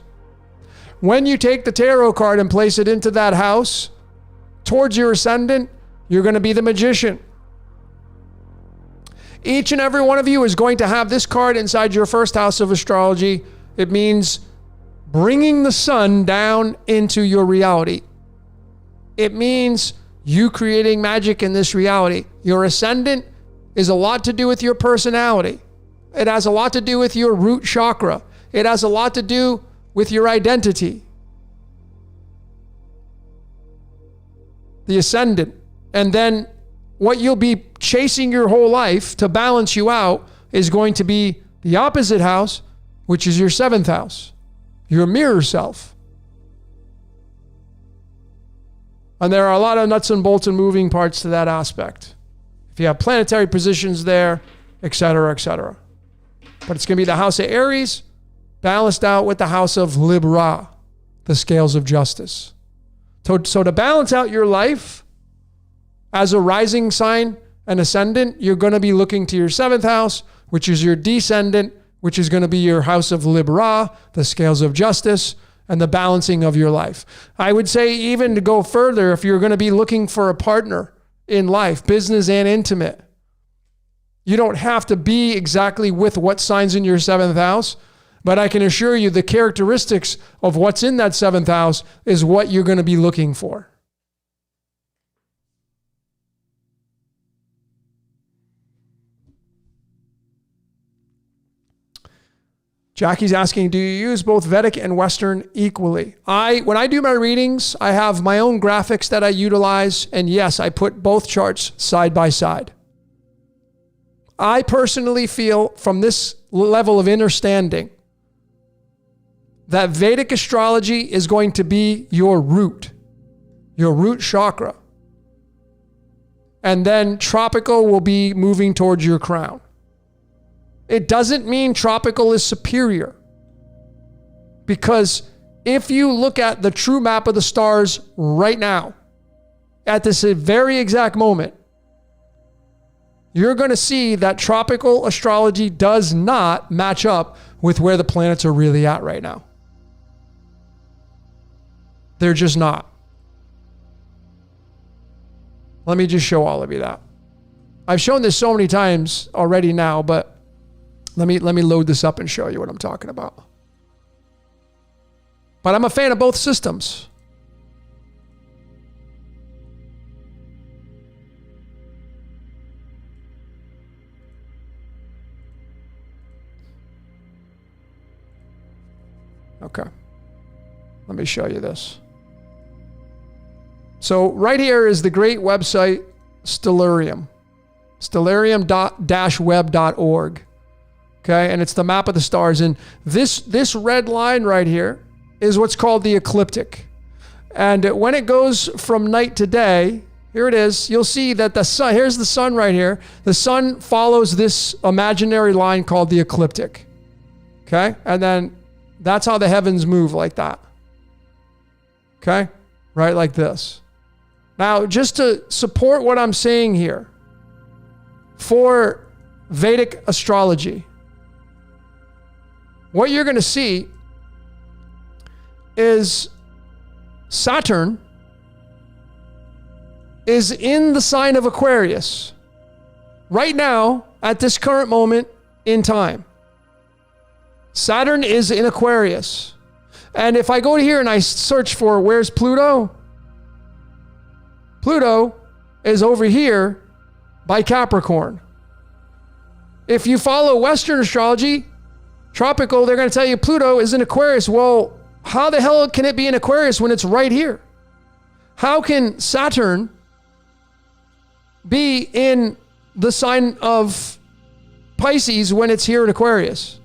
Speaker 1: When you take the tarot card and place it into that house, towards your ascendant, you're going to be the magician. Each and every one of you is going to have this card inside your first house of astrology. It means bringing the sun down into your reality. It means you creating magic in this reality. Your ascendant is a lot to do with your personality. It has a lot to do with your root chakra. It has a lot to do with your identity. The ascendant. And then what you'll be chasing your whole life to balance you out is going to be the opposite house, which is your seventh house, your mirror self. And there are a lot of nuts and bolts and moving parts to that aspect. If you have planetary positions there, et cetera, et cetera. But it's going to be the house of Aries balanced out with the house of Libra, the scales of justice. So to balance out your life as a rising sign and ascendant, you're going to be looking to your seventh house, which is your descendant, which is going to be your house of Libra, the scales of justice, and the balancing of your life. I would say even to go further, if you're going to be looking for a partner in life, business and intimate, you don't have to be exactly with what signs in your seventh house, but I can assure you the characteristics of what's in that seventh house is what you're going to be looking for. Jackie's asking, do you use both Vedic and Western equally? When I do my readings, I have my own graphics that I utilize. And yes, I put both charts side by side. I personally feel from this level of understanding that Vedic astrology is going to be your root chakra. And then tropical will be moving towards your crown. It doesn't mean tropical is superior. Because if you look at the true map of the stars right now, at this very exact moment, you're going to see that tropical astrology does not match up with where the planets are really at right now. They're just not. Let me just show all of you that. I've shown this so many times already now, but let me load this up and show you what I'm talking about. But I'm a fan of both systems. Okay. Let me show you this. So right here is the great website Stellarium. Stellarium-web.org. Okay, and it's the map of the stars. And this red line right here is what's called the ecliptic. And when it goes from night to day, here it is, you'll see that the sun, here's the sun right here. The sun follows this imaginary line called the ecliptic. Okay, and then that's how the heavens move, like that. Okay, right like this. Now, just to support what I'm saying here, for Vedic astrology, what you're going to see is Saturn is in the sign of Aquarius right now at this current moment in time. Saturn is in Aquarius. And if I go to here and I search for where's Pluto? Pluto is over here by Capricorn. If you follow Western astrology, tropical, they're going to tell you Pluto is in Aquarius. Well, how the hell can it be in Aquarius when it's right here? How can Saturn be in the sign of Pisces when it's here in Aquarius?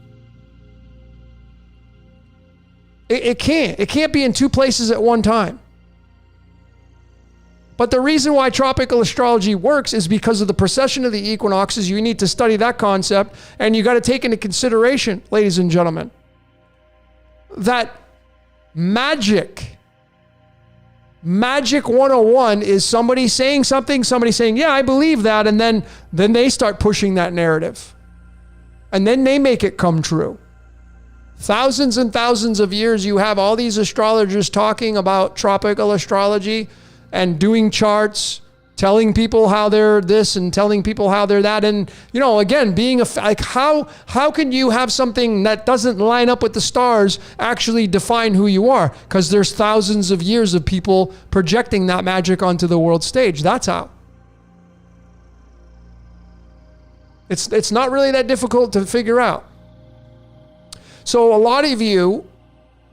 Speaker 1: It can't. It can't be in two places at one time. But the reason why tropical astrology works is because of the precession of the equinoxes. You need to study that concept, and you got to take into consideration, ladies and gentlemen, that Magic 101 is somebody saying something, somebody saying, yeah, I believe that, and then they start pushing that narrative. And then they make it come true. Thousands and thousands of years, you have all these astrologers talking about tropical astrology and doing charts, telling people how they're this and telling people how they're that. And, you know, again, being like, how can you have something that doesn't line up with the stars actually define who you are? Because there's thousands of years of people projecting that magic onto the world stage. That's how. It's not really that difficult to figure out. So a lot of you,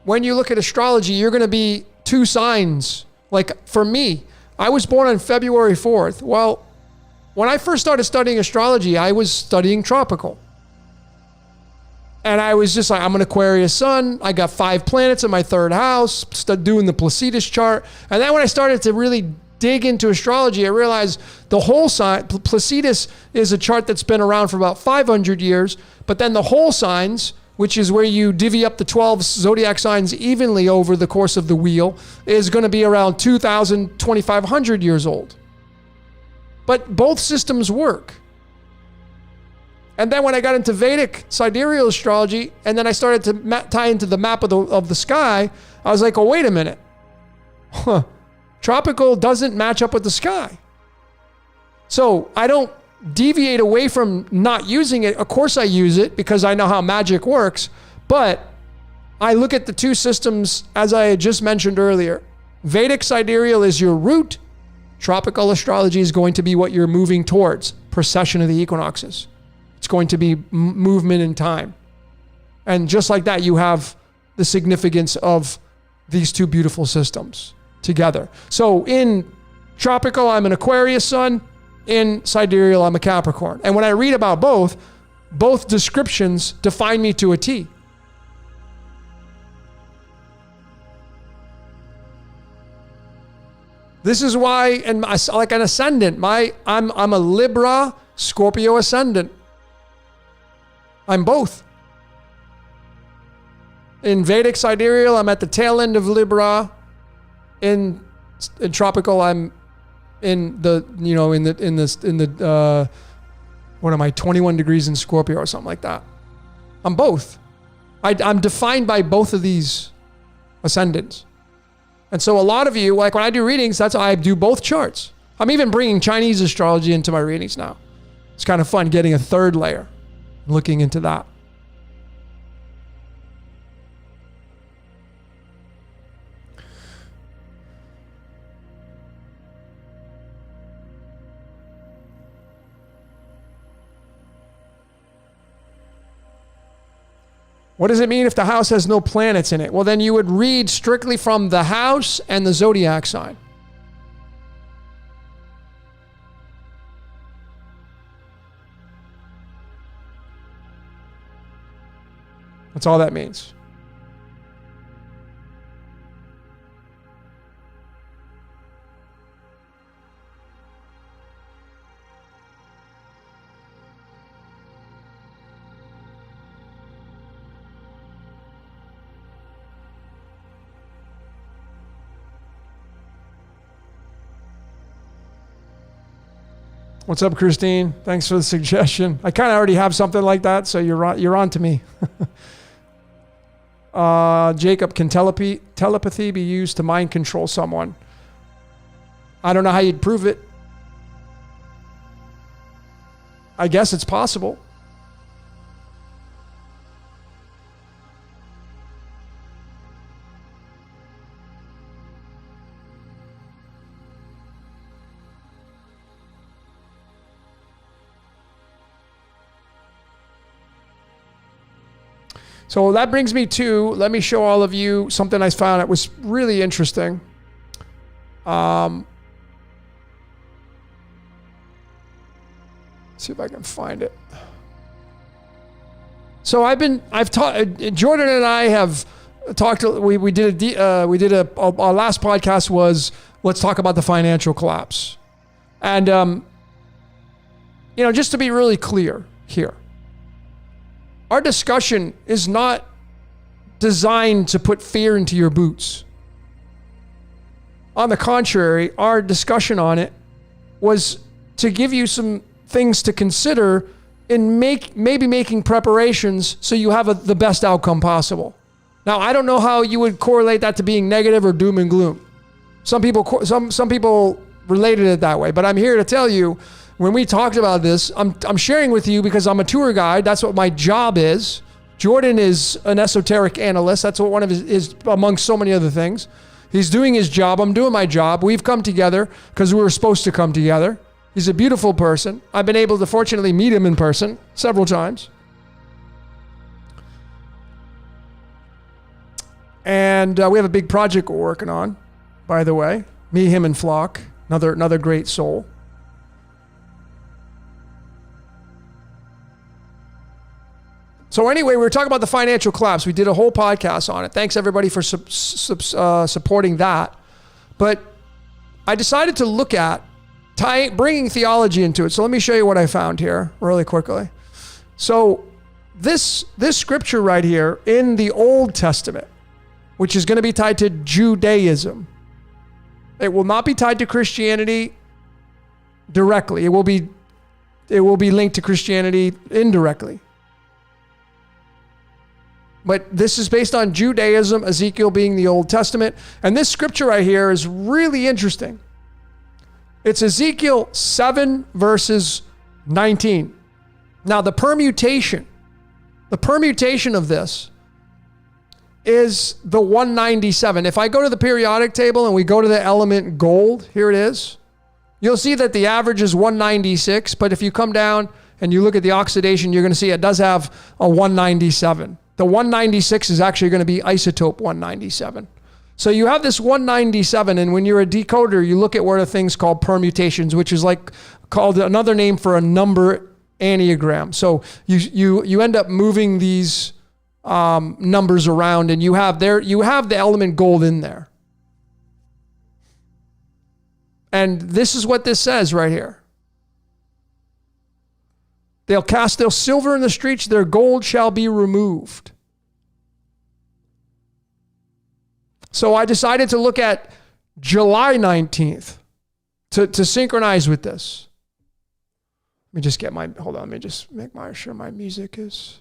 Speaker 1: when you look at astrology, you're going to be two signs. Like for me, I was born on February 4th. Well, when I first started studying astrology, I was studying tropical. And I was just like, I'm an Aquarius sun. I got 5 planets in my 3rd house, doing the Placidus chart. And then when I started to really dig into astrology, I realized the whole sign, Placidus is a chart that's been around for about 500 years. But then the whole signs, which is where you divvy up the 12 zodiac signs evenly over the course of the wheel, is going to be around 2,000, 2,500 years old. But both systems work. And then when I got into Vedic sidereal astrology, and then I started to tie into the map of the sky, I was like, oh, wait a minute. Tropical doesn't match up with the sky. So I don't deviate away from not using it. Of course I use it because I know how magic works, but I look at the two systems as I had just mentioned earlier. Vedic sidereal is your root. Tropical astrology is going to be what you're moving towards, precession of the equinoxes. It's going to be movement in time. And just like that, you have the significance of these two beautiful systems together. So in tropical, I'm an Aquarius sun. In sidereal, I'm a Capricorn. And when I read about both descriptions define me to a T. This is why, and like an ascendant, I'm a Libra, Scorpio ascendant. I'm both. In Vedic sidereal, I'm at the tail end of Libra. In tropical, I'm in the what am I, 21 degrees in Scorpio or something like that. I'm both. I'm defined by both of these ascendants. And so a lot of you, like when I do readings, that's how I do both charts. I'm even bringing Chinese astrology into my readings now. It's kind of fun getting a third layer, looking into that. What does it mean if the house has no planets in it? Well, then you would read strictly from the house and the zodiac sign. That's all that means. What's up, Christine? Thanks for the suggestion. I kind of already have something like that, so you're on to me. Jacob, can telepathy be used to mind control someone? I don't know how you'd prove it. I guess it's possible. So that brings me to, let me show all of you something I found that was really interesting. Let's see if I can find it. So I've taught, Jordan and I have talked, we did our last podcast was, let's talk about the financial collapse. And, just to be really clear here, our discussion is not designed to put fear into your boots. On the contrary, our discussion on it was to give you some things to consider in maybe making preparations so you have the best outcome possible. Now, I don't know how you would correlate that to being negative or doom and gloom. Some people related it that way, but I'm here to tell you, when we talked about this, I'm sharing with you because I'm a tour guide. That's what my job is. Jordan is an esoteric analyst. That's what one of his is, among so many other things. He's doing his job. I'm doing my job. We've come together because we were supposed to come together. He's a beautiful person. I've been able to fortunately meet him in person several times. And we have a big project we're working on, by the way. Me, him, and Flock. Another great soul. So anyway, we were talking about the financial collapse. We did a whole podcast on it. Thanks everybody for supporting that. But I decided to look at bringing theology into it. So let me show you what I found here really quickly. So this scripture right here in the Old Testament, which is going to be tied to Judaism. It will not be tied to Christianity directly. It will be linked to Christianity indirectly. But this is based on Judaism, Ezekiel being the Old Testament. And this scripture right here is really interesting. It's Ezekiel 7 verses 19. Now the permutation of this is the 197. If I go to the periodic table and we go to the element gold, here it is. You'll see that the average is 196. But if you come down and you look at the oxidation, you're going to see it does have a 197. The 196 is actually going to be isotope 197. So you have this 197, and when you're a decoder, you look at what are things called permutations, which is like called another name for a number enneagram. So you end up moving these numbers around, and you have the element gold in there. And this is what this says right here. They'll cast their silver in the streets, their gold shall be removed. So I decided to look at July 19th to synchronize with this. Let me just get hold on, let me just make sure my music is.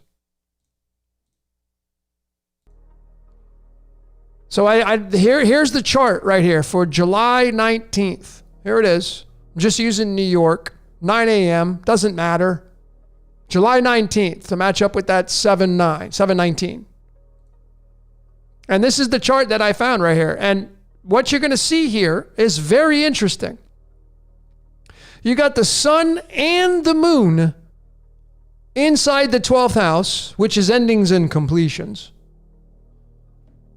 Speaker 1: So here's the chart right here for July 19th. Here it is. I'm just using New York, 9 a.m., doesn't matter. July 19th to match up with that 719. And this is the chart that I found right here. And what you're going to see here is very interesting. You got the sun and the moon inside the 12th house, which is endings and completions.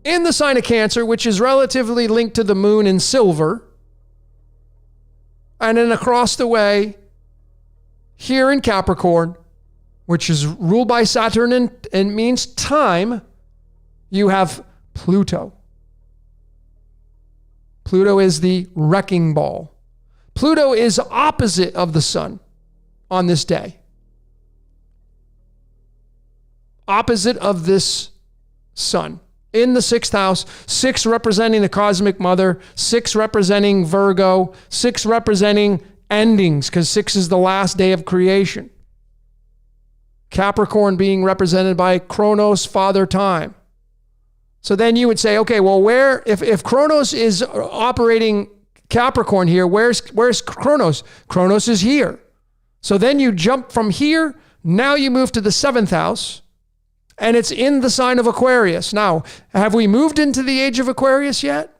Speaker 1: In the sign of Cancer, which is relatively linked to the moon in silver. And then across the way, here in Capricorn, which is ruled by Saturn and means time, you have Pluto. Pluto is the wrecking ball. Pluto is opposite of the sun on this day. Opposite of this sun. In the 6th house, 6 representing the cosmic mother, 6 representing Virgo, 6 representing endings, because 6 is the last day of creation. Capricorn being represented by Chronos, Father Time. So then you would say, okay, well, if Chronos is operating Capricorn here, where's Chronos? Chronos is here. So then you jump from here, now you move to the 7th house, and it's in the sign of Aquarius. Now, have we moved into the age of Aquarius yet?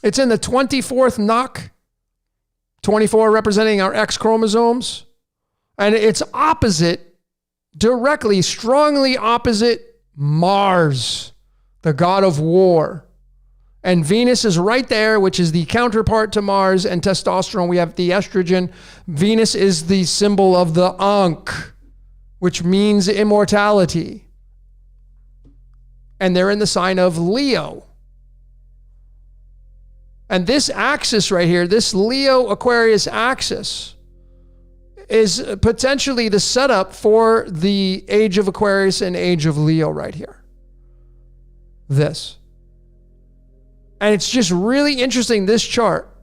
Speaker 1: It's in the 24th knock, 24 representing our X chromosomes, and it's opposite, directly, strongly opposite Mars, the god of war. And Venus is right there, which is the counterpart to Mars and testosterone. We have the estrogen. Venus is the symbol of the Ankh, which means immortality. And they're in the sign of Leo. And this axis right here, this Leo-Aquarius axis, is potentially the setup for the age of Aquarius and age of Leo right here. This. And it's just really interesting, this chart,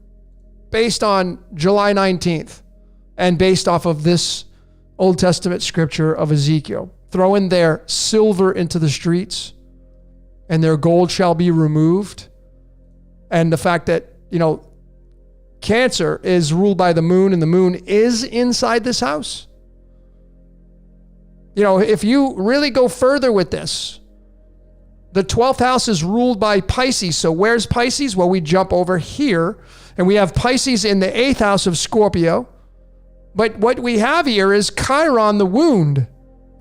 Speaker 1: based on July 19th and based off of this Old Testament scripture of Ezekiel. Throw in their silver into the streets and their gold shall be removed. And the fact that, Cancer is ruled by the moon and the moon is inside this house. If you really go further with this, the 12th house is ruled by Pisces. So where's Pisces? Well, we jump over here and we have Pisces in the 8th house of Scorpio. But what we have here is Chiron, the wound.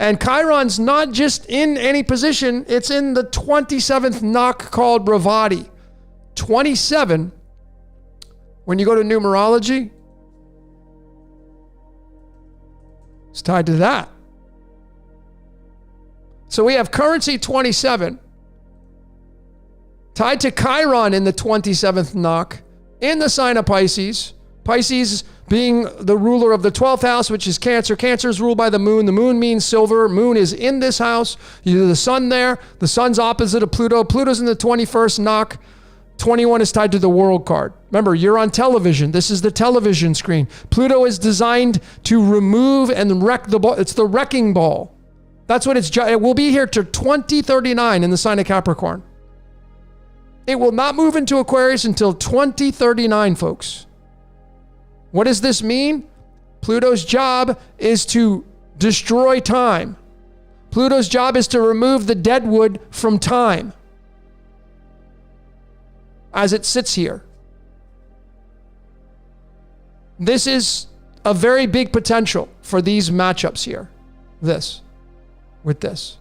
Speaker 1: And Chiron's not just in any position. It's in the 27th knock called Bravati. 27, when you go to numerology, it's tied to that. So we have currency 27 tied to Chiron in the 27th knock in the sign of Pisces. Pisces being the ruler of the 12th house, which is Cancer. Cancer is ruled by the moon. The moon means silver. Moon is in this house. You have the sun there. The sun's opposite of Pluto. Pluto's in the 21st knock. 21 is tied to the world card. Remember, you're on television. This is the television screen. Pluto is designed to remove and wreck the ball. It's the wrecking ball. That's what it will be here to 2039 in the sign of Capricorn. It will not move into Aquarius until 2039, folks. What does this mean? Pluto's job is to destroy time. Pluto's job is to remove the dead wood from time as it sits here. This is a very big potential for these matchups here. This. with this.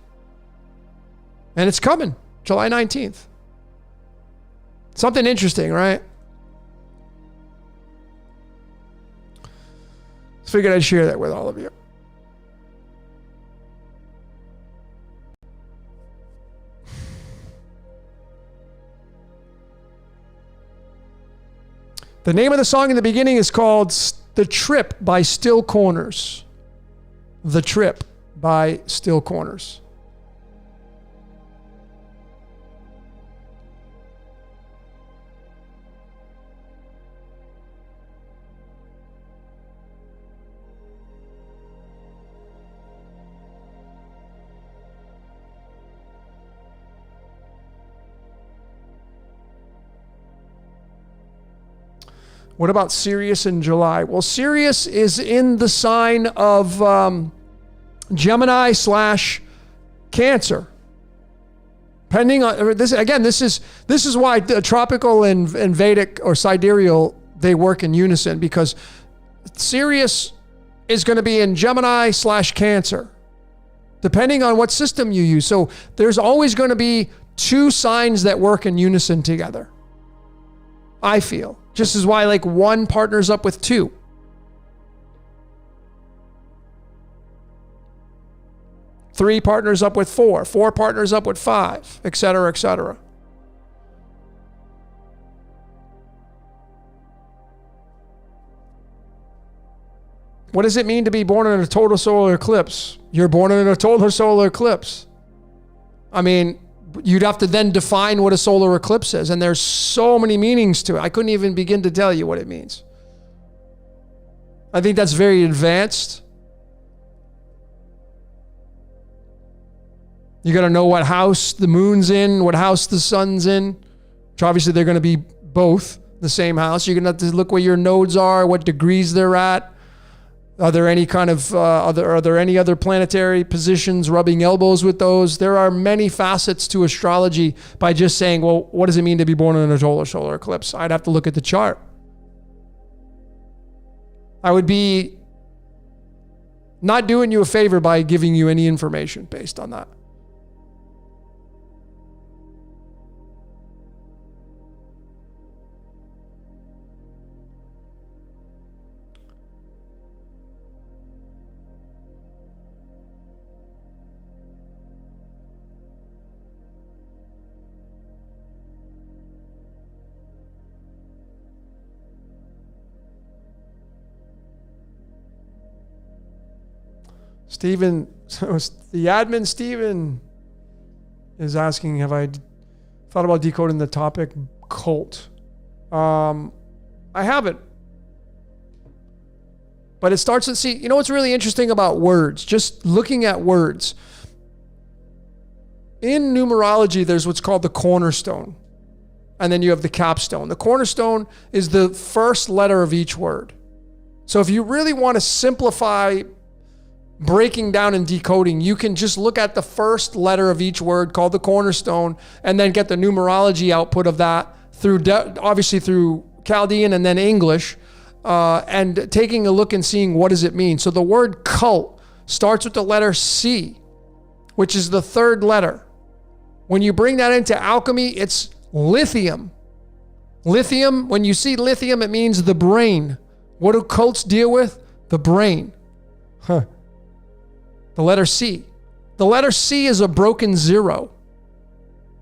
Speaker 1: And it's coming, July 19th. Something interesting, right? Figured I'd share that with all of you. The name of the song in the beginning is called The Trip by Still Corners. The Trip by Still Corners. What about Sirius in July? Well, Sirius is in the sign of Gemini / Cancer. Depending on this, again, this is why the tropical and Vedic or sidereal, they work in unison, because Sirius is going to be in Gemini / Cancer, depending on what system you use. So there's always going to be two signs that work in unison together, I feel. Just as why like one partners up with two. Three partners up with four. Four partners up with five, et cetera, et cetera. What does it mean to be born in a total solar eclipse? You're born in a total solar eclipse. I mean, you'd have to then define what a solar eclipse is. And there's so many meanings to it. I couldn't even begin to tell you what it means. I think that's very advanced. You got to know what house the moon's in, what house the sun's in. Which obviously they're going to be both the same house. You're going to have to look where your nodes are, what degrees they're at. Are there any kind of are there any other planetary positions, rubbing elbows with those? There are many facets to astrology by just saying, well, what does it mean to be born in a total solar eclipse? I'd have to look at the chart. I would be not doing you a favor by giving you any information based on that. Stephen, the admin Stephen is asking, have I thought about decoding the topic cult? I haven't. But it starts to see, you know what's really interesting about words? Just looking at words. In numerology, there's what's called the cornerstone. And then you have the capstone. The cornerstone is the first letter of each word. So if you really want to simplify breaking down and decoding, you can just look at the first letter of each word called the cornerstone and then get the numerology output of that through, obviously through Chaldean and then English, and taking a look and seeing what does it mean. So the word cult starts with the letter C, which is the third letter. When you bring that into alchemy, it's lithium. Lithium, when you see lithium, it means the brain. What do cults deal with? The brain. The letter C. The letter C is a broken 0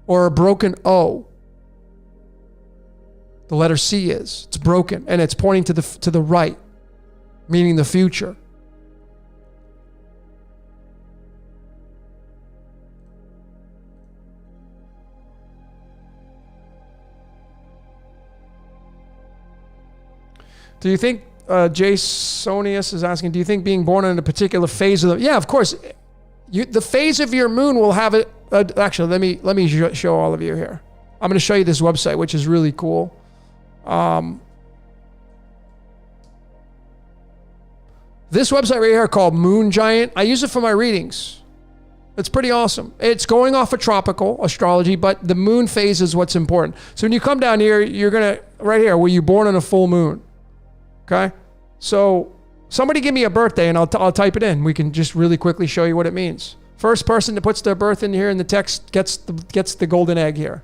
Speaker 1: or a broken O. The letter C is. It's broken and it's pointing to the right, meaning the future. Do you think Jasonius is asking, do you think being born in a particular phase of the... Yeah, of course. The phase of your moon will have it... actually, let me show all of you here. I'm going to show you this website, which is really cool. This website right here called Moon Giant, I use it for my readings. It's pretty awesome. It's going off of tropical astrology, but the moon phase is what's important. So when you come down here, you're going to... Right here, were you born on a full moon? Okay, so somebody give me a birthday and I'll type it in. We can just really quickly show you what it means. First person that puts their birth in here in the text gets the golden egg here.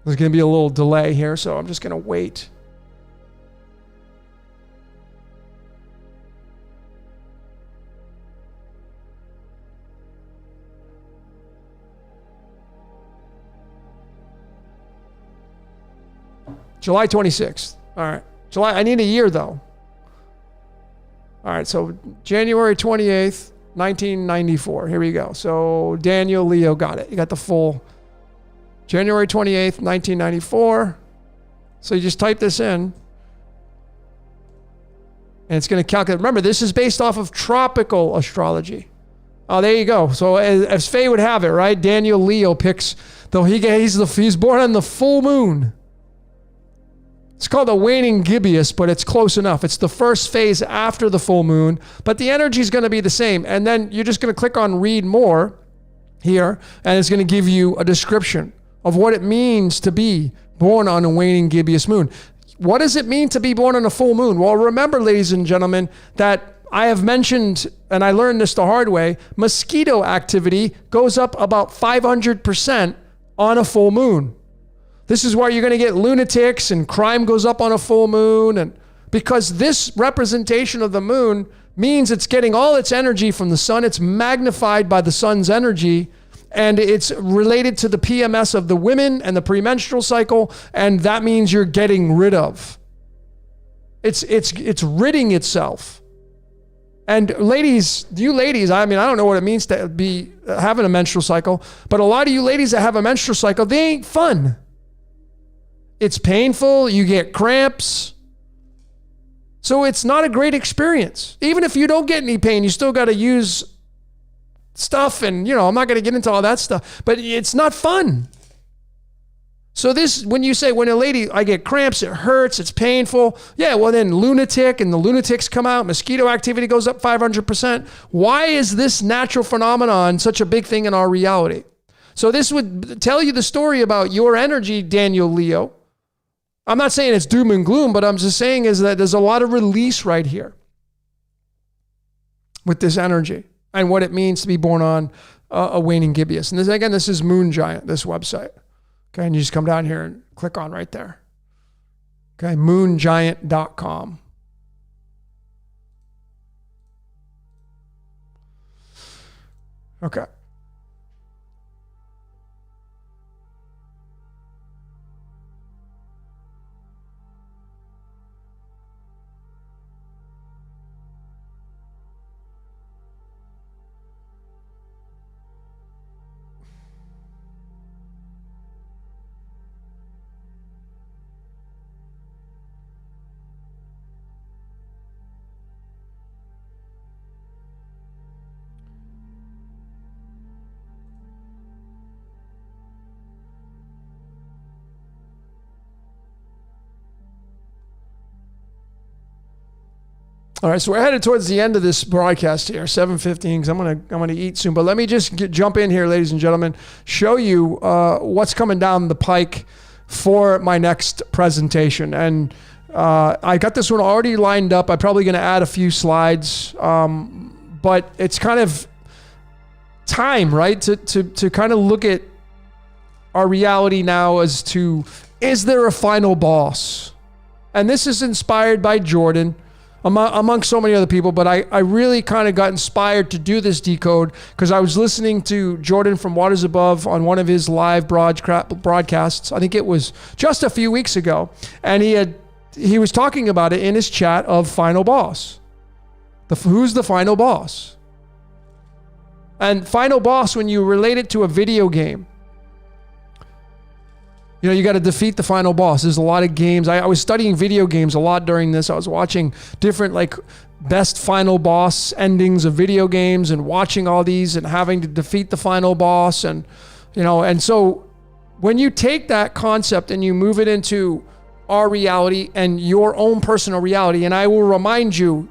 Speaker 1: There's going to be a little delay here, so I'm just going to wait. July 26th. All right. I need a year, though. All right, so January 28th, 1994. Here we go. So Daniel Leo got it. You got the full January 28th, 1994. So you just type this in. And it's going to calculate. Remember, this is based off of tropical astrology. Oh, there you go. So as Faye would have it, right? Daniel Leo picks, though he's born on the full moon. It's called a waning gibbous, but it's close enough. It's the first phase after the full moon, but the energy is going to be the same. And then you're just going to click on read more here, and it's going to give you a description of what it means to be born on a waning gibbous moon. What does it mean to be born on a full moon? Well, remember, ladies and gentlemen, that I have mentioned, and I learned this the hard way, mosquito activity goes up about 500% on a full moon. This is where you're going to get lunatics and crime goes up on a full moon. And because this representation of the moon means it's getting all its energy from the sun. It's magnified by the sun's energy, and it's related to the PMS of the women and the premenstrual cycle. And that means you're getting rid of. It's ridding itself. And ladies, I mean, I don't know what it means to be having a menstrual cycle, but a lot of you ladies that have a menstrual cycle, they ain't fun. It's painful. You get cramps. So it's not a great experience. Even if you don't get any pain, you still got to use stuff. And, I'm not going to get into all that stuff, but it's not fun. So when you say, when a lady, I get cramps, it hurts, it's painful. Yeah, well then lunatic and the lunatics come out, mosquito activity goes up 500%. Why is this natural phenomenon such a big thing in our reality? So this would tell you the story about your energy, Daniel Leo. I'm not saying it's doom and gloom, but I'm just saying is that there's a lot of release right here with this energy and what it means to be born on a waning gibbous. And this is Moon Giant, this website. Okay, and you just come down here and click on right there. Okay, moongiant.com. Okay. All right, so we're headed towards the end of this broadcast here, 7:15, because I'm gonna eat soon. But let me just jump in here, ladies and gentlemen, show you what's coming down the pike for my next presentation. And I got this one already lined up. I'm probably going to add a few slides, but it's kind of time, right, to kind of look at our reality now as to, is there a final boss? And this is inspired by Jordan, among so many other people, but I really kind of got inspired to do this decode because I was listening to Jordan from Waters Above on one of his live broadcasts. I think it was just a few weeks ago, and he was talking about it in his chat of final boss. Who's the final boss? And final boss, when you relate it to a video game, you got to defeat the final boss. There's a lot of games. I was studying video games a lot during this. I was watching different best final boss endings of video games and watching all these and having to defeat the final boss. And so when you take that concept and you move it into our reality and your own personal reality, and I will remind you,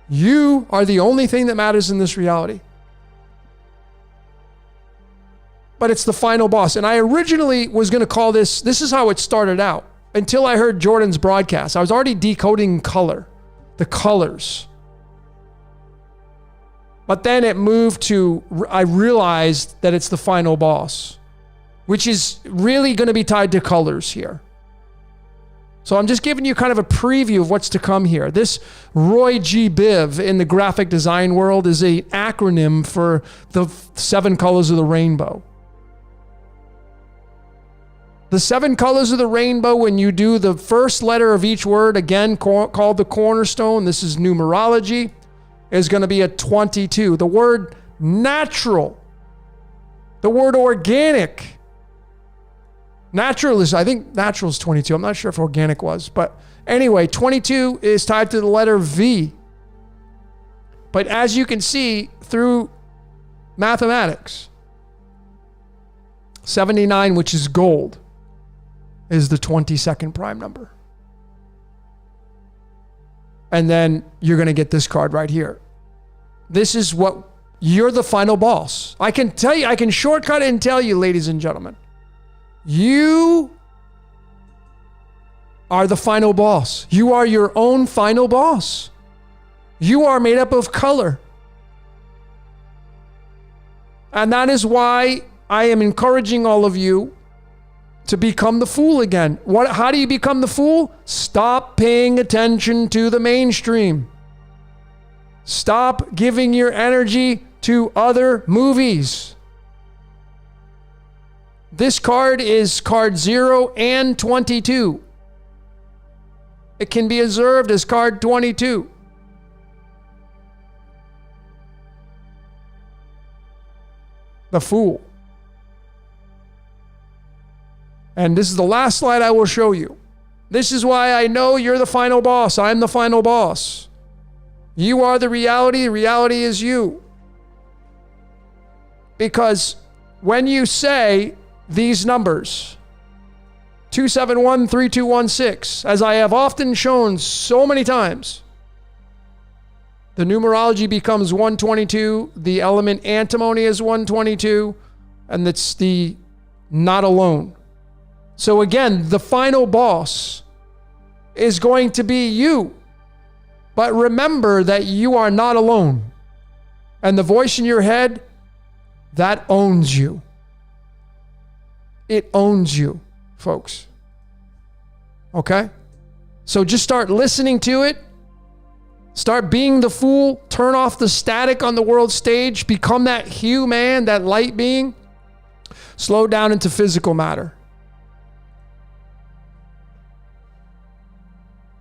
Speaker 1: you are the only thing that matters in this reality. But it's the final boss. And I originally was going to call this is how it started out, until I heard Jordan's broadcast. I was already decoding color, the colors. But then it moved to, I realized that it's the final boss, which is really going to be tied to colors here. So I'm just giving you kind of a preview of what's to come here. This Roy G. Biv in the graphic design world is an acronym for the 7 colors of the rainbow. The 7 colors of the rainbow, when you do the first letter of each word, again called the cornerstone, this is numerology, is going to be a 22. The word natural, the word organic. Natural is, I think natural is 22. I'm not sure if organic was, but anyway, 22 is tied to the letter V. But as you can see through mathematics, 79, which is gold, is the 22nd prime number. And then you're going to get this card right here. This is what, you're the final boss. I can tell you, I can shortcut it and tell you, ladies and gentlemen, you are the final boss. You are your own final boss. You are made up of color. And that is why I am encouraging all of you to become the fool again. How do you become the fool? Stop paying attention to the mainstream. Stop giving your energy to other movies. This card is card 0 and 22. It can be observed as card 22. The Fool. And this is the last slide I will show you. This is why I know you're the final boss. I'm the final boss. You are the reality. The reality is you. Because when you say these numbers, 2713216, as I have often shown so many times, the numerology becomes 122, the element antimony is 122, and it's the not alone. So again, the final boss is going to be you. But remember that you are not alone. And the voice in your head, that owns you. It owns you, folks. Okay? So just start listening to it. Start being the fool. Turn off the static on the world stage. Become that human, that light being. Slow down into physical matter.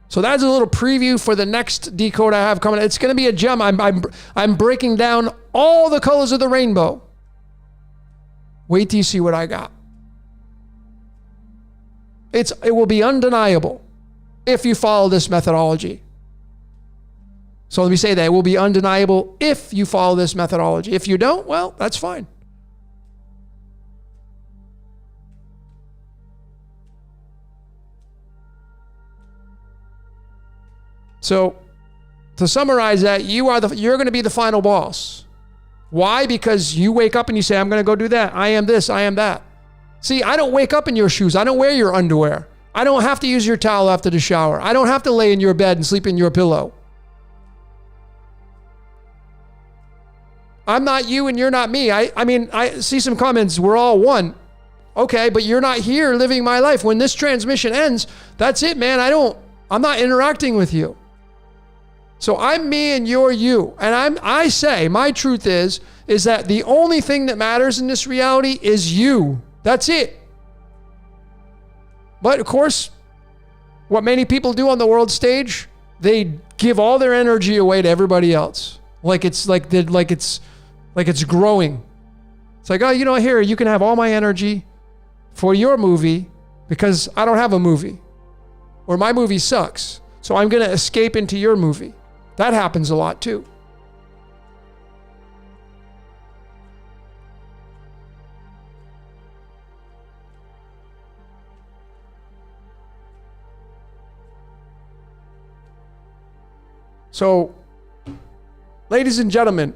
Speaker 1: So that's a little preview for the next decode I have coming. It's going to be a gem. I'm breaking down all the colors of the rainbow. Wait till you see what I got. It will be undeniable if you follow this methodology. So let me say that. It will be undeniable if you follow this methodology. If you don't, well, that's fine. So to summarize that, you're going to be the final boss. Why? Because you wake up and you say, I'm going to go do that. I am this, I am that. See, I don't wake up in your shoes. I don't wear your underwear. I don't have to use your towel after the shower. I don't have to lay in your bed and sleep in your pillow. I'm not you and you're not me. I mean, I see some comments, we're all one. Okay, but you're not here living my life. When this transmission ends, that's it, man. I'm not interacting with you. So I'm me and you're you. And I say, my truth is that the only thing that matters in this reality is you. That's it. But of course, what many people do on the world stage, they give all their energy away to everybody else. Like it's growing. It's like, oh, here, you can have all my energy for your movie because I don't have a movie. Or my movie sucks. So I'm going to escape into your movie. That happens a lot too. So, ladies and gentlemen,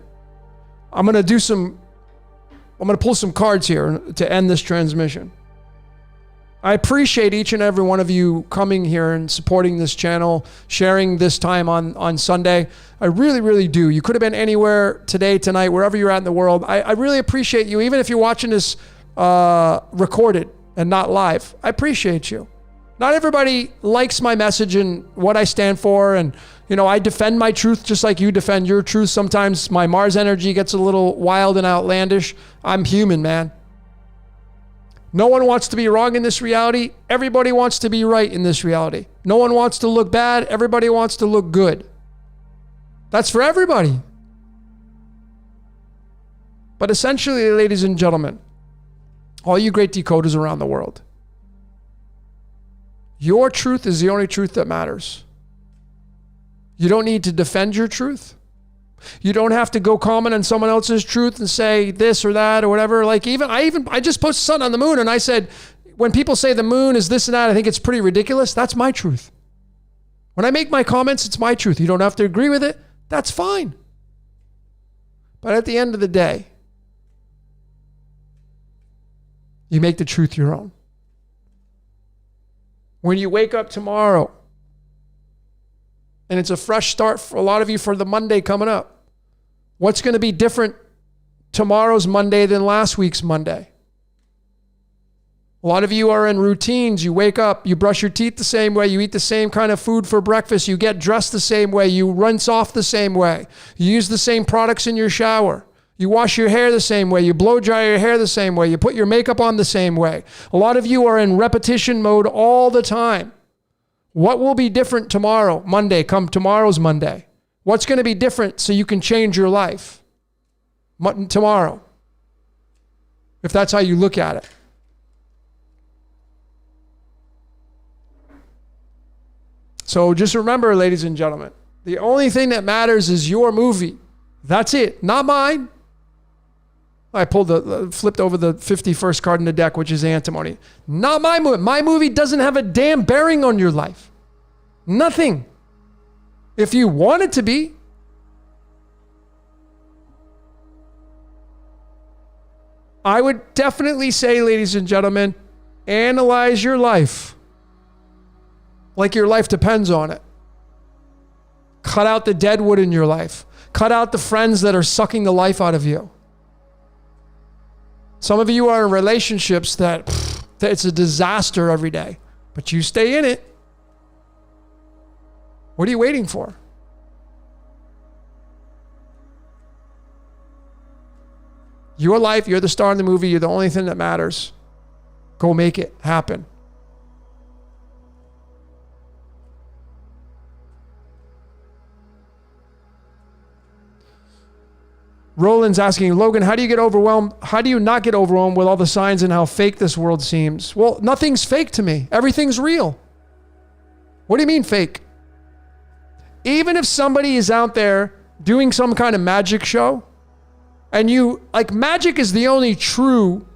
Speaker 1: I'm going to pull some cards here to end this transmission. I appreciate each and every one of you coming here and supporting this channel, sharing this time on Sunday. I really, really do. You could have been anywhere today, tonight, wherever you're at in the world. I really appreciate you, even if you're watching this recorded and not live. I appreciate you. Not everybody likes my message and what I stand for. And, you know, I defend my truth just like you defend your truth. Sometimes my Mars energy gets a little wild and outlandish. I'm human, man. No one wants to be wrong in this reality. Everybody wants to be right in this reality. No one wants to look bad. Everybody wants to look good. That's for everybody. But essentially, ladies and gentlemen, all you great decoders around the world, your truth is the only truth that matters. You don't need to defend your truth. You don't have to go comment on someone else's truth and say this or that or whatever. Like I just posted something on the moon and I said, when people say the moon is this and that, I think it's pretty ridiculous. That's my truth. When I make my comments, it's my truth. You don't have to agree with it. That's fine. But at the end of the day, you make the truth your own. When you wake up tomorrow, and it's a fresh start for a lot of you for the Monday coming up. What's going to be different tomorrow's Monday than last week's Monday? A lot of you are in routines. You wake up, you brush your teeth the same way, you eat the same kind of food for breakfast, you get dressed the same way, you rinse off the same way, you use the same products in your shower, you wash your hair the same way, you blow dry your hair the same way, you put your makeup on the same way. A lot of you are in repetition mode all the time. What will be different tomorrow, Monday, come tomorrow's Monday? What's going to be different so you can change your life tomorrow? If that's how you look at it. So just remember, ladies and gentlemen, the only thing that matters is your movie. That's it, not mine. I flipped over the 51st card in the deck, which is antimony. Not my movie. My movie doesn't have a damn bearing on your life. Nothing. If you want it to be. I would definitely say, ladies and gentlemen, analyze your life like your life depends on it. Cut out the dead wood in your life. Cut out the friends that are sucking the life out of you. Some of you are in relationships that it's a disaster every day, but you stay in it. What are you waiting for? Your life, you're the star in the movie, you're the only thing that matters. Go make it happen. Roland's asking, Logan, how do you get overwhelmed? How do you not get overwhelmed with all the signs and how fake this world seems? Well, nothing's fake to me. Everything's real. What do you mean fake? Even if somebody is out there doing some kind of magic show, and magic is the only true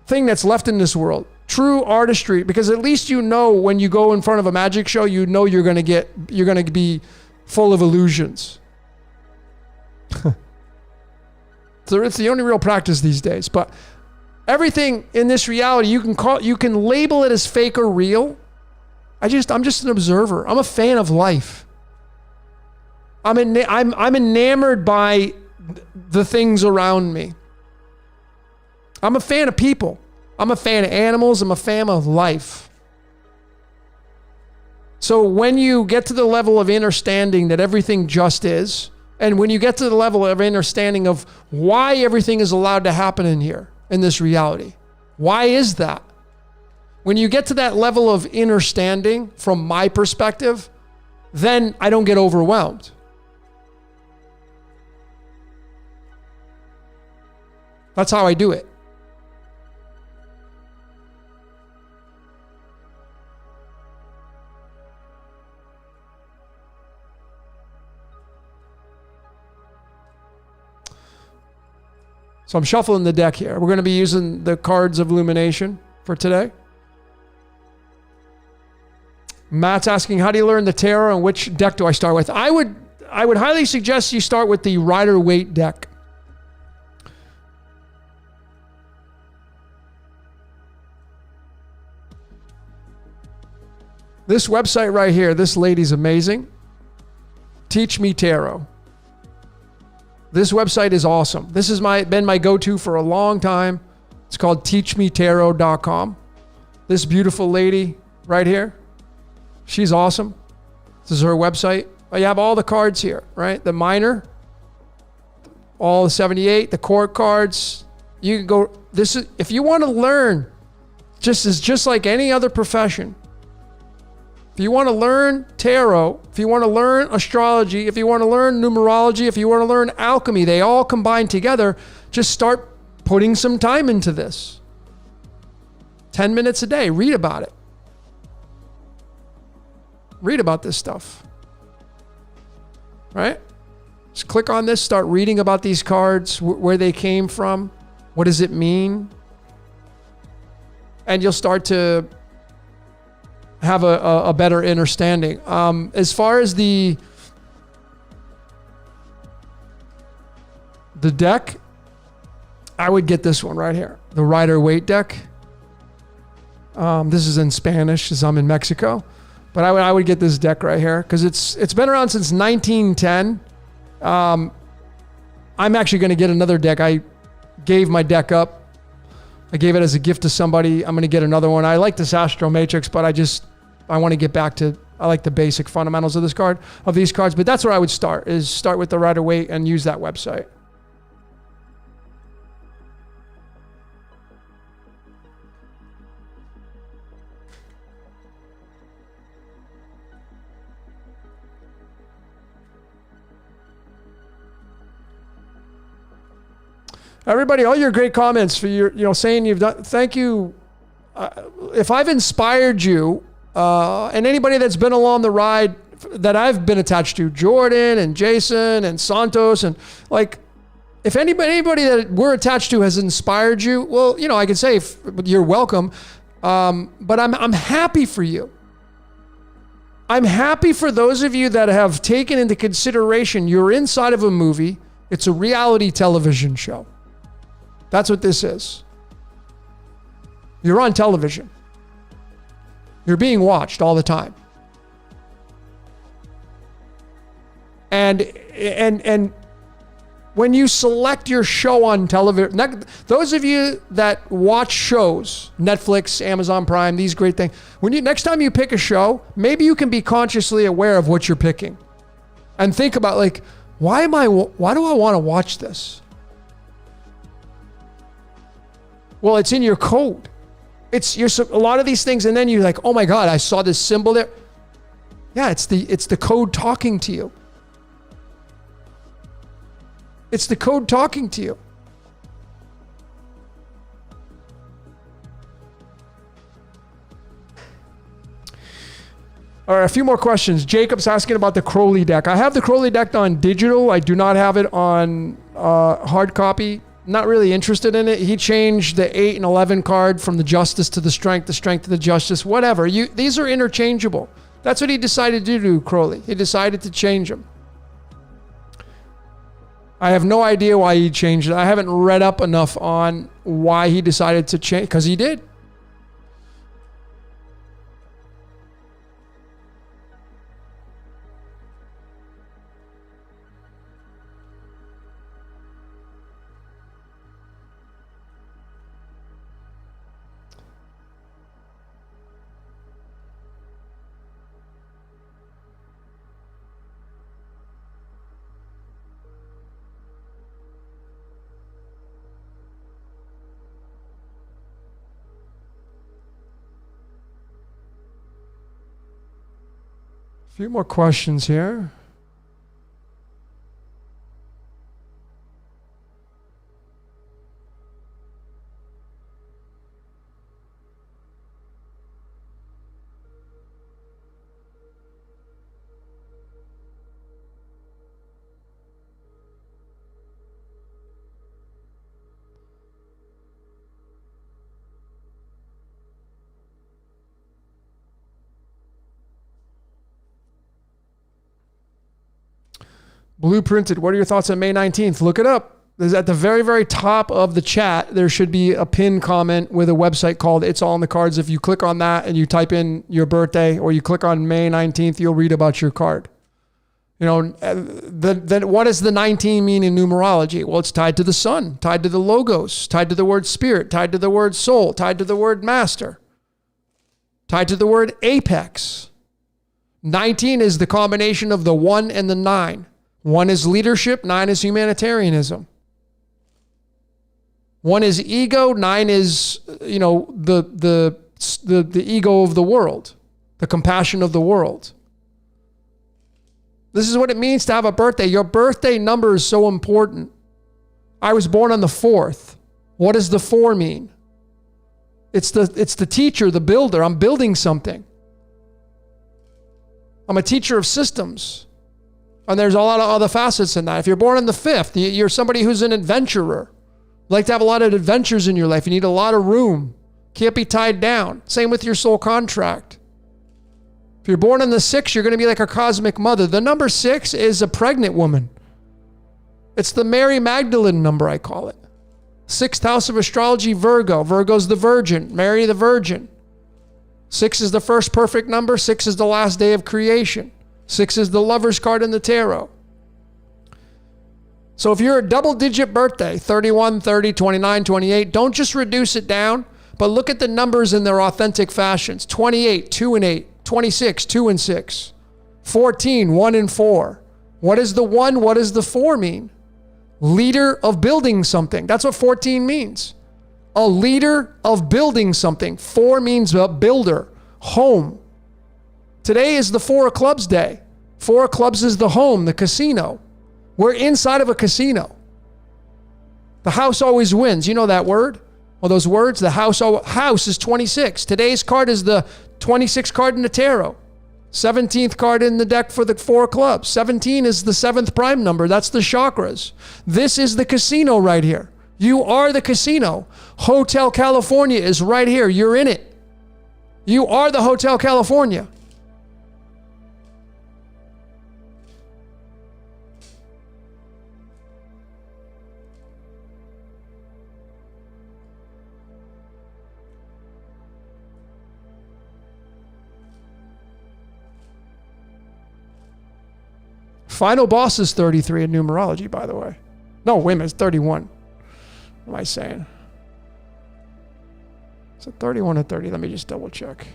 Speaker 1: thing that's left in this world. True artistry, because at least you know when you go in front of a magic show, you know you're going to be full of illusions. So it's the only real practice these days. But everything in this reality, you can label it as fake or real. I'm just an observer. I'm a fan of life. I'm enamored by the things around me. I'm a fan of people. I'm a fan of animals. I'm a fan of life. So when you get to the level of understanding that everything just is, and when you get to the level of understanding of why everything is allowed to happen in here, in this reality, why is that? When you get to that level of understanding from my perspective, then I don't get overwhelmed. That's how I do it. So I'm shuffling the deck here. We're going to be using the cards of illumination for today. Matt's asking, how do you learn the tarot and which deck do I start with? I would highly suggest you start with the Rider-Waite deck. This website right here, this lady's amazing. Teach Me Tarot. This website is awesome. This has been my go-to for a long time. It's called teachmetarot.com. This beautiful lady right here, she's awesome. This is her website. You have all the cards here, right? The minor, all the 78, the court cards. You can go, this is, if you want to learn, just like any other profession, if you want to learn tarot, if you want to learn astrology, if you want to learn numerology, if you want to learn alchemy, they all combine together. Just start putting some time into this. 10 minutes a day, read about it. Read about this stuff. Right? Just click on this, start reading about these cards, where they came from, what does it mean? And you'll start to have a better understanding. As far as the deck, I would get this one right here, the Rider-Waite deck. This is in Spanish, as I'm in Mexico, but I would get this deck right here because it's been around since 1910. I'm actually going to get another deck. I gave my deck up. I gave it as a gift to somebody. I'm going to get another one. I like this Astro Matrix, but I want to get back to, I like the basic fundamentals of these cards, but that's where I would start with the Rider-Waite and use that website. Everybody, all your great comments for your, saying you've done, thank you. If I've inspired you, and anybody that's been along the ride that I've been attached to, Jordan and Jason and Santos, and like, if anybody that we're attached to has inspired you, well, I can say you're welcome. But I'm happy for you. I'm happy for those of you that have taken into consideration you're inside of a movie. It's a reality television show. That's what this is. You're on television. You're being watched all the time. And when you select your show on television, those of you that watch shows, Netflix, Amazon Prime, these great things, next time you pick a show, maybe you can be consciously aware of what you're picking and think about, like, why do I want to watch this? Well, it's in your code. A lot of these things, and then you're like, oh my God, I saw this symbol there. Yeah, it's the code talking to you. It's the code talking to you. All right, a few more questions. Jacob's asking about the Crowley deck. I have the Crowley deck on digital. I do not have it on hard copy. Not really interested in it. He changed the 8 and 11 card from the Justice to the Strength to the Justice, whatever. These are interchangeable. That's what he decided to do, Crowley. He decided to change them. I have no idea why he changed it. I haven't read up enough on why he decided to change, because he did. A few more questions here. Blueprinted, what are your thoughts on May 19th? Look it up. There's at the very, very top of the chat, there should be a pinned comment with a website called It's All in the Cards. If you click on that and you type in your birthday, or you click on May 19th, you'll read about your card. You know, then what does the 19 mean in numerology? Well, it's tied to the sun, tied to the logos, tied to the word spirit, tied to the word soul, tied to the word master, tied to the word apex. 19 is the combination of the 1 and the 9. 1 is leadership, 9 is humanitarianism. 1 is ego, 9 is, you know, the ego of the world, the compassion of the world. This is what it means to have a birthday. Your birthday number is so important. I was born on the 4th. What does the 4 mean? It's the teacher, the builder. I'm building something. I'm a teacher of systems. And there's a lot of other facets in that. If you're born on the 5th, you're somebody who's an adventurer. You like to have a lot of adventures in your life. You need a lot of room. Can't be tied down. Same with your soul contract. If you're born on the 6th, you're going to be like a cosmic mother. The number 6 is a pregnant woman. It's the Mary Magdalene number, I call it. 6th house of astrology, Virgo. Virgo's the virgin. Mary the virgin. 6 is the first perfect number. 6 is the last day of creation. 6 is the lover's card in the tarot. So if you're a double-digit birthday, 31, 30, 29, 28, don't just reduce it down, but look at the numbers in their authentic fashions. 28, 2 and 8. 26, 2 and 6. 14, 1 and 4. What is the 1? What does the 4 mean? Leader of building something. That's what 14 means. A leader of building something. 4 means a builder, home. Today is the 4 of clubs day. 4 of clubs is the home, the casino. We're inside of a casino. The house always wins. You know that word? Well, those words, the house is 26. Today's card is the 26th card in the tarot. 17th card in the deck for the 4 of clubs. 17 is the 7th prime number. That's the chakras. This is the casino right here. You are the casino. Hotel California is right here. You're in it. You are the Hotel California. Final boss is 33 in numerology, by the way. No, wait a minute, it's 31. What am I saying? Is it 31 or 30? Let me just double check.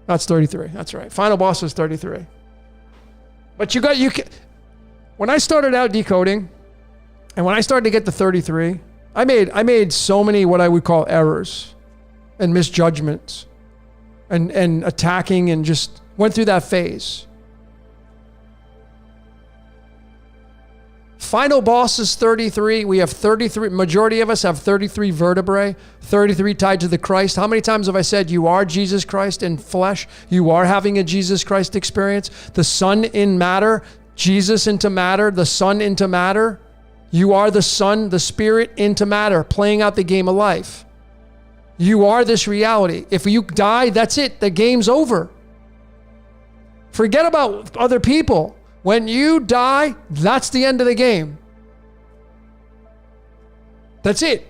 Speaker 1: That's 33. That's right. Final boss is 33. But when I started out decoding, and when I started to get to 33, I made so many what I would call errors and misjudgments and attacking, and just went through that phase. Final boss is 33. We have 33. Majority of us have 33 vertebrae, 33 tied to the Christ. How many times have I said you are Jesus Christ in flesh? You are having a Jesus Christ experience. The Son in matter, Jesus into matter, the Son into matter. You are the Son, the Spirit into matter, playing out the game of life. You are this reality. If you die, that's it. The game's over. Forget about other people. When you die, that's the end of the game. That's it.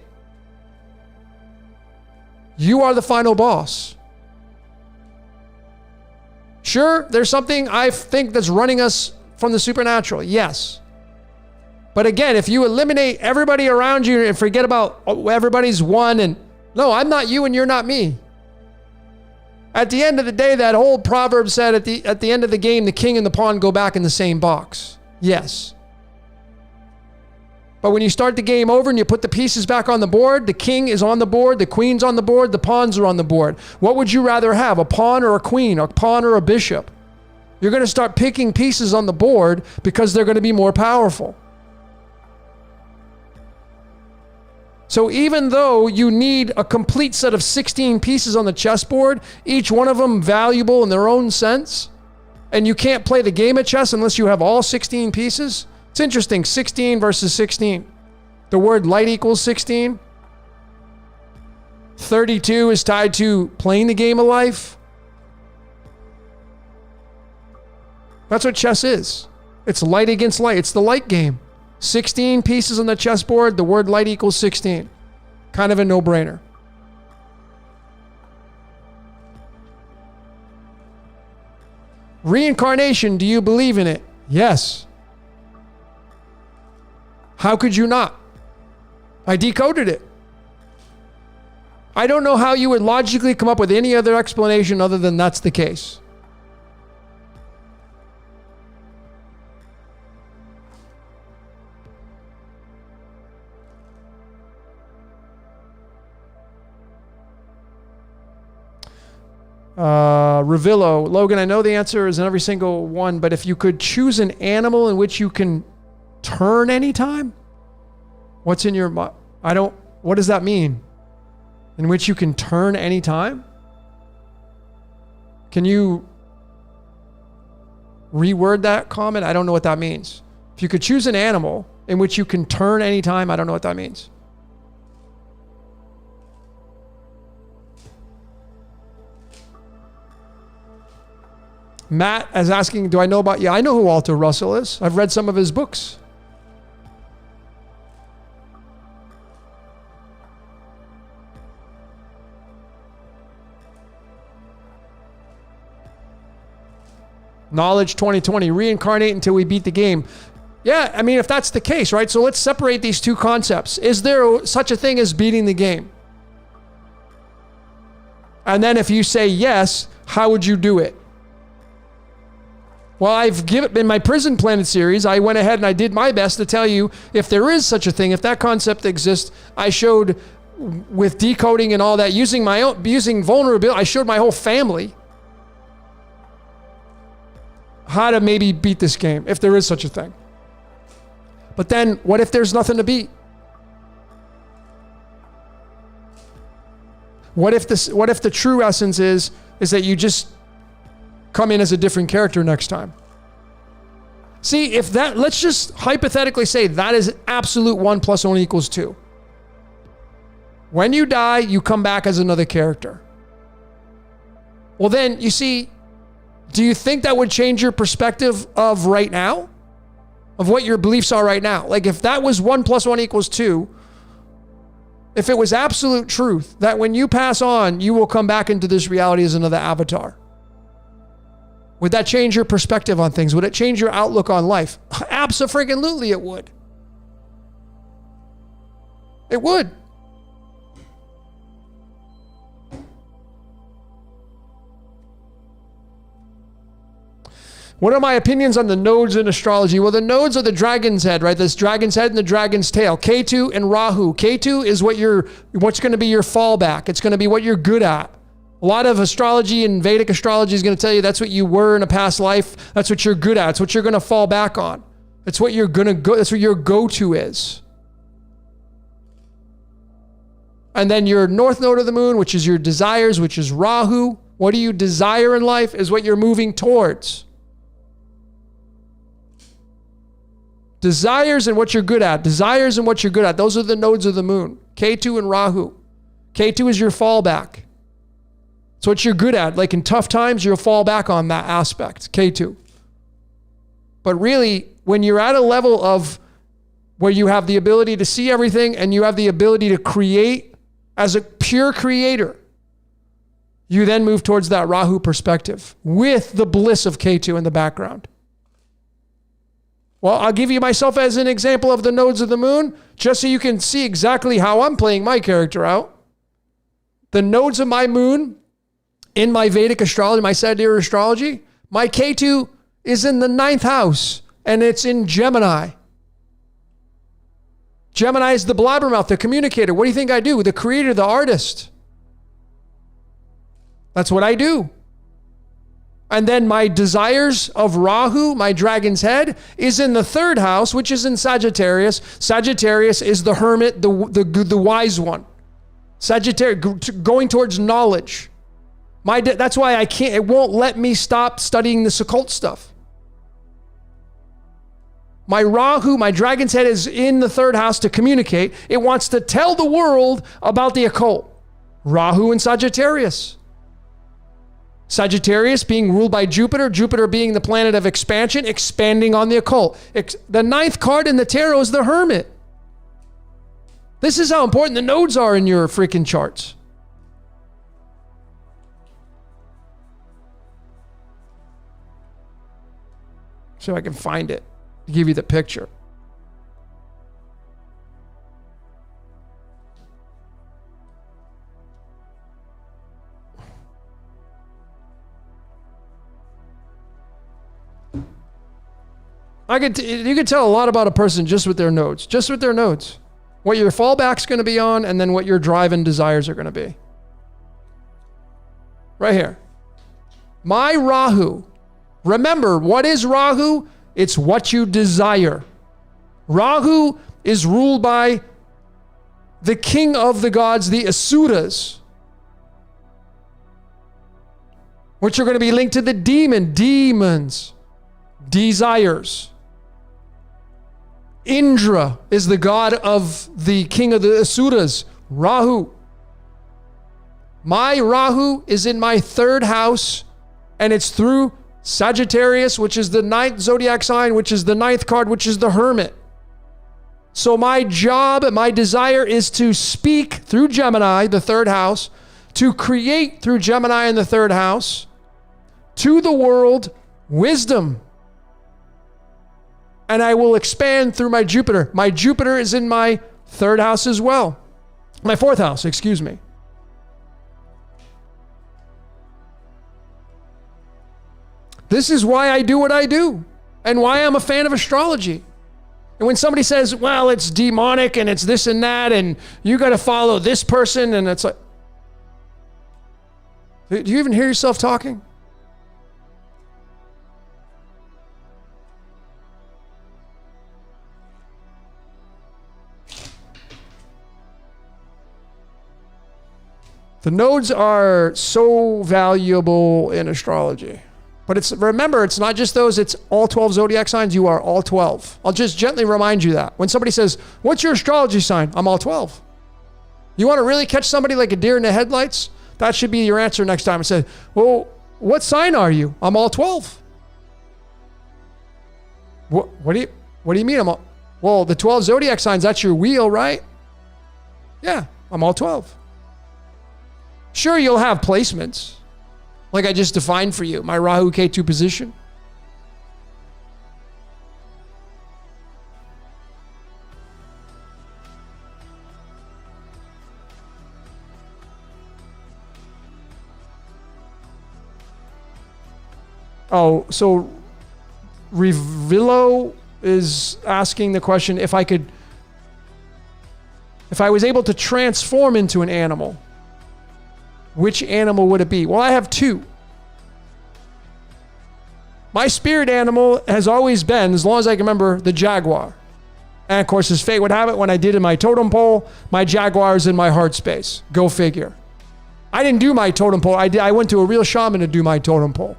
Speaker 1: You are the final boss. Sure, there's something I think that's running us from the supernatural. Yes. But again, if you eliminate everybody around you and forget about everybody's one, and no, I'm not you and you're not me. At the end of the day, that whole proverb said at the end of the game, the king and the pawn go back in the same box. Yes. But when you start the game over and you put the pieces back on the board, the king is on the board, the queen's on the board, the pawns are on the board. What would you rather have, a pawn or a queen, a pawn or a bishop? You're going to start picking pieces on the board because they're going to be more powerful. So even though you need a complete set of 16 pieces on the chessboard, each one of them valuable in their own sense, and you can't play the game of chess unless you have all 16 pieces. It's interesting, 16 versus 16. The word light equals 16. 32 is tied to playing the game of life. That's what chess is. It's light against light. It's the light game. 16 pieces on the chessboard, the word light equals 16. Kind of a no-brainer. Reincarnation, do you believe in it? Yes. How could you not? I decoded it. I don't know how you would logically come up with any other explanation other than that's the case. Ravillo, Logan, I know the answer is in every single one, but if you could choose an animal in which you can turn anytime, what's in your mind? What does that mean? In which you can turn anytime? Can you reword that comment? I don't know what that means. If you could choose an animal in which you can turn anytime, I don't know what that means. Matt is asking, do I know about you? I know who Walter Russell is. I've read some of his books. Knowledge 2020, reincarnate until we beat the game. Yeah, I mean, if that's the case, right? So let's separate these two concepts. Is there such a thing as beating the game? And then if you say yes, how would you do it? Well, in my Prison Planet series, I went ahead and I did my best to tell you if there is such a thing, if that concept exists. I showed with decoding and all that, using vulnerability, I showed my whole family how to maybe beat this game, if there is such a thing. But then, what if there's nothing to beat? What if the true essence is that you just come in as a different character next time? See, let's just hypothetically say that is absolute 1 + 1 = 2. When you die, you come back as another character. Well then, you see, do you think that would change your perspective of right now? Of what your beliefs are right now? Like if that was 1 + 1 = 2, if it was absolute truth that when you pass on, you will come back into this reality as another avatar, would that change your perspective on things? Would it change your outlook on life? Abso-freaking-lutely it would. It would. What are my opinions on the nodes in astrology? Well, the nodes are the dragon's head, right? This dragon's head and the dragon's tail. Ketu and Rahu. Ketu is what's going to be your fallback. It's going to be what you're good at. A lot of astrology and Vedic astrology is going to tell you that's what you were in a past life. That's what you're good at. It's what you're going to fall back on. It's what you're going to go. That's what your go-to is. And then your north node of the moon, which is your desires, which is Rahu. What do you desire in life is what you're moving towards. Desires and what you're good at. Desires and what you're good at. Those are the nodes of the moon. Ketu and Rahu. Ketu is your fallback. It's what you're good at. Like in tough times, you'll fall back on that aspect, K2. But really, when you're at a level of where you have the ability to see everything and you have the ability to create as a pure creator, you then move towards that Rahu perspective with the bliss of K2 in the background. Well, I'll give you myself as an example of the nodes of the moon, just so you can see exactly how I'm playing my character out. The nodes of my moon in my Vedic astrology, my Sagittarian astrology, my Ketu is in the 9th house, and it's in Gemini. Gemini is the blabbermouth, the communicator. What do you think I do? The creator, the artist. That's what I do. And then my desires of Rahu, my dragon's head, is in the 3rd house, which is in Sagittarius. Sagittarius is the hermit, the wise one. Sagittarius, going towards knowledge. That's why it won't let me stop studying this occult stuff. My Rahu, my dragon's head, is in the 3rd house to communicate. It wants to tell the world about the occult. Rahu and Sagittarius. Sagittarius being ruled by Jupiter, Jupiter being the planet of expansion, expanding on the occult. The ninth card in the tarot is the Hermit. This is how important the nodes are in your freaking charts. See if I can find it to give you the picture. You could tell a lot about a person just with their nodes. Just with their nodes. What your fallback's going to be on, and then what your drive and desires are going to be. Right here. My Rahu. Remember, what is Rahu? It's what you desire. Rahu is ruled by the king of the gods, the Asuras, which are going to be linked to the demons, desires. Indra is the god of the king of the Asuras, Rahu. My Rahu is in my third house, and it's through Sagittarius, which is the ninth zodiac sign, which is the ninth card, which is the Hermit. So my job, my desire is to speak through Gemini, the third house, to create through Gemini in the third house, to the world, wisdom. And I will expand through my Jupiter. My Jupiter is in my third house as well. My fourth house, excuse me. This is why I do what I do and why I'm a fan of astrology. And when somebody says, well, it's demonic and it's this and that and you got to follow this person, and it's like, do you even hear yourself talking? The nodes are so valuable in astrology. But remember, it's not just those, it's all 12 zodiac signs. You are all 12. I'll just gently remind you that. When somebody says, what's your astrology sign? I'm all 12. You want to really catch somebody like a deer in the headlights? That should be your answer next time. I say, well, what sign are you? I'm all 12. What do you mean? Well, the 12 zodiac signs, that's your wheel, right? Yeah, I'm all 12. Sure, you'll have placements, like I just defined for you, my Rahu K2 position. Oh, so Revilo is asking the question, if I was able to transform into an animal, which animal would it be? Well, I have two. My spirit animal has always been, as long as I can remember, the jaguar. And of course, as fate would have it, when I did in my totem pole, my jaguar is in my heart space. Go figure. I didn't do my totem pole. I went to a real shaman to do my totem pole.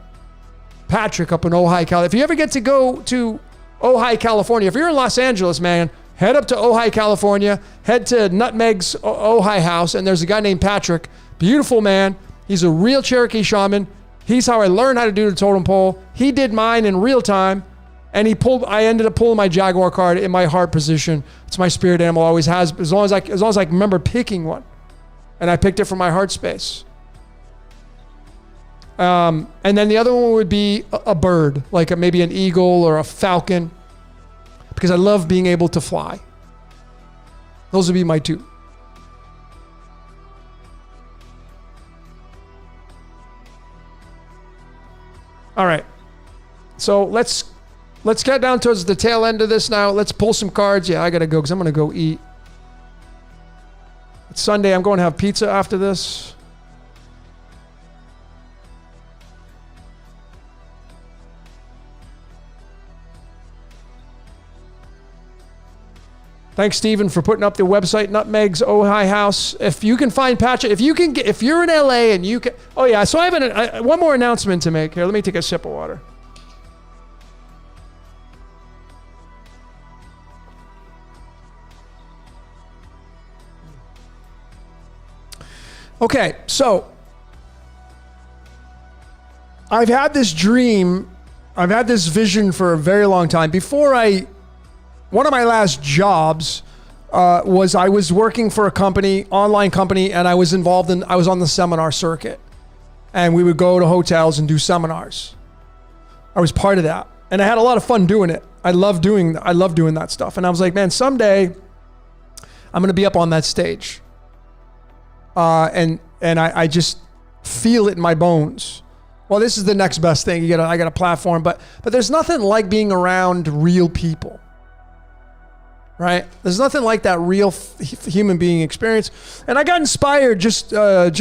Speaker 1: Patrick up in Ojai, California. If you ever get to go to Ojai, California, if you're in Los Angeles, man, head up to Ojai, California, head to Nutmeg's Ojai house, and there's a guy named Patrick. Beautiful man. He's a real Cherokee shaman. He's how I learned how to do the totem pole. He did mine in real time, and I ended up pulling my Jaguar card in my heart position. It's my spirit animal, always has, as long as I can remember picking one. And I picked it from my heart space. And then the other one would be a bird, like maybe an eagle or a falcon, because I love being able to fly. Those would be my two. All right, so let's get down towards the tail end of this now. Let's pull some cards. Yeah, I gotta go because I'm gonna go eat. It's Sunday. I'm going to have pizza after this. Thanks, Stephen, for putting up the website, Nutmeg's Ojai House. If you can find Patrick, if you're in LA and you can, oh yeah, so I have one more announcement to make. Here, let me take a sip of water. Okay, so I've had this dream. I've had this vision for a very long time. One of my last jobs was I was working for a company, online company, and I was on the seminar circuit. And we would go to hotels and do seminars. I was part of that. And I had a lot of fun doing it. I love doing that stuff. And I was like, man, someday I'm going to be up on that stage. And I just feel it in my bones. Well, this is the next best thing. I got a platform, but there's nothing like being around real people. Right? There's nothing like that real human being experience. And I got inspired just a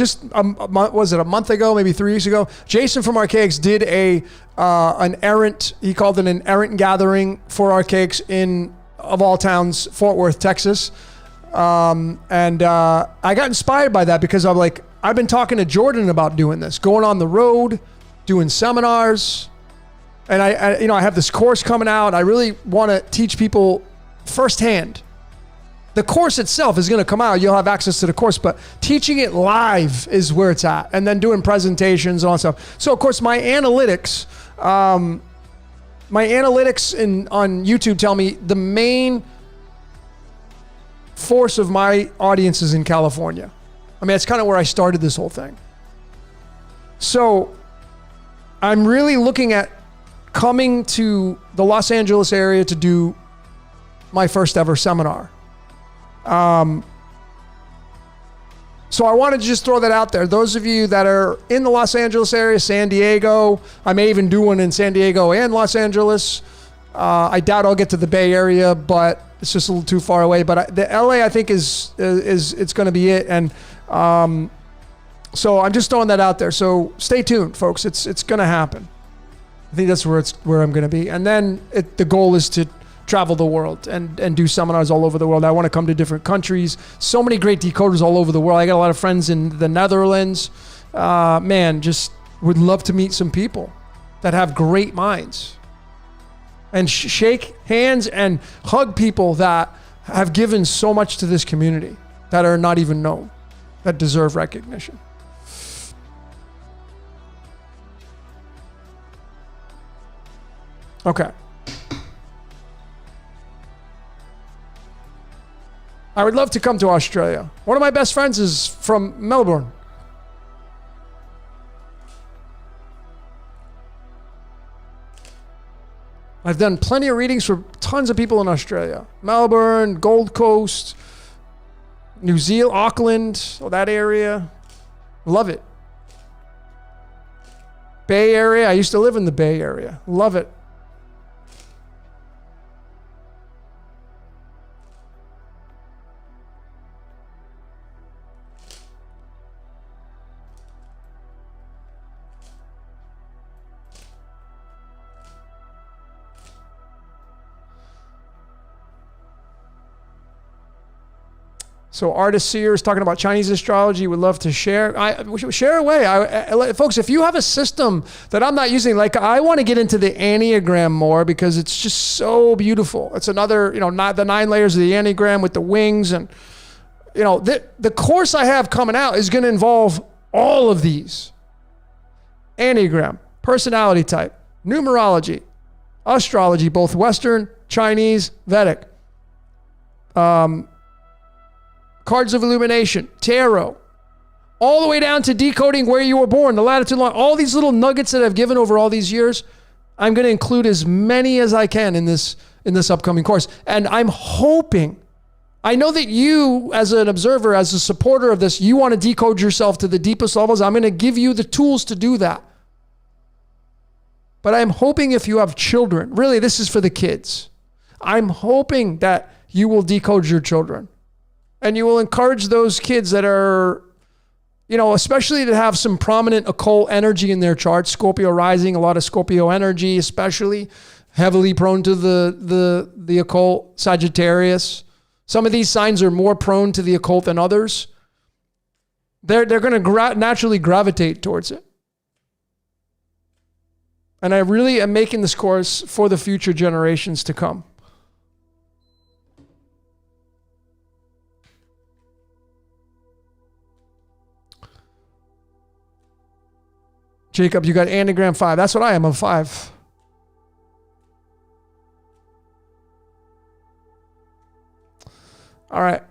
Speaker 1: month ago, maybe 3 weeks ago. Jason from Archaics did he called it an errant gathering for Archaics of all towns, Fort Worth, Texas. I got inspired by that because I've been talking to Jordan about doing this, going on the road, doing seminars. And I have this course coming out. I really want to teach people firsthand. The course itself is going to come out. You'll have access to the course, but teaching it live is where it's at. And then doing presentations and all that stuff. So of course my analytics on YouTube tell me the main force of my audience is in California. I mean, that's kind of where I started this whole thing. So I'm really looking at coming to the Los Angeles area to do my first ever seminar. So I wanted to just throw that out there. Those of you that are in the Los Angeles area, San Diego, I may even do one in San Diego and Los Angeles. I doubt I'll get to the Bay Area, but it's just a little too far away. But the LA, I think it's going to be it. And so I'm just throwing that out there. So stay tuned, folks. It's going to happen. I think that's where I'm going to be. And then the goal is to travel the world and do seminars all over the world. I want to come to different countries. So many great decoders all over the world. I got a lot of friends in the Netherlands. Just would love to meet some people that have great minds and shake hands and hug people that have given so much to this community that are not even known, that deserve recognition. Okay. I would love to come to Australia. One of my best friends is from Melbourne. I've done plenty of readings for tons of people in Australia. Melbourne, Gold Coast, New Zealand, Auckland, that area. Love it. Bay Area. I used to live in the Bay Area. Love it. So Artist Seer is talking about Chinese astrology. Would love to share. Share away. Folks, if you have a system that I'm not using, like I want to get into the Enneagram more because it's just so beautiful. It's another, not the 9 layers of the Enneagram with the wings. And, the course I have coming out is going to involve all of these. Enneagram, personality type, numerology, astrology, both Western, Chinese, Vedic. Cards of illumination, tarot, all the way down to decoding where you were born, the latitude, all these little nuggets that I've given over all these years. I'm going to include as many as I can in this upcoming course. And I'm hoping, I know that you as an observer, as a supporter of this, you want to decode yourself to the deepest levels. I'm going to give you the tools to do that. But I'm hoping if you have children, really this is for the kids. I'm hoping that you will decode your children. And you will encourage those kids that are, especially to have some prominent occult energy in their chart. Scorpio rising, a lot of Scorpio energy, especially heavily prone to the occult. Sagittarius. Some of these signs are more prone to the occult than others. They're going to naturally gravitate towards it. And I really am making this course for the future generations to come. Jacob, you got Enneagram 5. That's what I am, a 5. All right.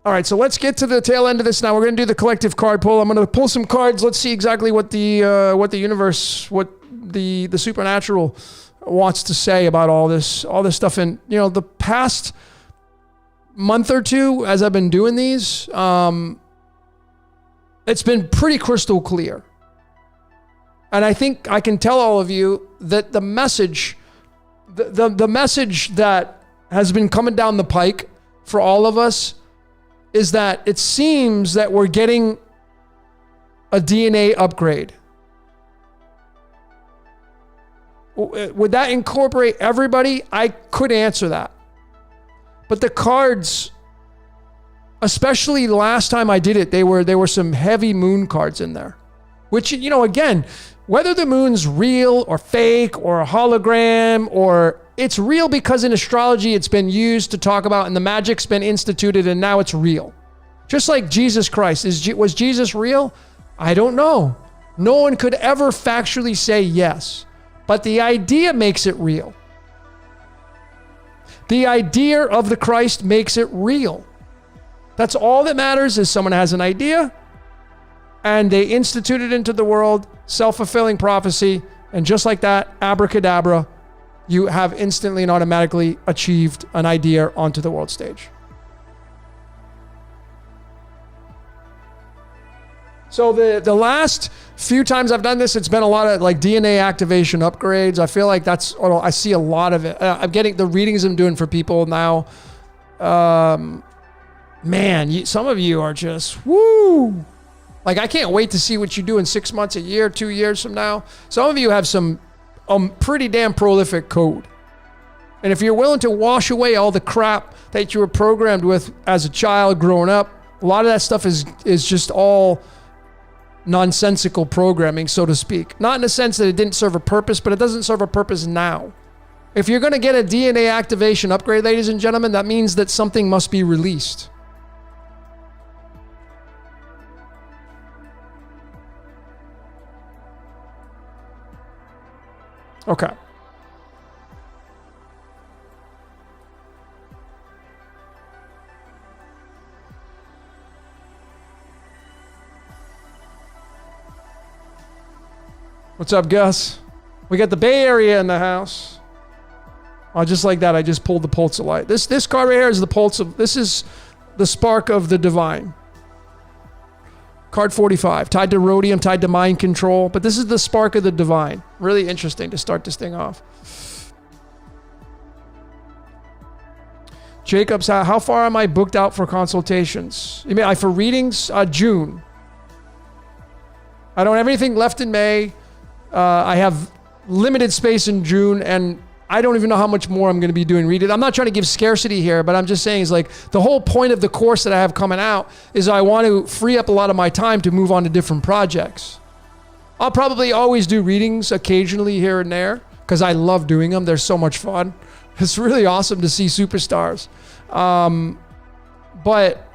Speaker 1: All right, so let's get to the tail end of this now. We're going to do the collective card pull. I'm going to pull some cards. Let's see exactly what the universe, what the supernatural wants to say about all this stuff. And, you know, the past month or two, as I've been doing these, it's been pretty crystal clear. And I think I can tell all of you that the message, the message that has been coming down the pike for all of us is that it seems that we're getting a DNA upgrade. Would that incorporate everybody? I could answer that. But the cards, especially last time I did it, there were some heavy moon cards in there. Which, you know, again, whether the moon's real or fake or a hologram, or it's real because in astrology it's been used to talk about and the magic's been instituted and now it's real. Just like Jesus Christ. Was Jesus real? I don't know. No one could ever factually say yes. But the idea makes it real. The idea of the Christ makes it real. That's all that matters, is someone has an idea and they institute it into the world, self-fulfilling prophecy, and just like that, abracadabra, you have instantly and automatically achieved an idea onto the world stage. So the last few times I've done this, it's been a lot of like DNA activation upgrades. I feel like I see a lot of it. I'm getting the readings I'm doing for people now. Man, some of you are just, woo. Like, I can't wait to see what you do in 6 months, a year, 2 years from now. Some of you have some pretty damn prolific code. And if you're willing to wash away all the crap that you were programmed with as a child growing up, a lot of that stuff is just all nonsensical programming, so to speak. Not in the sense that it didn't serve a purpose, but it doesn't serve a purpose now. If you're going to get a DNA activation upgrade, ladies and gentlemen, that means that something must be released. Okay. What's up, Gus? We got the Bay Area in the house. Oh, just like that, I just pulled the pulse of light. This card right here is the pulse of, this is the spark of the divine. Card 45, tied to rhodium, tied to mind control, but this is the spark of the divine. Really interesting to start this thing off. Jacobs, how far am I booked out for consultations? You mean for readings? June. I don't have anything left in May. I have limited space in June, and I don't even know how much more I'm going to be doing reading. I'm not trying to give scarcity here, but I'm just saying is like the whole point of the course that I have coming out is I want to free up a lot of my time to move on to different projects. I'll probably always do readings occasionally here and there because I love doing them. They're so much fun. It's really awesome to see superstars. But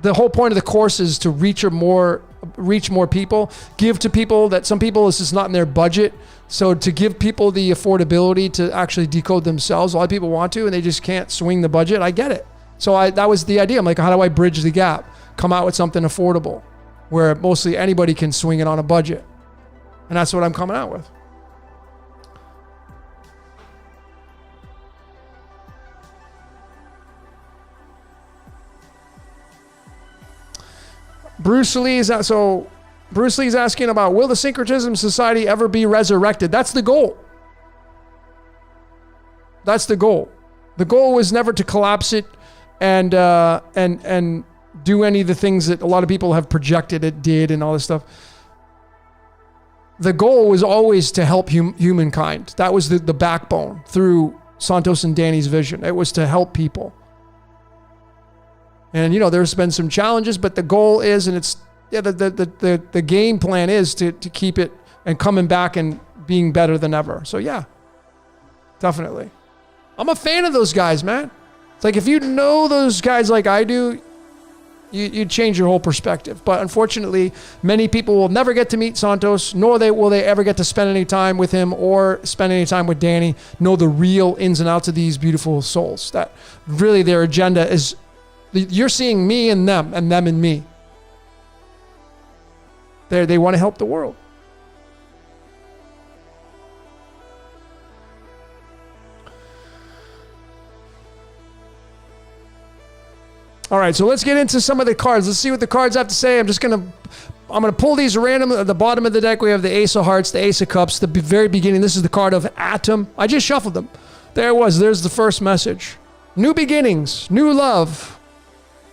Speaker 1: the whole point of the course is to reach more people, give to people that some people, this is not in their budget. So to give people the affordability to actually decode themselves, a lot of people want to, and they just can't swing the budget. I get it. So that was the idea. I'm like, how do I bridge the gap? Come out with something affordable where mostly anybody can swing it on a budget. And that's what I'm coming out with. Bruce Lee is asking about, will the Syncretism Society ever be resurrected? That's the goal. That's the goal. The goal was never to collapse it and do any of the things that a lot of people have projected it did and all this stuff. The goal was always to help humankind. That was the backbone through Santos and Danny's vision. It was to help people. And, you know, there's been some challenges, but the goal is, and it's, yeah, the game plan is to keep it and coming back and being better than ever. So, yeah, definitely. I'm a fan of those guys, man. It's like, if you know those guys like I do, You'd change your whole perspective. But unfortunately, many people will never get to meet Santos, nor will they ever get to spend any time with him or spend any time with Danny, know the real ins and outs of these beautiful souls. That really their agenda is, you're seeing me and them and me. They want to help the world. All right, so let's get into some of the cards. Let's see what the cards have to say. I'm gonna pull these random. At the bottom of the deck, we have the Ace of Hearts, the Ace of Cups. The very beginning, this is the card of Atom. I just shuffled them. There it was. There's the first message. New beginnings, new love.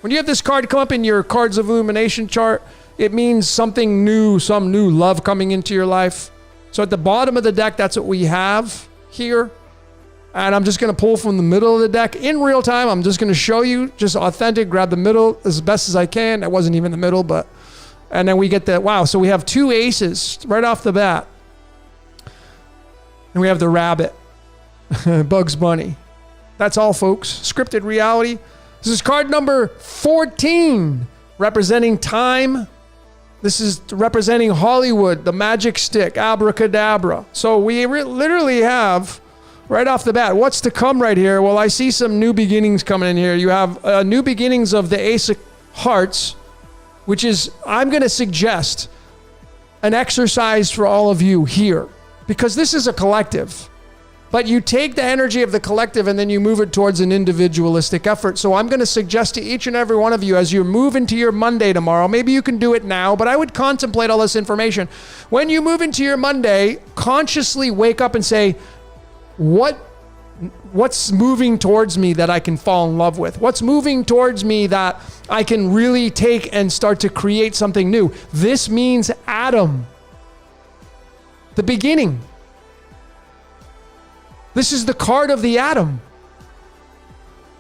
Speaker 1: When you have this card come up in your Cards of Illumination chart, it means something new, some new love coming into your life. So at the bottom of the deck, that's what we have here. And I'm just going to pull from the middle of the deck in real time. I'm just going to show you, just authentic, grab the middle as best as I can. It wasn't even the middle, but... And then we get the... Wow, so we have two aces right off the bat. And we have the rabbit. Bugs Bunny. That's all, folks. Scripted reality. This is card number 14, representing time. This is representing Hollywood, the magic stick, abracadabra. So we literally have... Right off the bat, what's to come right here? Well, I see some new beginnings coming in here. You have new beginnings of the Ace of Hearts, which is, I'm going to suggest an exercise for all of you here, because this is a collective. But you take the energy of the collective and then you move it towards an individualistic effort. So I'm going to suggest to each and every one of you, as you move into your Monday tomorrow, maybe you can do it now, but I would contemplate all this information. When you move into your Monday, consciously wake up and say, what's moving towards me that I can fall in love with? What's moving towards me that I can really take and start to create something new? This means Atom, the beginning. This is the card of the atom.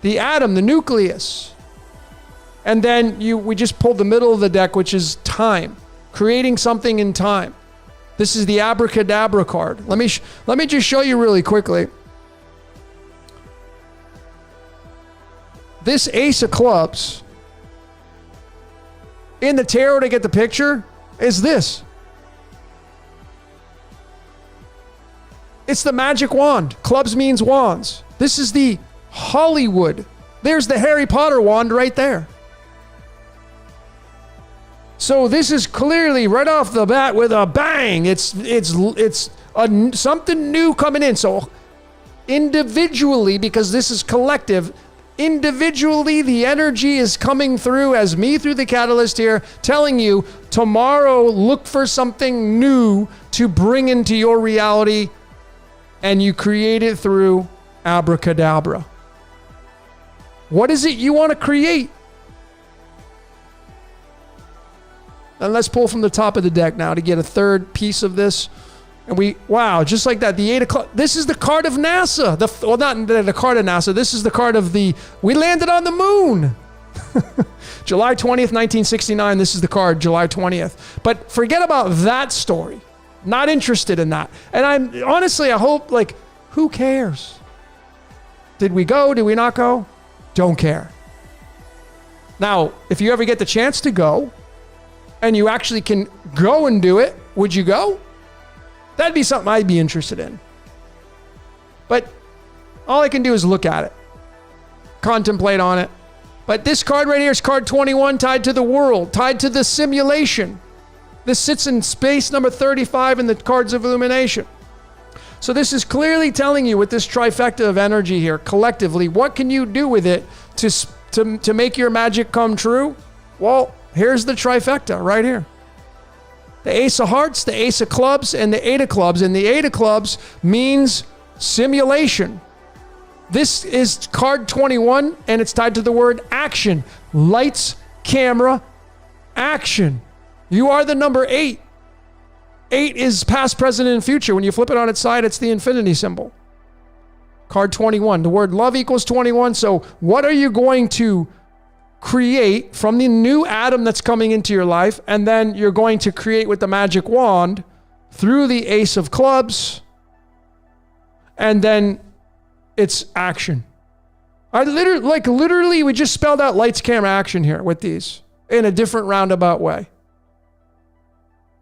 Speaker 1: The atom, the nucleus. And then we just pulled the middle of the deck, which is time, creating something in time. This is the abracadabra card. Let me just show you really quickly. This Ace of Clubs in the tarot, to get the picture, is this. It's the magic wand. Clubs means wands. This is the Hollywood. There's the Harry Potter wand right there. So this is clearly right off the bat with a bang. It's something new coming in. So individually, because this is collective, individually the energy is coming through as me through the catalyst here, telling you tomorrow look for something new to bring into your reality, and you create it through abracadabra. What is it you want to create? And let's pull from the top of the deck now to get a third piece of this. And wow, just like that, the 8 o'clock. This is the card of NASA. Not the card of NASA. This is the card of we landed on the moon. July 20th, 1969. This is the card, July 20th. But forget about that story. Not interested in that. And I hope, who cares? Did we go? Did we not go? Don't care. Now, if you ever get the chance to go, and you actually can go and do it, would you go? That'd be something I'd be interested in. But all I can do is look at it, contemplate on it. But this card right here is card 21, tied to the world, tied to the simulation. This sits in space number 35 in the Cards of Illumination. So this is clearly telling you with this trifecta of energy here, collectively, what can you do with it to make your magic come true? Well, here's the trifecta right here. The Ace of Hearts, the Ace of Clubs, and the 8 of Clubs. And the 8 of Clubs means simulation. This is card 21, and it's tied to the word action. Lights, camera, action. You are the number 8. 8 is past, present, and future. When you flip it on its side, it's the infinity symbol. Card 21. The word love equals 21. So what are you going to create from the new atom that's coming into your life? And then you're going to create with the magic wand through the Ace of Clubs. And then it's action. Literally, we just spelled out lights, camera, action here with these. in a different roundabout way.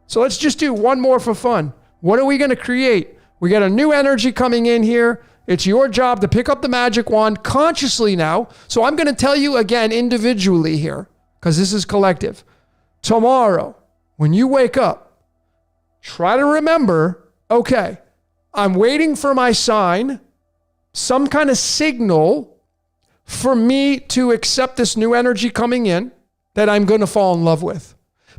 Speaker 1: So let's just do one more for fun. What are we going to create? We got a new energy coming in here. It's your job to pick up the magic wand consciously now. So I'm going to tell you again individually here, because this is collective. Tomorrow, when you wake up, try to remember, okay, I'm waiting for my sign, some kind of signal for me to accept this new energy coming in that I'm going to fall in love with.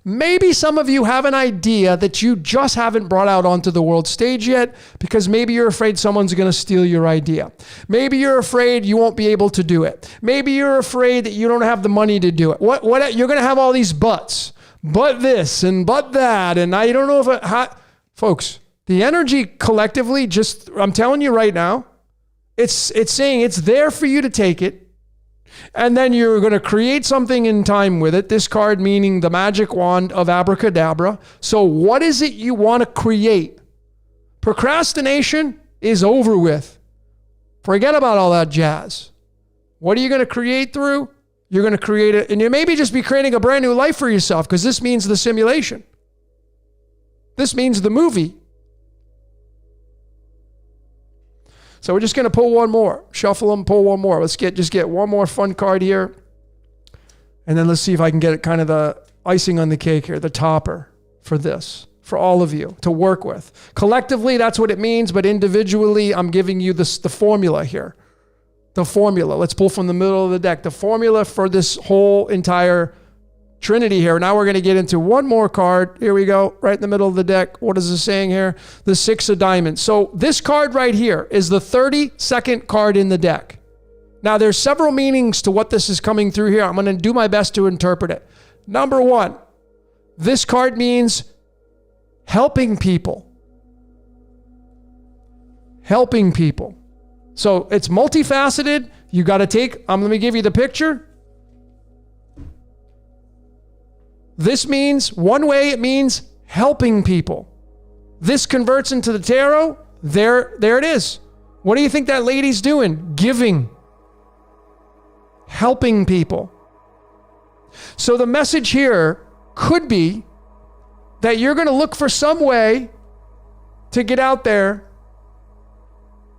Speaker 1: Maybe some of you have an idea that you just haven't brought out onto the world stage yet because maybe you're afraid someone's going to steal your idea. Maybe you're afraid you won't be able to do it. Maybe you're afraid that you don't have the money to do it. What you're going to have all these buts. But this and but that. And I don't know if folks, the energy collectively, just, I'm telling you right now, it's saying it's there for you to take it. And then you're going to create something in time with it. This card meaning the magic wand of abracadabra. So what is it you want to create? Procrastination is over with. Forget about all that jazz. What are you going to create through? You're going to create it. And you maybe just be creating a brand new life for yourself because this means the simulation. This means the movie. So we're just going to pull one more. Shuffle them, pull one more. Let's just get one more fun card here. And then let's see if I can get kind of the icing on the cake here, the topper for this, for all of you to work with. Collectively, that's what it means. But individually, I'm giving you the formula here. The formula. Let's pull from the middle of the deck. The formula for this whole entire Trinity here. Now we're going to get into one more card. Here we go, right in the middle of the deck. What is it saying here? The Six of Diamonds. So this card right here is the 32nd card in the deck. Now there's several meanings to what this is coming through here. I'm going to do my best to interpret it. Number one, this card means helping people. Helping people. So it's multifaceted. You got to take, let me give you the picture. This means, one way it means helping people. This converts into the tarot. There it is. What do you think that lady's doing? Giving. Helping people. So the message here could be that you're going to look for some way to get out there.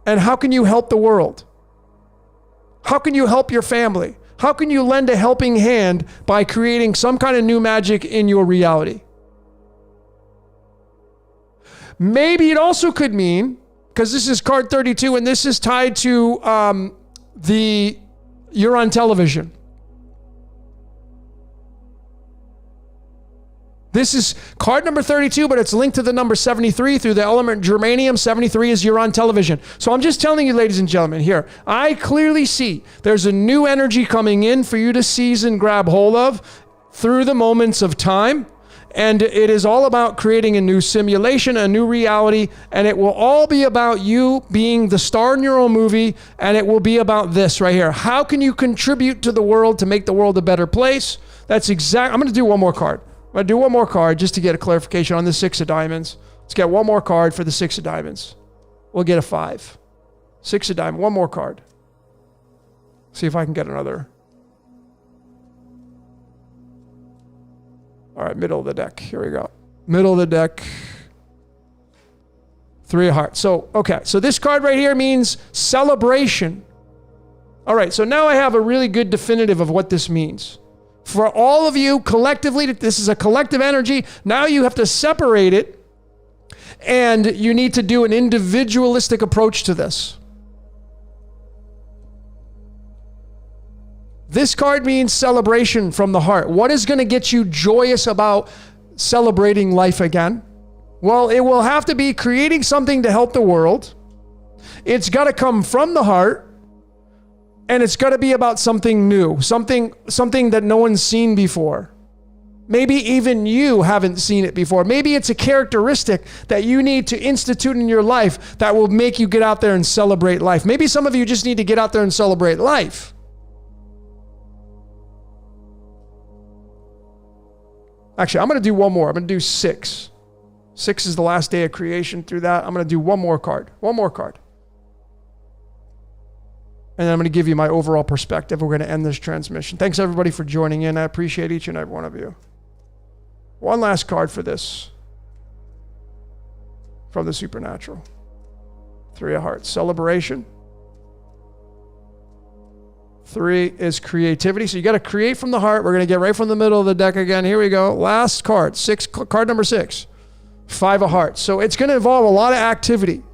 Speaker 1: And how can you help the world? How can you help your family? How can you lend a helping hand by creating some kind of new magic in your reality? Maybe it also could mean, because this is card 32 and this is tied to you're on television. This is card number 32, but it's linked to the number 73 through the element germanium. 73 is you're on television. So I'm just telling you, ladies and gentlemen, here, I clearly see there's a new energy coming in for you to seize and grab hold of through the moments of time. And it is all about creating a new simulation, a new reality, and it will all be about you being the star in your own movie, and it will be about this right here. How can you contribute to the world to make the world a better place? That's I'm going to do one more card. I'm going to do one more card just to get a clarification on the Six of Diamonds. Let's get one more card for the Six of Diamonds. We'll get a 5. Six of Diamonds, one more card. See if I can get another. All right, middle of the deck. Here we go. Middle of the deck. 3 of Hearts. So, okay. So this card right here means celebration. All right. So now I have a really good definitive of what this means. For all of you collectively, this is a collective energy. Now you have to separate it, and you need to do an individualistic approach to this. This card means celebration from the heart. What is going to get you joyous about celebrating life again? Well, it will have to be creating something to help the world. It's got to come from the heart. And it's got to be about something new, something that no one's seen before. Maybe even you haven't seen it before. Maybe it's a characteristic that you need to institute in your life that will make you get out there and celebrate life. Maybe some of you just need to get out there and celebrate life. Actually, I'm going to do one more. I'm going to do 6. 6 is the last day of creation. Through that, I'm going to do one more card. One more card. And then I'm going to give you my overall perspective. We're going to end this transmission. Thanks everybody for joining in. I appreciate each and every one of you. One last card for this. From the supernatural. 3 of hearts. Celebration. 3 is creativity. So you got to create from the heart. We're going to get right from the middle of the deck again. Here we go. Last card. Card number 6. 5 of hearts. So it's going to involve a lot of activity.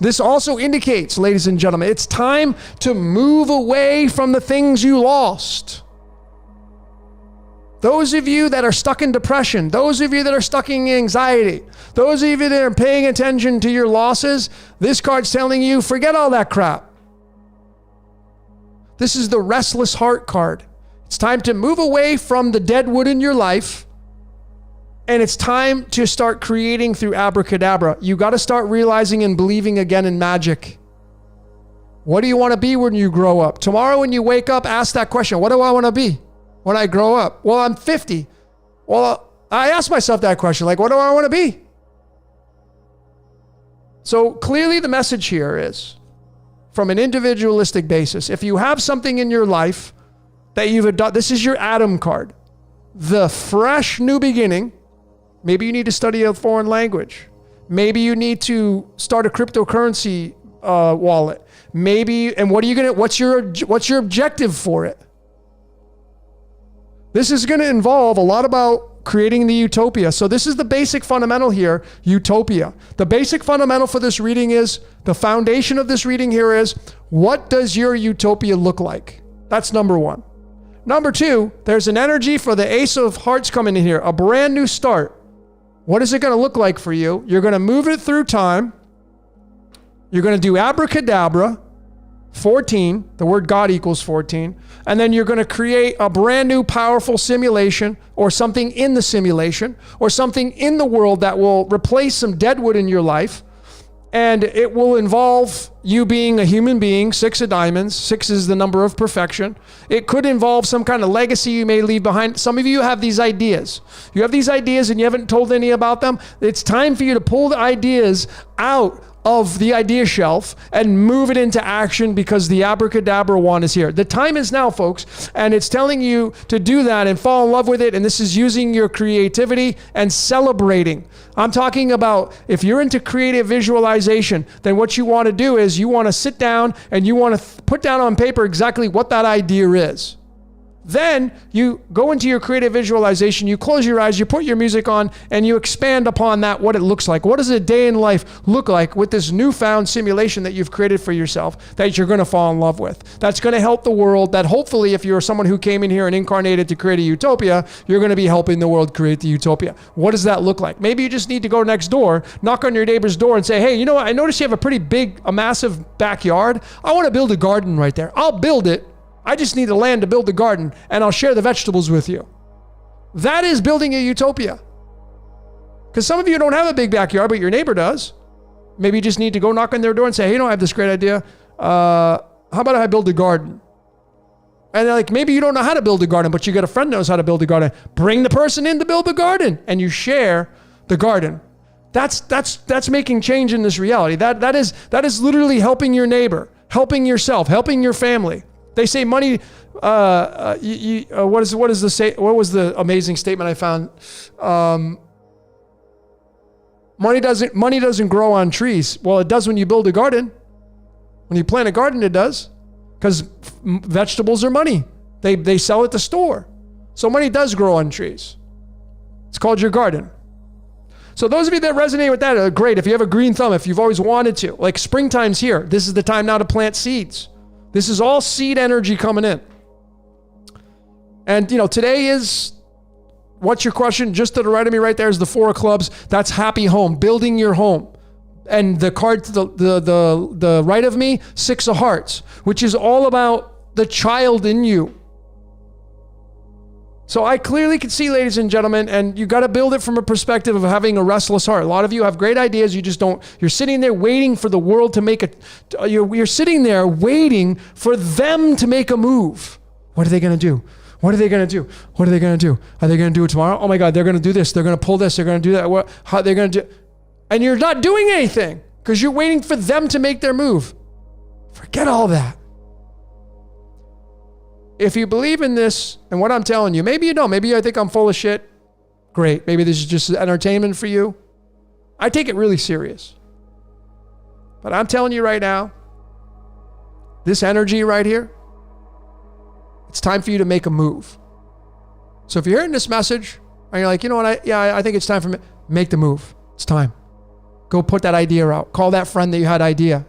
Speaker 1: This also indicates, ladies and gentlemen, it's time to move away from the things you lost. Those of you that are stuck in depression, those of you that are stuck in anxiety, those of you that are paying attention to your losses, this card's telling you, forget all that crap. This is the restless heart card. It's time to move away from the dead wood in your life. And it's time to start creating through abracadabra. You got to start realizing and believing again in magic. What do you want to be when you grow up? Tomorrow when you wake up, ask that question. What do I want to be when I grow up? Well, I'm 50. Well, I ask myself that question. Like, what do I want to be? So clearly the message here is, from an individualistic basis, if you have something in your life that you've adopted, this is your Adam card. The fresh new beginning. Maybe you need to study a foreign language. Maybe you need to start a cryptocurrency wallet. Maybe, and what's your objective for it? This is going to involve a lot about creating the utopia. So this is the basic fundamental here, utopia. The basic fundamental for this reading is, the foundation of this reading here is, what does your utopia look like? That's number 1. Number 2, there's an energy for the Ace of Hearts coming in here, a brand new start. What is it going to look like for you? You're going to move it through time. You're going to do abracadabra, 14, the word God equals 14. And then you're going to create a brand new powerful simulation, or something in the simulation, or something in the world that will replace some deadwood in your life. And it will involve you being a human being, 6 of diamonds. 6 is the number of perfection. It could involve some kind of legacy you may leave behind. Some of you have these ideas. You have these ideas and you haven't told any about them. It's time for you to pull the ideas out of the idea shelf and move it into action, because the abracadabra one is here. The time is now, folks, and it's telling you to do that and fall in love with it. And this is using your creativity and celebrating. I'm talking about, if you're into creative visualization, then what you want to do is you want to sit down and you want to put down on paper exactly what that idea is. Then you go into your creative visualization, you close your eyes, you put your music on, and you expand upon that, what it looks like. What does a day in life look like with this newfound simulation that you've created for yourself that you're going to fall in love with? That's going to help the world, that hopefully if you're someone who came in here and incarnated to create a utopia, you're going to be helping the world create the utopia. What does that look like? Maybe you just need to go next door, knock on your neighbor's door and say, hey, you know what? I noticed you have a pretty big, a massive backyard. I want to build a garden right there. I'll build it. I just need the land to build the garden, and I'll share the vegetables with you. That is building a utopia. Because some of you don't have a big backyard, but your neighbor does. Maybe you just need to go knock on their door and say, hey, you know, I have this great idea. How about if I build a garden? And they're like, maybe you don't know how to build a garden, but you got a friend who knows how to build a garden. Bring the person in to build the garden, and you share the garden. That's making change in this reality. That is literally helping your neighbor, helping yourself, helping your family. They say money. What was the amazing statement I found? Money doesn't grow on trees. Well, it does when you build a garden. When you plant a garden, it does, because vegetables are money. They sell at the store, so money does grow on trees. It's called your garden. So those of you that resonate with that are great. If you have a green thumb, if you've always wanted to, like springtime's here. This is the time now to plant seeds. This is all seed energy coming in. And, you know, today is, what's your question? Just to the right of me right there is the 4 of clubs. That's happy home, building your home. And the card to the right of me, 6 of hearts, which is all about the child in you. So I clearly can see, ladies and gentlemen, and you got to build it from a perspective of having a restless heart. A lot of you have great ideas. You just don't, you're sitting there waiting for the world to make you're sitting there waiting for them to make a move. What are they going to do? What are they going to do? What are they going to do? Are they going to do it tomorrow? Oh my God, they're going to do this. They're going to pull this. They're going to do that. How they're going to do, and you're not doing anything because you're waiting for them to make their move. Forget all that. If you believe in this and what I'm telling you, maybe you don't. Maybe I think I'm full of shit. Great. Maybe this is just entertainment for you. I take it really serious. But I'm telling you right now, this energy right here, it's time for you to make a move. So if you're hearing this message and you're like, you know what, I think it's time for me, make the move. It's time. Go put that idea out. Call that friend that you had idea.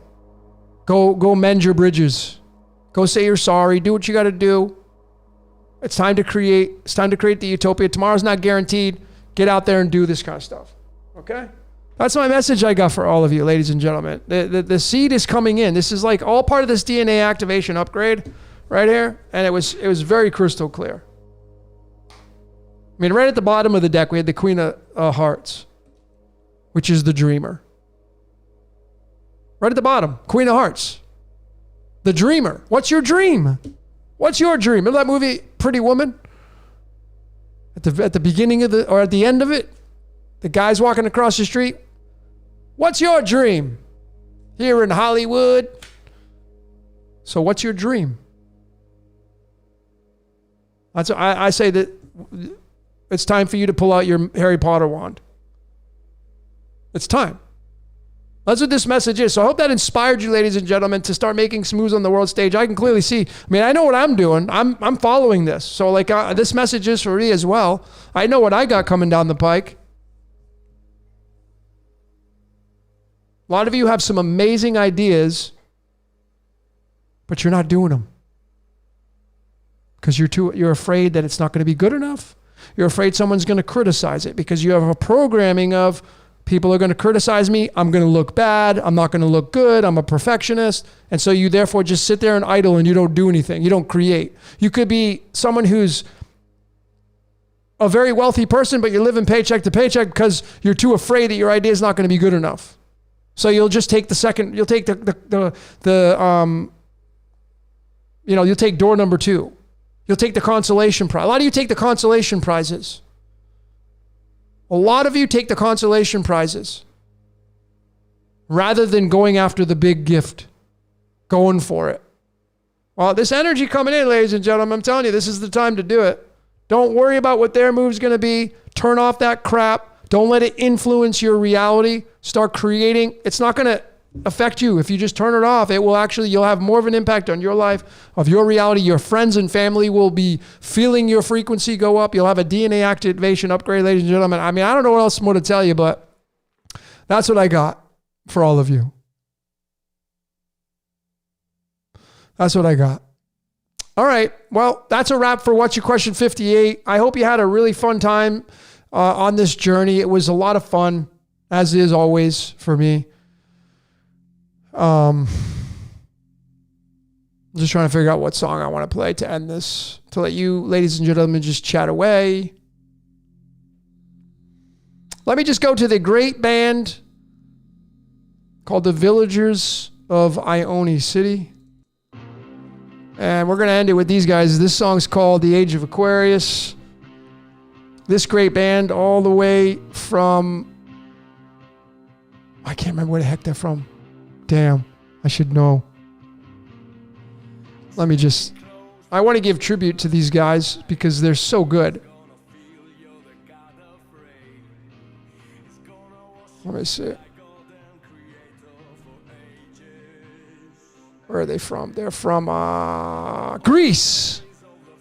Speaker 1: Go mend your bridges. Go say you're sorry. Do what you got to do. It's time to create. It's time to create the utopia. Tomorrow's not guaranteed. Get out there and do this kind of stuff. Okay? That's my message I got for all of you, ladies and gentlemen. The seed is coming in. This is like all part of this DNA activation upgrade right here. And it was very crystal clear. I mean, right at the bottom of the deck, we had the Queen of Hearts, which is the dreamer. Right at the bottom, Queen of Hearts. The dreamer. What's your dream? What's your dream? Remember that movie, Pretty Woman? At the beginning of or at the end of it, the guy's walking across the street. What's your dream? Here in Hollywood. So what's your dream? I say that it's time for you to pull out your Harry Potter wand. It's time. That's what this message is. So I hope that inspired you, ladies and gentlemen, to start making some moves on the world stage. I can clearly see. I mean, I know what I'm doing. I'm following this. So like this message is for me as well. I know what I got coming down the pike. A lot of you have some amazing ideas, but you're not doing them because you're afraid that it's not going to be good enough. You're afraid someone's going to criticize it because you have a programming of people are going to criticize me. I'm going to look bad. I'm not going to look good. I'm a perfectionist. And so you therefore just sit there and idle and you don't do anything. You don't create. You could be someone who's a very wealthy person, but you're living paycheck to paycheck because you're too afraid that your idea is not going to be good enough. So you'll just take you'll take you'll take door number 2. You'll take the consolation prize. A lot of you take the consolation prizes. A lot of you take the consolation prizes rather than going after the big gift, going for it. Well, this energy coming in, ladies and gentlemen, I'm telling you, this is the time to do it. Don't worry about what their move's going to be. Turn off that crap. Don't let it influence your reality. Start creating. It's not going to affect you. If you just turn it off, you'll have more of an impact on your life, of your reality. Your friends and family will be feeling your frequency go up. You'll have a DNA activation upgrade, ladies and gentlemen. I mean, I don't know what else more to tell you, but that's what I got for all of you. That's what I got. All right. Well, that's a wrap for What's Your Question 58. I hope you had a really fun time on this journey. It was a lot of fun, as is always for me. I'm just trying to figure out what song I want to play to end this, to let you, ladies and gentlemen, just chat away. Let me just go to the great band called the Villagers of Ioannina City. And we're going to end it with these guys. This song's called The Age of Aquarius. This great band all the way from, I can't remember where the heck they're from. Damn, I should know. I want to give tribute to these guys because they're so good. Let me see. Where are they from? They're from Greece.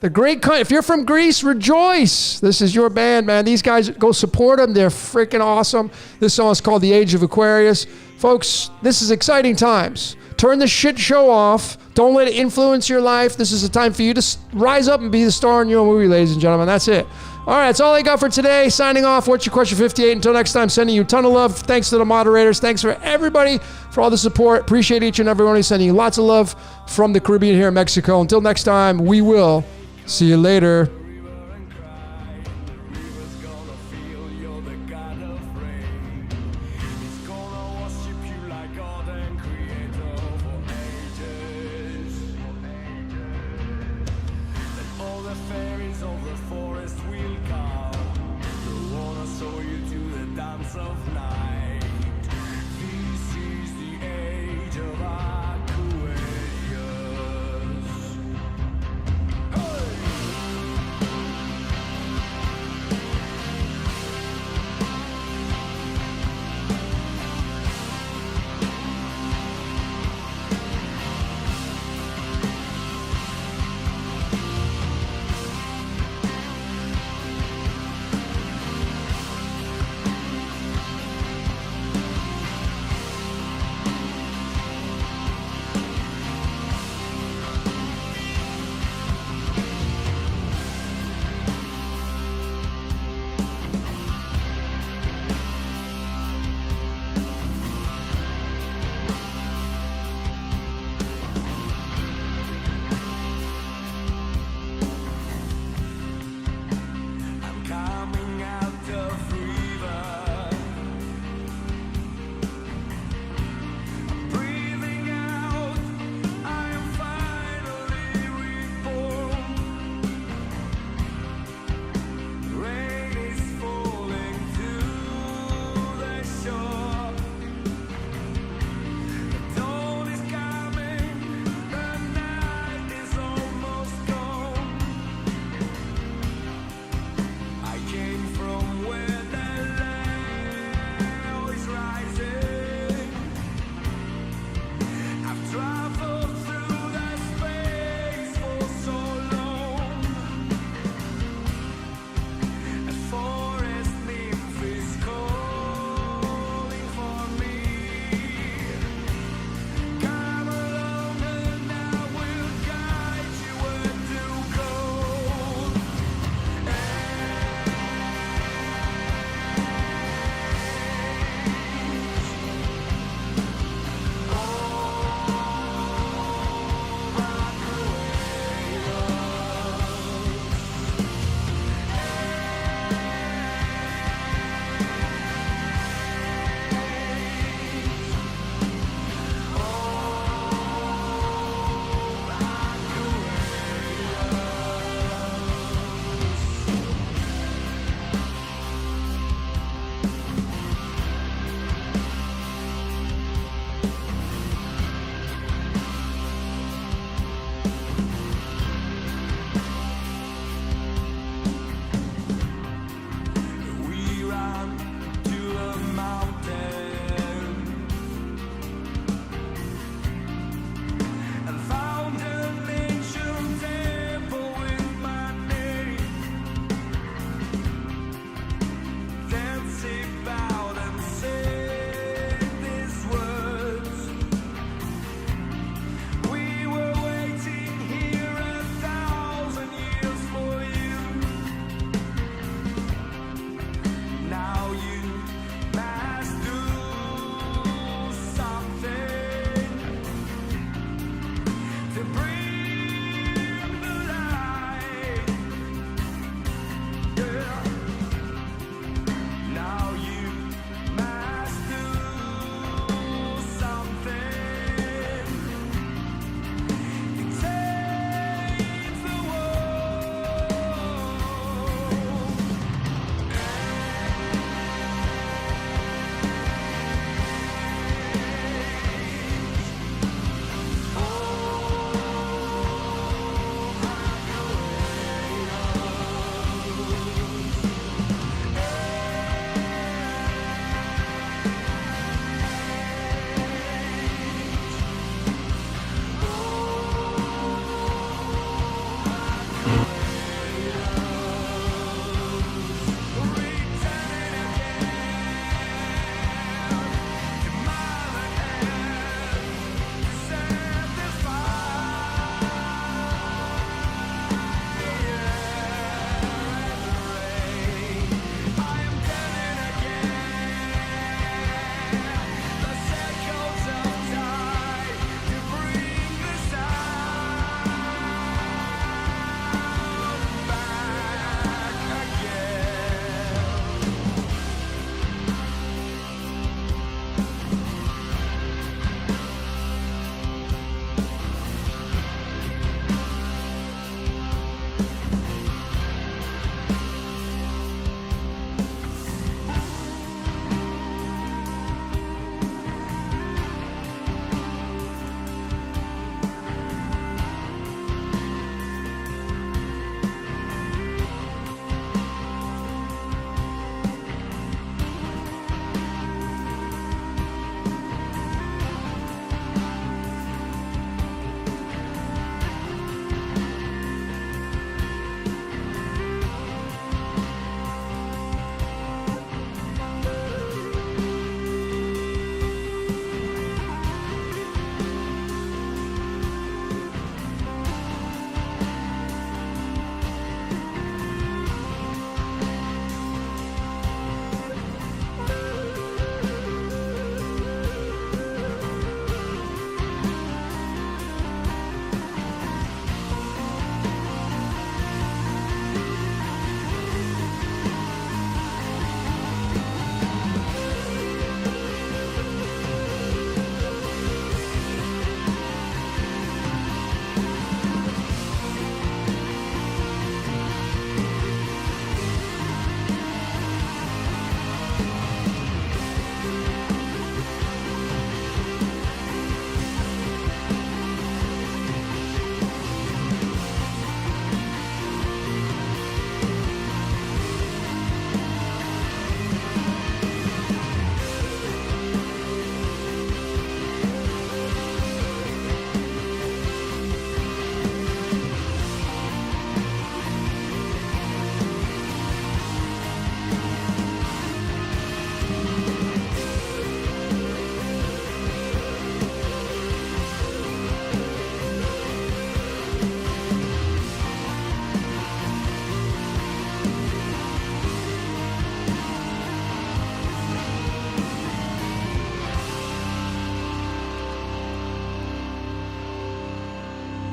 Speaker 1: The great country. If you're from Greece, rejoice. This is your band, man. These guys, go support them. They're freaking awesome. This song is called The Age of Aquarius. Folks, this is exciting times. Turn the shit show off. Don't let it influence your life. This is a time for you to rise up and be the star in your own movie, ladies and gentlemen. That's it. All right, that's all I got for today. Signing off. What's Your Question 58? Until next time, sending you a ton of love. Thanks to the moderators. Thanks for everybody for all the support. Appreciate each and every one of you. Sending you lots of love from the Caribbean here in Mexico. Until next time, we will see you later.